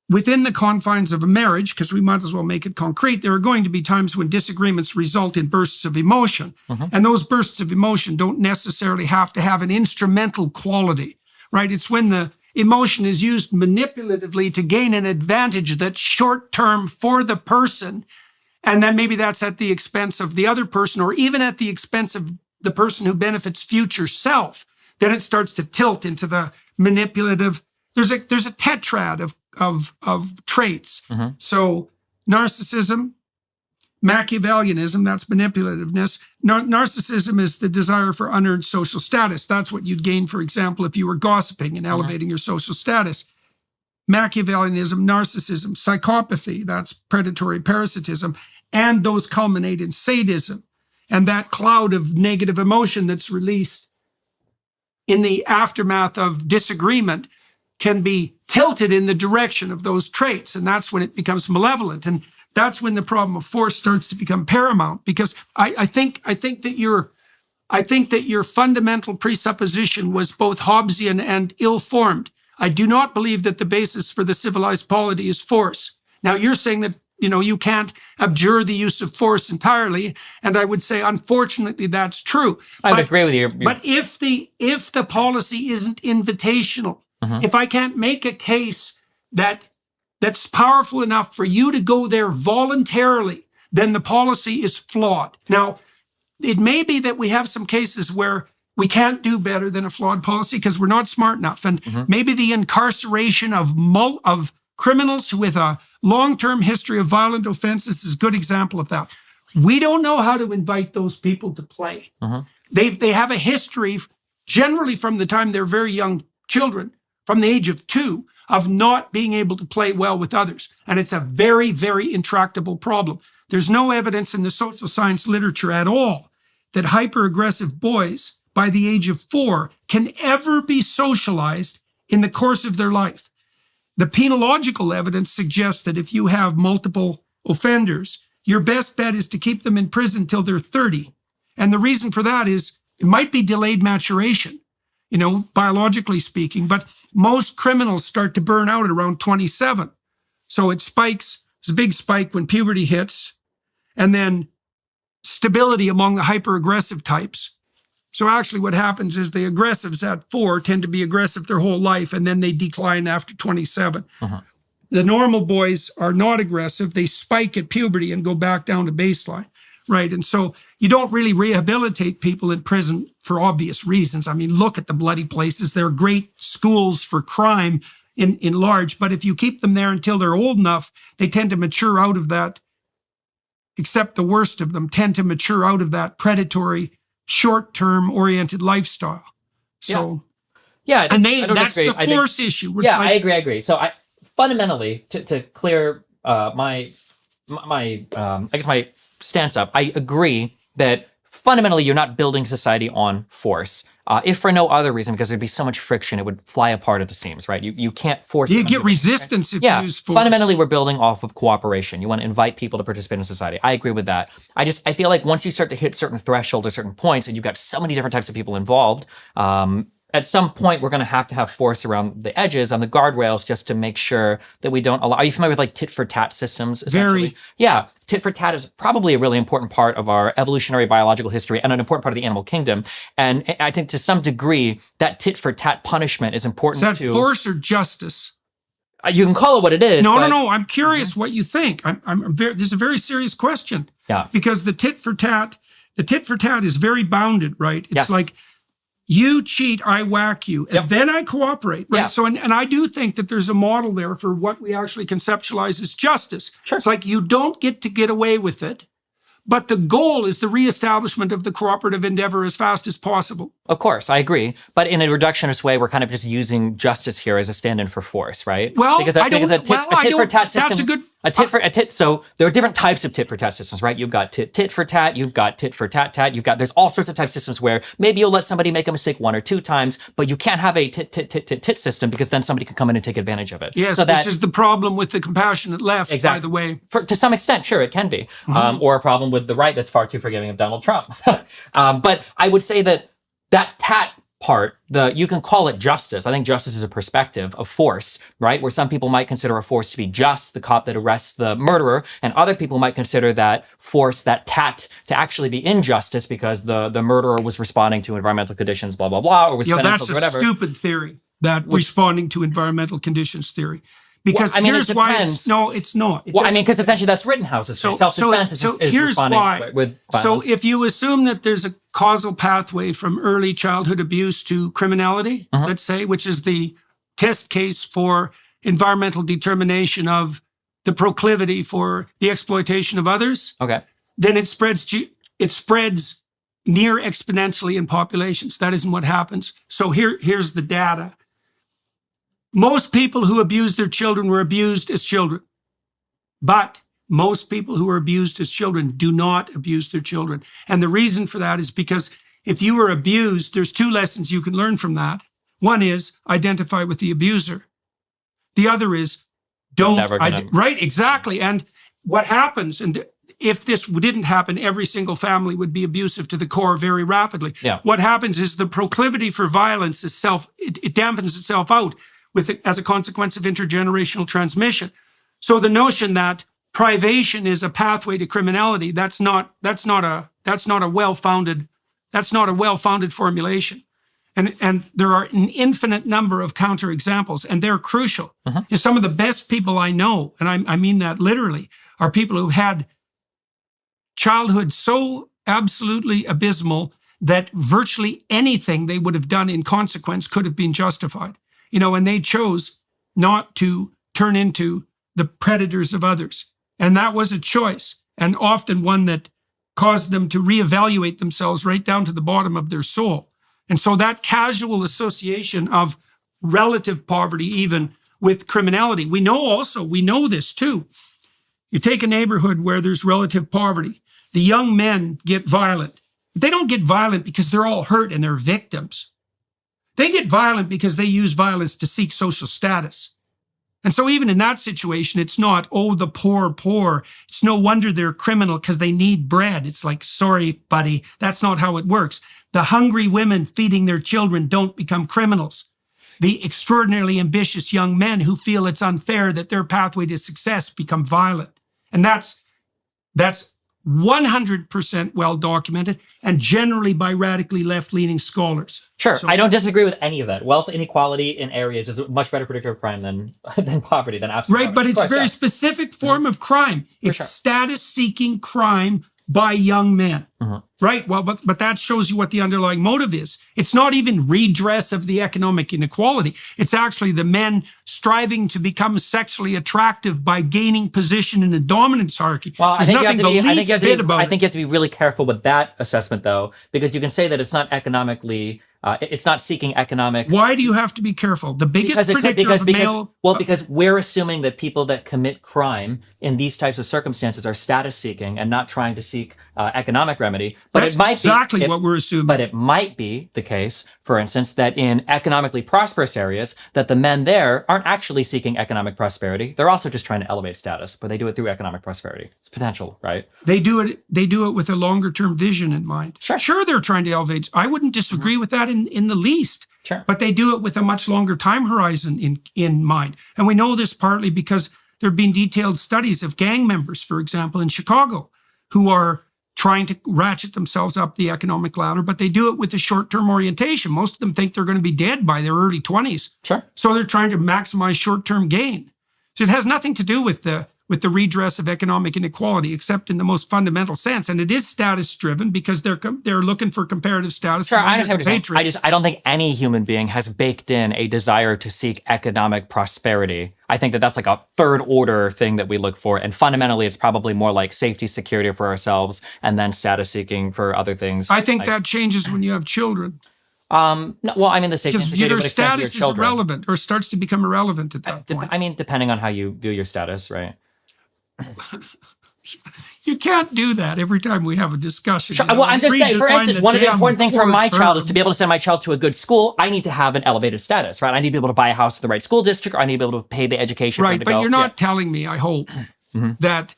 Speaker 1: within the confines of a marriage, because we might as well make it concrete, there are going to be times when disagreements result in bursts of emotion. And those bursts of emotion don't necessarily have to have an instrumental quality, right? It's when the emotion is used manipulatively to gain an advantage that's short-term for the person, and then maybe that's at the expense of the other person, or even at the expense of the person who benefits future self. Then it starts to tilt into the manipulative. There's a tetrad of traits. So narcissism, Machiavellianism, that's manipulativeness. Narcissism is the desire for unearned social status. That's what you'd gain, for example, if you were gossiping and elevating your social status. Machiavellianism, narcissism, psychopathy, that's predatory parasitism, and those culminate in sadism. And that cloud of negative emotion that's released in the aftermath of disagreement can be tilted in the direction of those traits. And that's when it becomes malevolent. And that's when the problem of force starts to become paramount, because I think that your fundamental presupposition was both Hobbesian and ill-formed. I do not believe that the basis for the civilized polity is force. Now, you're saying that you can't abjure the use of force entirely, and I would say, unfortunately, that's true.
Speaker 2: I would agree with you.
Speaker 1: But if the policy isn't invitational, if I can't make a case that's powerful enough for you to go there voluntarily, then the policy is flawed. Now, it may be that we have some cases where we can't do better than a flawed policy because we're not smart enough. And maybe the incarceration of criminals with a long-term history of violent offenses is a good example of that. We don't know how to invite those people to play. They have a history, generally from the time they're very young children, from the age of 2, of not being able to play well with others. And it's a very, very intractable problem. There's no evidence in the social science literature at all that hyper-aggressive boys by the age of 4 can ever be socialized in the course of their life. The penological evidence suggests that if you have multiple offenders, your best bet is to keep them in prison till they're 30. And the reason for that is it might be delayed maturation, biologically speaking, but most criminals start to burn out at around 27. So it spikes, it's a big spike when puberty hits, and then stability among the hyper-aggressive types. So actually what happens is the aggressives at 4 tend to be aggressive their whole life, and then they decline after 27. The normal boys are not aggressive. They spike at puberty and go back down to baseline, right? And so you don't really rehabilitate people in prison for obvious reasons. I mean, look at the bloody places. They're great schools for crime in large, but if you keep them there until they're old enough, they tend to mature out of that, except the worst of them tend to mature out of that predatory, short-term oriented lifestyle. So, that's the force issue.
Speaker 2: I agree. So fundamentally, to clear my stance up, I agree that fundamentally you're not building society on force. If for no other reason, because there'd be so much friction, it would fly apart at the seams, right? You can't force.
Speaker 1: You get resistance if you use force.
Speaker 2: Fundamentally, we're building off of cooperation. You want to invite people to participate in society. I agree with that. I feel like once you start to hit certain thresholds or certain points, and you've got so many different types of people involved, at some point we're going to have force around the edges, on the guardrails, just to make sure that we don't allow. Are you familiar with like tit for tat systems?
Speaker 1: Very.
Speaker 2: Yeah, tit for tat is probably a really important part of our evolutionary biological history and an important part of the animal kingdom. And I think to some degree that tit for tat punishment is important.
Speaker 1: Is that force or justice?
Speaker 2: You can call it what it is.
Speaker 1: No. I'm curious what you think. This is a very serious question.
Speaker 2: Yeah.
Speaker 1: Because the tit for tat, the tit for tat is very bounded, right? It's like, you cheat, I whack you, and then I cooperate, right? So, and I do think that there's a model there for what we actually conceptualize as justice. It's like, you don't get away with it, but the goal is the reestablishment of the cooperative endeavor as fast as possible.
Speaker 2: Of course, I agree. But in a reductionist way, we're kind of just using justice here as a stand-in for force, right?
Speaker 1: Well,
Speaker 2: because a tit for tat system.
Speaker 1: That's a good.
Speaker 2: So there are different types of tit for tat systems, right? You've got tit for tat, you've got tit for tat tat, there's all sorts of type systems where maybe you'll let somebody make a mistake 1 or 2 times, but you can't have a tit system because then somebody can come in and take advantage of it.
Speaker 1: Yes, so which is the problem with the compassionate left, by the way.
Speaker 2: To some extent, sure, it can be. Or a problem with the right that's far too forgiving of Donald Trump. But I would say that tat part, you can call it justice. I think justice is a perspective of force, right? Where some people might consider a force to be just, the cop that arrests the murderer, and other people might consider that force, that tat, to actually be injustice because the murderer was responding to environmental conditions, blah, blah, blah, or was financial or whatever.
Speaker 1: That's a stupid theory, that responding to environmental conditions theory. Because here's why it's not.
Speaker 2: Because essentially that's Rittenhouse's self-defense is responding with violence.
Speaker 1: So if you assume that there's a causal pathway from early childhood abuse to criminality, let's say, which is the test case for environmental determination of the proclivity for the exploitation of others, then it spreads near exponentially in populations. That isn't what happens. So here's the data. Most people who abused their children were abused as children. But most people who are abused as children do not abuse their children. And the reason for that is because if you were abused, there's 2 lessons you can learn from that. One is identify with the abuser. The other is right, exactly. And what happens, and if this didn't happen, every single family would be abusive to the core very rapidly. What happens is the proclivity for violence it dampens itself out as a consequence of intergenerational transmission. So the notion that privation is a pathway to criminality, that's not a well-founded formulation. And there are an infinite number of counterexamples, and they're crucial. Some of the best people I know, and I mean that literally, are people who had childhood so absolutely abysmal that virtually anything they would have done in consequence could have been justified. And they chose not to turn into the predators of others. And that was a choice, and often one that caused them to reevaluate themselves right down to the bottom of their soul. And so that casual association of relative poverty even with criminality, we know this too. You take a neighborhood where there's relative poverty, the young men get violent. They don't get violent because they're all hurt and they're victims. They get violent because they use violence to seek social status. And so even in that situation, it's not, oh, the poor. It's no wonder they're criminal because they need bread. It's like, sorry, buddy, that's not how it works. The hungry women feeding their children don't become criminals. The extraordinarily ambitious young men who feel it's unfair that their pathway to success become violent. And that's 100% well documented, and generally by radically left-leaning scholars.
Speaker 2: Sure, so, I don't disagree with any of that. Wealth inequality in areas is a much better predictor of crime than poverty, than absolute
Speaker 1: right,
Speaker 2: poverty.
Speaker 1: But it's a very specific form of crime. It's status-seeking crime by young men, right? Well, but that shows you what the underlying motive is. It's not even redress of the economic inequality. It's actually the men striving to become sexually attractive by gaining position in a dominance hierarchy.
Speaker 2: Well, I think you have to be really careful with that assessment, though, because you can say that it's not economically. It's not seeking economic.
Speaker 1: Because
Speaker 2: we're assuming that people that commit crime in these types of circumstances are status seeking and not trying to seek economic remedy. But
Speaker 1: that's
Speaker 2: it might
Speaker 1: exactly what we're assuming.
Speaker 2: But it might be the case, for instance, that in economically prosperous areas, that the men there aren't actually seeking economic prosperity. They're also just trying to elevate status, but they do it through economic prosperity. It's potential, right?
Speaker 1: They do it with a longer term vision in mind.
Speaker 2: Sure,
Speaker 1: they're trying to elevate. I wouldn't disagree with that in the least.
Speaker 2: Sure.
Speaker 1: But they do it with a much longer time horizon in mind. And we know this partly because there have been detailed studies of gang members, for example, in Chicago, who are trying to ratchet themselves up the economic ladder, but they do it with a short-term orientation. Most of them think they're going to be dead by their early 20s.
Speaker 2: Sure.
Speaker 1: So they're trying to maximize short-term gain. So it has nothing to do with with the redress of economic inequality, except in the most fundamental sense. And it is status driven because they're looking for comparative status.
Speaker 2: Sure, I understand
Speaker 1: among
Speaker 2: what you're
Speaker 1: compatriots.
Speaker 2: saying. I don't think any human being has baked in a desire to seek economic prosperity. I think that that's like a third order thing that we look for. And fundamentally, it's probably more like safety, security for ourselves, and then status seeking for other things.
Speaker 1: I think that changes when you have children.
Speaker 2: No, well, I mean, the safety and
Speaker 1: Because
Speaker 2: security
Speaker 1: your
Speaker 2: would extend to your
Speaker 1: status is
Speaker 2: children.
Speaker 1: irrelevant or starts to become irrelevant at that point.
Speaker 2: I mean, depending on how you view your status, right?
Speaker 1: You can't do that every time we have a discussion.
Speaker 2: Sure.
Speaker 1: You know,
Speaker 2: Well, I'm just saying, for
Speaker 1: redefine
Speaker 2: instance, one of the
Speaker 1: damn
Speaker 2: important things for my
Speaker 1: core
Speaker 2: child is
Speaker 1: term.
Speaker 2: to be able to send my child to a good school. I need to have an elevated status, right? I need to be able to buy a house in the right school district, or I need to be able to pay the education for him
Speaker 1: Right,
Speaker 2: to
Speaker 1: but
Speaker 2: go.
Speaker 1: you're not telling me, I hope, that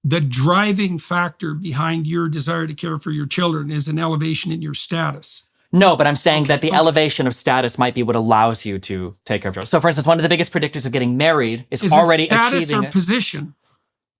Speaker 1: the driving factor behind your desire to care for your children is an elevation in your status.
Speaker 2: No, but I'm saying that the elevation of status might be what allows you to take care of children. So, for instance, one of the biggest predictors of getting married is already
Speaker 1: it status
Speaker 2: achieving.
Speaker 1: or position?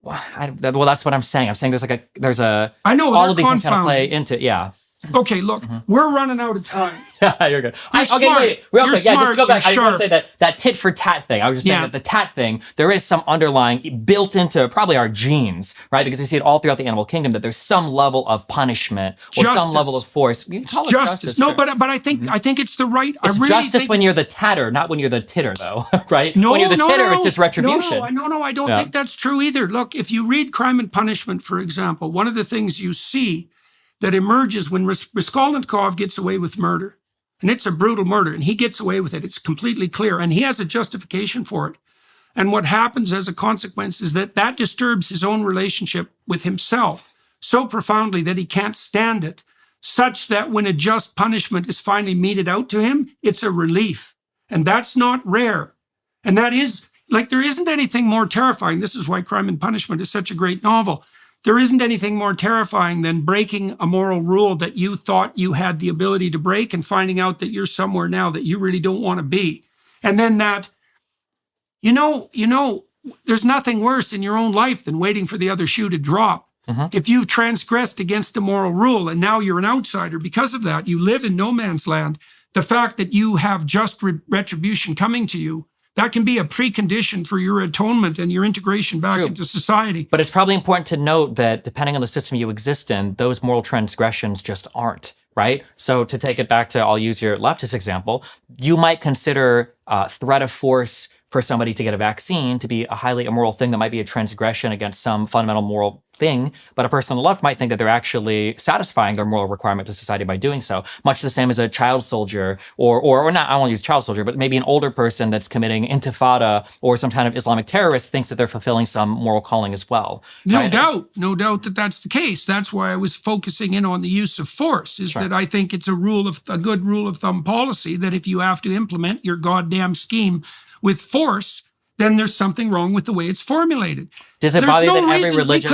Speaker 2: Well, that's what I'm saying. I'm saying there's a.
Speaker 1: I know,
Speaker 2: all
Speaker 1: they're
Speaker 2: of these things kind of
Speaker 1: confounded.
Speaker 2: play into, yeah.
Speaker 1: Okay, look, we're running out of time.
Speaker 2: Yeah, you're good.
Speaker 1: You're
Speaker 2: Okay,
Speaker 1: smart.
Speaker 2: wait, real
Speaker 1: You're
Speaker 2: quick. Yeah, just
Speaker 1: smart.
Speaker 2: to go back.
Speaker 1: You're
Speaker 2: I just want to
Speaker 1: sharp.
Speaker 2: say that tit for tat thing. I was just saying
Speaker 1: Yeah.
Speaker 2: that the tat thing, there is some underlying built into probably our genes, right? Because we see it all throughout the animal kingdom that there's some level of punishment or some
Speaker 1: Justice.
Speaker 2: level of force. You can call it
Speaker 1: Justice. No,
Speaker 2: sure.
Speaker 1: but I think it's the right.
Speaker 2: It's
Speaker 1: I really
Speaker 2: justice
Speaker 1: think
Speaker 2: when
Speaker 1: it's-
Speaker 2: you're the tatter, not when you're the titter, though, right?
Speaker 1: No,
Speaker 2: when you're the
Speaker 1: no,
Speaker 2: titter,
Speaker 1: no,
Speaker 2: it's just retribution.
Speaker 1: No, I don't
Speaker 2: Yeah.
Speaker 1: think that's true either. Look, if you read Crime and Punishment, for example, one of the things you see that emerges when Raskolnikov gets away with murder, and it's a brutal murder, and he gets away with it, it's completely clear, and he has a justification for it. And what happens as a consequence is that disturbs his own relationship with himself so profoundly that he can't stand it, such that when a just punishment is finally meted out to him, it's a relief. And that's not rare. And that is, like, there isn't anything more terrifying. This is why Crime and Punishment is such a great novel. There isn't anything more terrifying than breaking a moral rule that you thought you had the ability to break and finding out that you're somewhere now that you really don't want to be. And then that, you know, there's nothing worse in your own life than waiting for the other shoe to drop. If you've transgressed against a moral rule and now you're an outsider because of that, you live in no man's land, the fact that you have just retribution coming to you, that can be a precondition for your atonement and your integration back into society.
Speaker 2: But it's probably important to note that depending on the system you exist in, those moral transgressions just aren't, right? So to take it back to, I'll use your leftist example, you might consider threat of force for somebody to get a vaccine to be a highly immoral thing that might be a transgression against some fundamental moral thing, but a person on the left might think that they're actually satisfying their moral requirement to society by doing so. Much the same as a child soldier, or not, I don't want to use child soldier, but maybe an older person that's committing intifada or some kind of Islamic terrorist thinks that they're fulfilling some moral calling as well.
Speaker 1: No doubt that that's the case. That's why I was focusing in on the use of force, is that I think it's a good rule of thumb policy that if you have to implement your goddamn scheme with force, then there's something wrong with the way it's formulated.
Speaker 2: Does it bother you that every religious...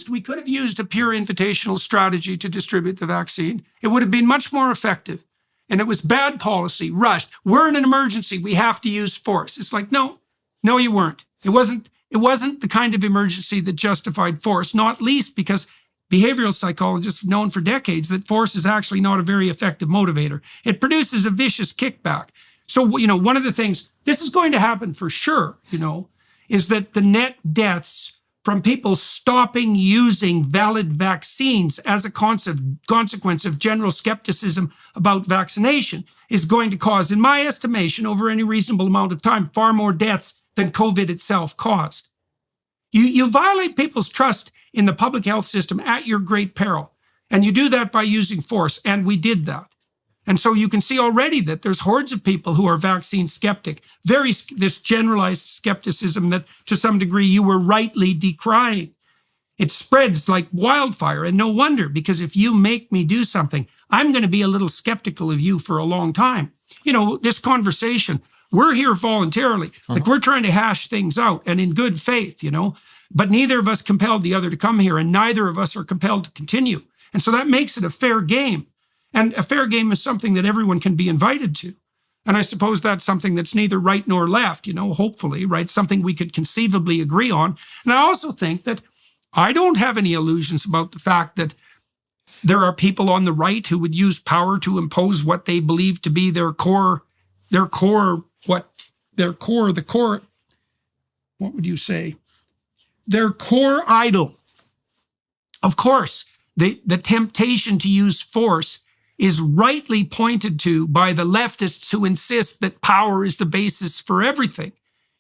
Speaker 1: We could have used a pure invitational strategy to distribute the vaccine. It would have been much more effective. And it was bad policy, rushed. We're in an emergency. We have to use force. It's like, no, you weren't. It wasn't the kind of emergency that justified force, not least because behavioral psychologists have known for decades that force is actually not a very effective motivator. It produces a vicious kickback. So, one of the things, this is going to happen for sure, is that the net deaths from people stopping using valid vaccines as a consequence of general skepticism about vaccination is going to cause, in my estimation, over any reasonable amount of time, far more deaths than COVID itself caused. You violate people's trust in the public health system at your great peril. And you do that by using force. And we did that. And so you can see already that there's hordes of people who are vaccine skeptic, this generalized skepticism that to some degree you were rightly decrying. It spreads like wildfire, and no wonder, because if you make me do something, I'm going to be a little skeptical of you for a long time. This conversation, we're here voluntarily, like we're trying to hash things out and in good faith, but neither of us compelled the other to come here, and neither of us are compelled to continue. And so that makes it a fair game. And a fair game is something that everyone can be invited to. And I suppose that's something that's neither right nor left, hopefully, right? Something we could conceivably agree on. And I also think that I don't have any illusions about the fact that there are people on the right who would use power to impose what they believe to be the core, what would you say? their core idol. Of course, the temptation to use force is rightly pointed to by the leftists who insist that power is the basis for everything.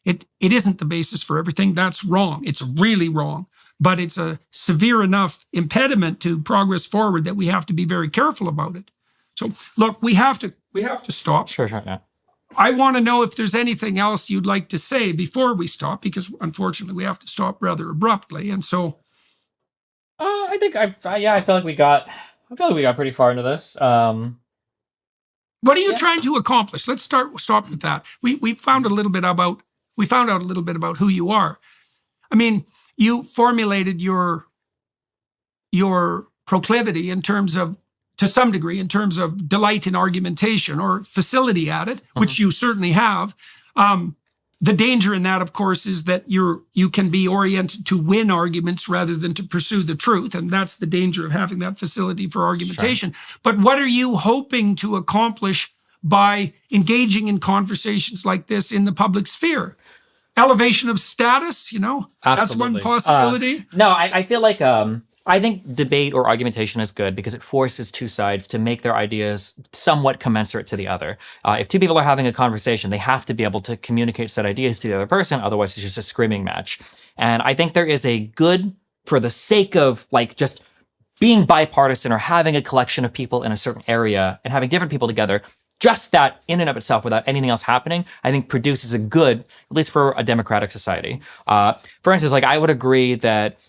Speaker 1: It isn't the basis for everything. That's wrong. It's really wrong. But it's a severe enough impediment to progress forward that we have to be very careful about it. So look, we have to stop.
Speaker 2: Sure, yeah.
Speaker 1: I want to know if there's anything else you'd like to say before we stop, because unfortunately we have to stop rather abruptly. And so
Speaker 2: I think I feel like we got pretty far into this.
Speaker 1: What are you trying to accomplish? Let's stop with that. We found out a little bit about who you are. I mean, you formulated your proclivity in terms of, to some degree, in terms of delight in argumentation or facility at it, which you certainly have. The danger in that, of course, is that you can be oriented to win arguments rather than to pursue the truth. And that's the danger of having that facility for argumentation. Sure. But what are you hoping to accomplish by engaging in conversations like this in the public sphere? Elevation of status,
Speaker 2: Absolutely.
Speaker 1: That's one possibility.
Speaker 2: No, I feel like I think debate or argumentation is good because it forces two sides to make their ideas somewhat commensurate to the other. If two people are having a conversation, they have to be able to communicate said ideas to the other person. Otherwise, it's just a screaming match. And I think there is a good, for the sake of like just being bipartisan or having a collection of people in a certain area and having different people together, just that in and of itself without anything else happening, I think produces a good, at least for a democratic society. For instance, like I would agree that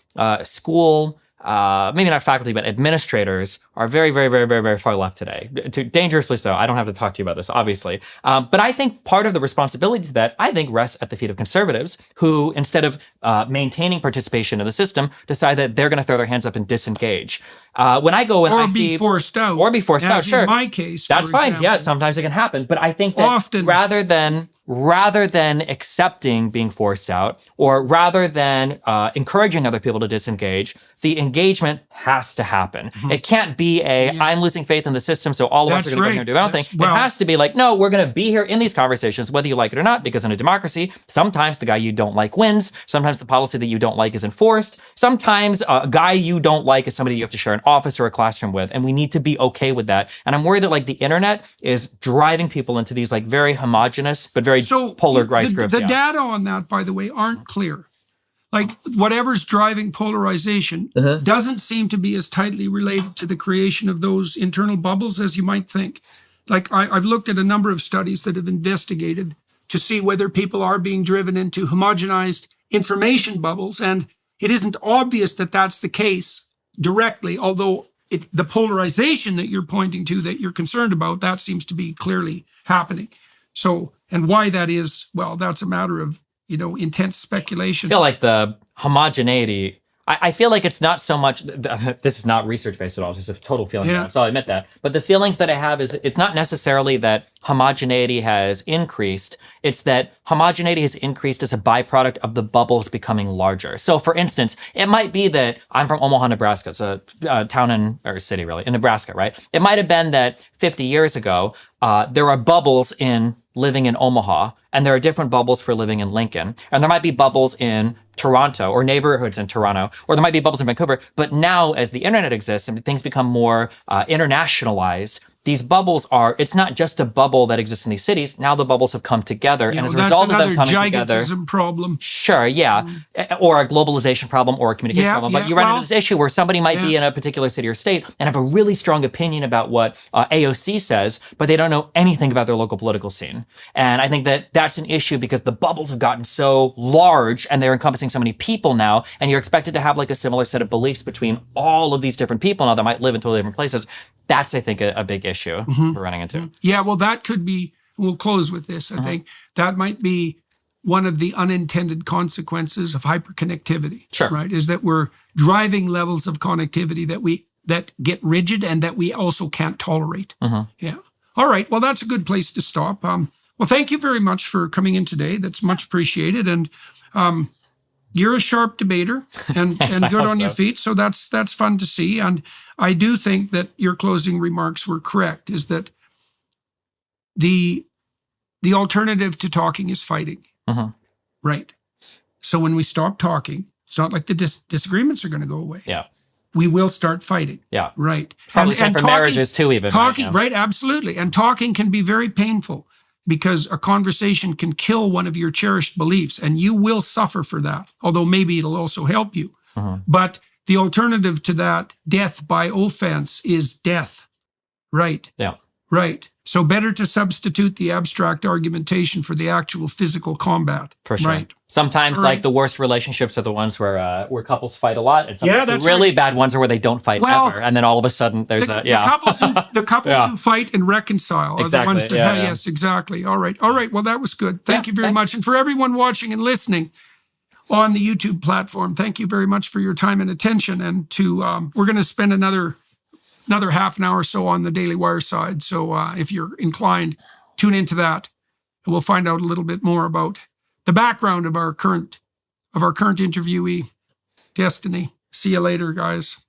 Speaker 2: school, maybe not faculty, but administrators are very, very, very, very, very far left today. Dangerously so. I don't have to talk to you about this, obviously. But I think part of the responsibility to that, I think, rests at the feet of conservatives who, instead of maintaining participation in the system, decide that they're going to throw their hands up and disengage. When I go and I see...
Speaker 1: Or be forced out,
Speaker 2: sure.
Speaker 1: in my case,
Speaker 2: that's fine.
Speaker 1: Example.
Speaker 2: Yeah, sometimes it can happen. But I think that
Speaker 1: often,
Speaker 2: rather than accepting being forced out, or rather than encouraging other people to disengage, the engagement has to happen. It can't be I'm losing faith in the system, so all of us are going to go here and do their own thing. It has to be like, no, we're going to be here in these conversations, whether you like it or not, because in a democracy, sometimes the guy you don't like wins. Sometimes the policy that you don't like is enforced. Sometimes a guy you don't like is somebody you have to share an office or a classroom with, and we need to be okay with that. And I'm worried that like the internet is driving people into these like very homogenous but very polarized groups.
Speaker 1: The data on that, by the way, aren't clear. Like whatever's driving polarization doesn't seem to be as tightly related to the creation of those internal bubbles as you might think. Like I've looked at a number of studies that have investigated to see whether people are being driven into homogenized information bubbles, and it isn't obvious that that's the case directly, although the polarization that you're pointing to, that you're concerned about, that seems to be clearly happening. So, and why that is, well, that's a matter of, intense speculation.
Speaker 2: I feel like the homogeneity, I feel like it's not so much, this is not research-based at all, it's just a total feeling, so I'll admit that. But the feelings that I have is, it's not necessarily that homogeneity has increased, it's that homogeneity has increased as a byproduct of the bubbles becoming larger. So for instance, it might be that I'm from Omaha, Nebraska. It's a town or city really, in Nebraska, right? It might have been that 50 years ago, there are bubbles in living in Omaha, and there are different bubbles for living in Lincoln. And there might be bubbles in Toronto or neighborhoods in Toronto, or there might be bubbles in Vancouver. But now as the internet exists and things become more internationalized, these bubbles it's not just a bubble that exists in these cities. Now the bubbles have come together. And as a result of them coming together.
Speaker 1: That's another gigantism problem.
Speaker 2: Sure, yeah. Or a globalization problem or a communication problem. But you run into this issue where somebody might be in a particular city or state and have a really strong opinion about what AOC says, but they don't know anything about their local political scene. And I think that that's an issue because the bubbles have gotten so large and they're encompassing so many people now, and you're expected to have like a similar set of beliefs between all of these different people now that might live in totally different places. That's, I think, a big issue we're running into.
Speaker 1: Yeah, well, that could be, we'll close with this, I think. That might be one of the unintended consequences of hyperconnectivity, right? Is that we're driving levels of connectivity that get rigid and that we also can't tolerate. Yeah. All right, well, that's a good place to stop. Well, thank you very much for coming in today. That's much appreciated. And you're a sharp debater and good on your feet. So that's fun to see. And I do think that your closing remarks were correct, is that the alternative to talking is fighting. Right. So when we stop talking, It's not like the disagreements are going to go away.
Speaker 2: Yeah.
Speaker 1: We will start fighting.
Speaker 2: Yeah.
Speaker 1: Right.
Speaker 2: Probably same for marriages too, even.
Speaker 1: Talking,
Speaker 2: right?
Speaker 1: Absolutely. And talking can be very painful because a conversation can kill one of your cherished beliefs, and you will suffer for that, although maybe it'll also help you. But the alternative to that, death by offense, is death. Right.
Speaker 2: Yeah.
Speaker 1: Right. So better to substitute the abstract argumentation for the actual physical combat.
Speaker 2: For sure.
Speaker 1: Right.
Speaker 2: Sometimes, like, the worst relationships are the ones where couples fight a lot, and sometimes
Speaker 1: that's
Speaker 2: the really
Speaker 1: right.
Speaker 2: bad ones are where they don't fight ever, and then all of a sudden there's
Speaker 1: the couples who fight and reconcile are the ones that. Yes, exactly. All right. Well, that was good. Thank you very much, and for everyone watching and listening on the YouTube platform, thank you very much for your time and attention. And we're going to spend another half an hour or so on the Daily Wire side. So if you're inclined, tune into that, and we'll find out a little bit more about the background of our current interviewee, Destiny. See you later, guys.